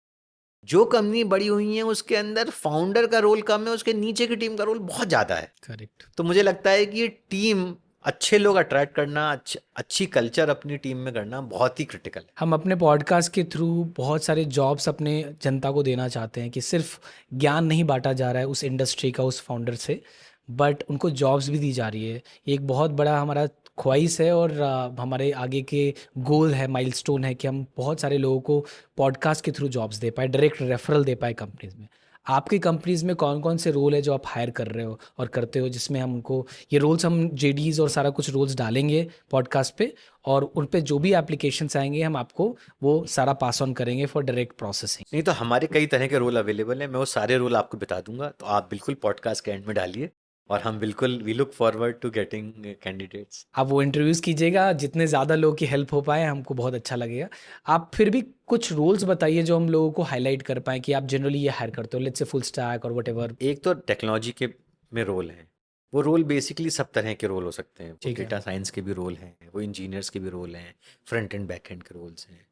जो कंपनी बड़ी हुई है उसके अंदर फाउंडर का रोल कम है, उसके नीचे की टीम का रोल बहुत ज़्यादा है। करेक्ट। तो मुझे लगता है कि ये टीम, अच्छे लोग अट्रैक्ट करना, अच्छी कल्चर अपनी टीम में करना बहुत ही क्रिटिकल है। हम अपने पॉडकास्ट के थ्रू बहुत सारे जॉब्स अपने जनता को देना चाहते हैं कि सिर्फ ज्ञान नहीं बांटा जा रहा है उस इंडस्ट्री का, उस फाउंडर से, बट उनको जॉब्स भी दी जा रही है। ये एक बहुत बड़ा हमारा ख्वाहिश है और हमारे आगे के गोल है, माइलस्टोन है कि हम बहुत सारे लोगों को पॉडकास्ट के थ्रू जॉब्स दे पाए, डायरेक्ट रेफरल दे पाए कंपनीज में। आपकी कंपनीज में कौन कौन से रोल है जो आप हायर कर रहे हो और करते हो, जिसमें हम उनको ये रोल्स, हम जेडीज और सारा कुछ रोल्स डालेंगे पॉडकास्ट पे, और उन पे जो भी एप्लीकेशंस आएंगे हम आपको वो सारा पास ऑन करेंगे फॉर डायरेक्ट प्रोसेसिंग। नहीं तो हमारे कई तरह के रोल अवेलेबल हैं, मैं वो सारे रोल आपको बता दूंगा, तो आप बिल्कुल पॉडकास्ट के एंड में डालिए और हम बिल्कुल we look forward to getting candidates. आप वो इंटरव्यूज़ कीजिएगा, जितने ज़्यादा लोगों की हेल्प हो पाए हमको बहुत अच्छा लगेगा। आप फिर भी कुछ रोल्स बताइए जो हम लोगों को हाईलाइट कर पाएँ कि आप जनरली ये हायर करते हो, लेट्स से फुल स्टैक और व्हाटएवर। एक तो टेक्नोलॉजी के में रोल हैं, वो रोल बेसिकली सब तरह के रोल हो सकते हैं। वो ठीक है। डेटा साइंस के भी रोल हैं, वो इंजीनियर्स के भी रोल हैं, फ्रंट एंड बैक एंड के रोल्स हैं।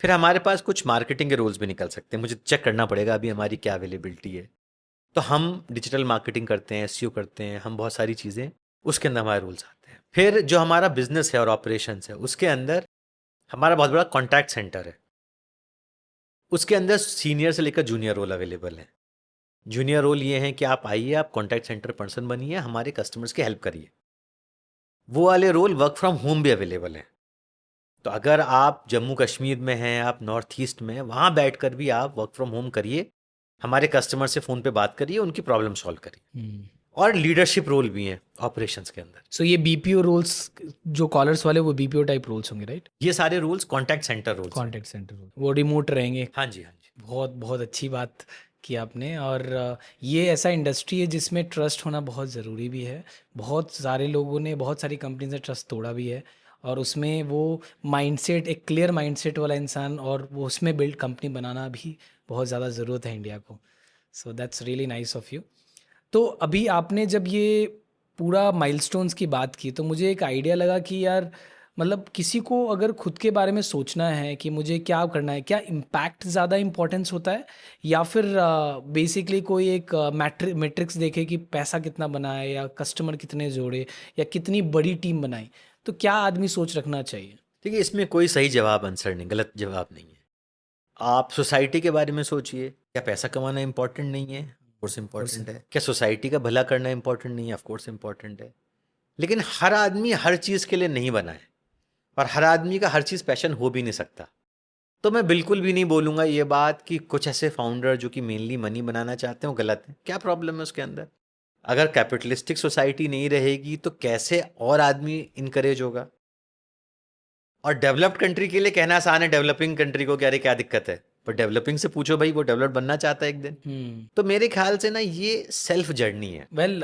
फिर हमारे पास कुछ मार्केटिंग के रोल्स भी निकल सकते हैं। मुझे चेक करना पड़ेगा अभी हमारी क्या अवेलेबिलिटी है। तो हम डिजिटल मार्केटिंग करते हैं, एसईओ करते हैं, हम बहुत सारी चीज़ें, उसके अंदर हमारे रोल्स आते हैं। फिर जो हमारा बिजनेस है और ऑपरेशंस है, उसके अंदर हमारा बहुत बड़ा कॉन्टैक्ट सेंटर है। उसके अंदर सीनियर से लेकर जूनियर रोल अवेलेबल है। जूनियर रोल ये है कि आप आइए, आप कॉन्टैक्ट सेंटर पर्सन बनिए, हमारे कस्टमर्स की हेल्प करिए। वो वाले रोल वर्क फ्रॉम होम भी अवेलेबल हैं। तो अगर आप जम्मू कश्मीर में हैं, आप नॉर्थ ईस्ट में हैं, वहाँ बैठकर भी आप वर्क फ्रॉम होम करिए, हमारे कस्टमर से फ़ोन पे बात करिए, उनकी प्रॉब्लम सॉल्व करिए। और लीडरशिप रोल भी हैं ऑपरेशंस के अंदर। सो ये बीपीओ रोल्स, जो कॉलर्स वाले वो बीपीओ टाइप रोल्स होंगे, राइट? ये सारे रोल्स कॉन्टैक्ट सेंटर रोल्स हैं। कॉन्टैक्ट सेंटर रोल, वो रिमोट रहेंगे। हाँ जी, हाँ जी। बहुत बहुत अच्छी बात की आपने। और ये ऐसा इंडस्ट्री है जिसमें ट्रस्ट होना बहुत ज़रूरी भी है। बहुत सारे लोगों ने, बहुत सारी कंपनी से ट्रस्ट तोड़ा भी है, और उसमें वो माइंडसेट, एक क्लियर माइंडसेट वाला इंसान, और वो उसमें बिल्ड कंपनी बनाना भी बहुत ज़्यादा ज़रूरत है इंडिया को। So that's really nice of you. तो अभी आपने जब ये पूरा माइलस्टोन्स की बात की, तो मुझे एक आइडिया लगा कि यार, मतलब किसी को अगर खुद के बारे में सोचना है कि मुझे क्या करना है, क्या इम्पैक्ट ज़्यादा इम्पोर्टेंस होता है, या फिर बेसिकली कोई एक मैट्रिक्स देखे कि पैसा कितना बनाए, या कस्टमर कितने जोड़े, या कितनी बड़ी टीम बनाए, तो क्या आदमी सोच रखना चाहिए? देखिए, इसमें कोई सही जवाब आंसर नहीं, गलत जवाब नहीं है। आप सोसाइटी के बारे में सोचिए। क्या पैसा कमाना इंपॉर्टेंट नहीं है? ऑफकोर्स इंपॉर्टेंट है। क्या सोसाइटी का भला करना इंपॉर्टेंट नहीं है? ऑफकोर्स इंपॉर्टेंट है। लेकिन हर आदमी हर चीज़ के लिए नहीं बना है, और हर आदमी का हर चीज़ पैशन हो भी नहीं सकता। तो मैं बिल्कुल भी नहीं बोलूँगा ये बात कि कुछ ऐसे फाउंडर जो कि मेनली मनी बनाना चाहते हैं वो गलत है। क्या प्रॉब्लम है उसके अंदर? अगर कैपिटलिस्टिक सोसाइटी नहीं रहेगी तो कैसे और आदमी इनकरेज होगा? और डेवलप्ड कंट्री के लिए कहना आसान है डेवलपिंग कंट्री को, क्या दिक्कत है, पर डेवलपिंग से पूछो भाई, वो डेवलप बनना चाहता है एक दिन। तो मेरे ख्याल से ना ये सेल्फ जर्नी है। वेल,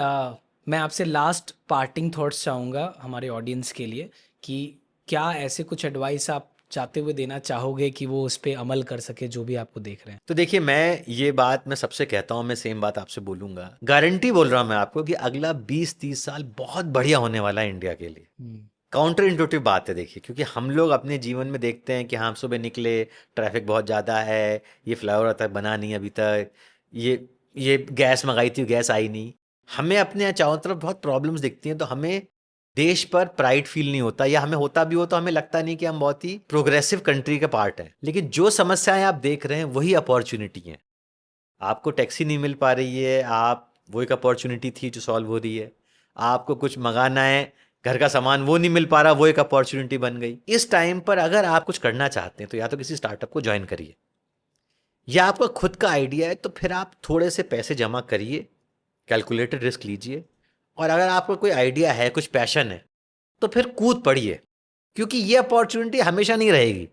मैं आपसे लास्ट पार्टिंग थॉट्स चाहूँगा हमारे ऑडियंस के लिए, कि क्या ऐसे कुछ एडवाइस आप चाहते हुए देना चाहोगे कि वो उस पर अमल कर सके, जो भी आपको देख रहे हैं? तो देखिए, मैं ये बात मैं सबसे कहता हूँ, मैं सेम बात आपसे बोलूँगा, गारंटी बोल रहा हूँ मैं आपको कि अगला 20-30 साल बहुत बढ़िया होने वाला है इंडिया के लिए। काउंटर इंट्यूटिव बात है देखिए, क्योंकि हम लोग अपने जीवन में देखते हैं कि हाँ, सुबह निकले, ट्रैफिक बहुत ज़्यादा है, ये फ्लाईओवर तक बना नहीं अभी तक, ये गैस मंगाई थी, गैस आई नहीं। हमें अपने चारों तरफ बहुत प्रॉब्लम्स दिखती हैं, तो हमें देश पर प्राइड फील नहीं होता, या हमें होता भी हो तो हमें लगता नहीं कि हम बहुत ही प्रोग्रेसिव कंट्री का पार्ट हैं। लेकिन जो समस्याएं आप देख रहे हैं वही अपॉर्चुनिटी हैं। आपको टैक्सी नहीं मिल पा रही है, आप वो एक अपॉर्चुनिटी थी जो सॉल्व हो रही है। आपको कुछ मंगाना है, घर का सामान, वो नहीं मिल पा रहा, वो एक अपॉर्चुनिटी बन गई। इस टाइम पर अगर आप कुछ करना चाहते हैं तो या तो किसी स्टार्टअप को ज्वाइन करिए, या आपका खुद का आइडिया है तो फिर आप थोड़े से पैसे जमा करिए, कैलकुलेटेड रिस्क लीजिए, और अगर आपका कोई आइडिया है, कुछ पैशन है, तो फिर कूद पड़िए, क्योंकि ये अपॉर्चुनिटी हमेशा नहीं रहेगी।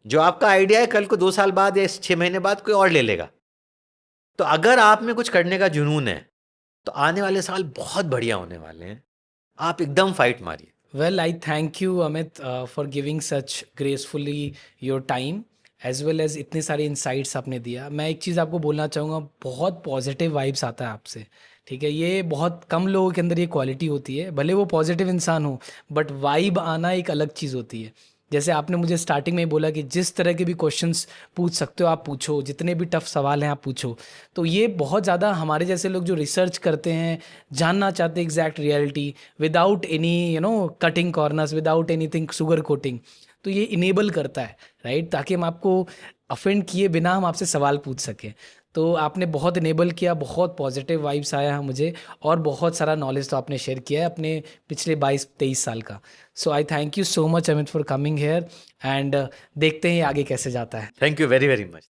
जो आपका आइडिया है कल को 2 साल बाद या 6 महीने बाद कोई और ले लेगा। तो अगर आप में कुछ करने का जुनून है तो आने वाले साल बहुत बढ़िया होने वाले हैं। आप एकदम फाइट मारिए। Well, I thank you, Amit, for giving such gracefully your time, as well as इतने सारे इंसाइट्स आपने दिया। मैं एक चीज़ आपको बोलना चाहूँगा, बहुत पॉजिटिव वाइब्स आता है आपसे, ठीक है? ये बहुत कम लोगों के अंदर ये क्वालिटी होती है, भले वो पॉजिटिव इंसान हो, बट वाइब आना एक अलग चीज़ होती है। जैसे आपने मुझे स्टार्टिंग में ही बोला कि जिस तरह के भी क्वेश्चंस पूछ सकते हो आप पूछो, जितने भी टफ सवाल हैं आप पूछो। तो ये बहुत ज़्यादा हमारे जैसे लोग जो रिसर्च करते हैं, जानना चाहते हैं exact reality, without any cutting corners, without anything sugar coating, तो ये इनेबल करता है, राइट? ताकि हम आपको अफेंड किए बिना हम आपसे सवाल पूछ सकें। तो आपने बहुत इनेबल किया, बहुत पॉजिटिव वाइब्स आया है मुझे, और बहुत सारा नॉलेज तो आपने शेयर किया है अपने पिछले 22-23 साल का। So I thank you so much Amit for coming here, and देखते हैं आगे कैसे जाता है। Thank you very very much.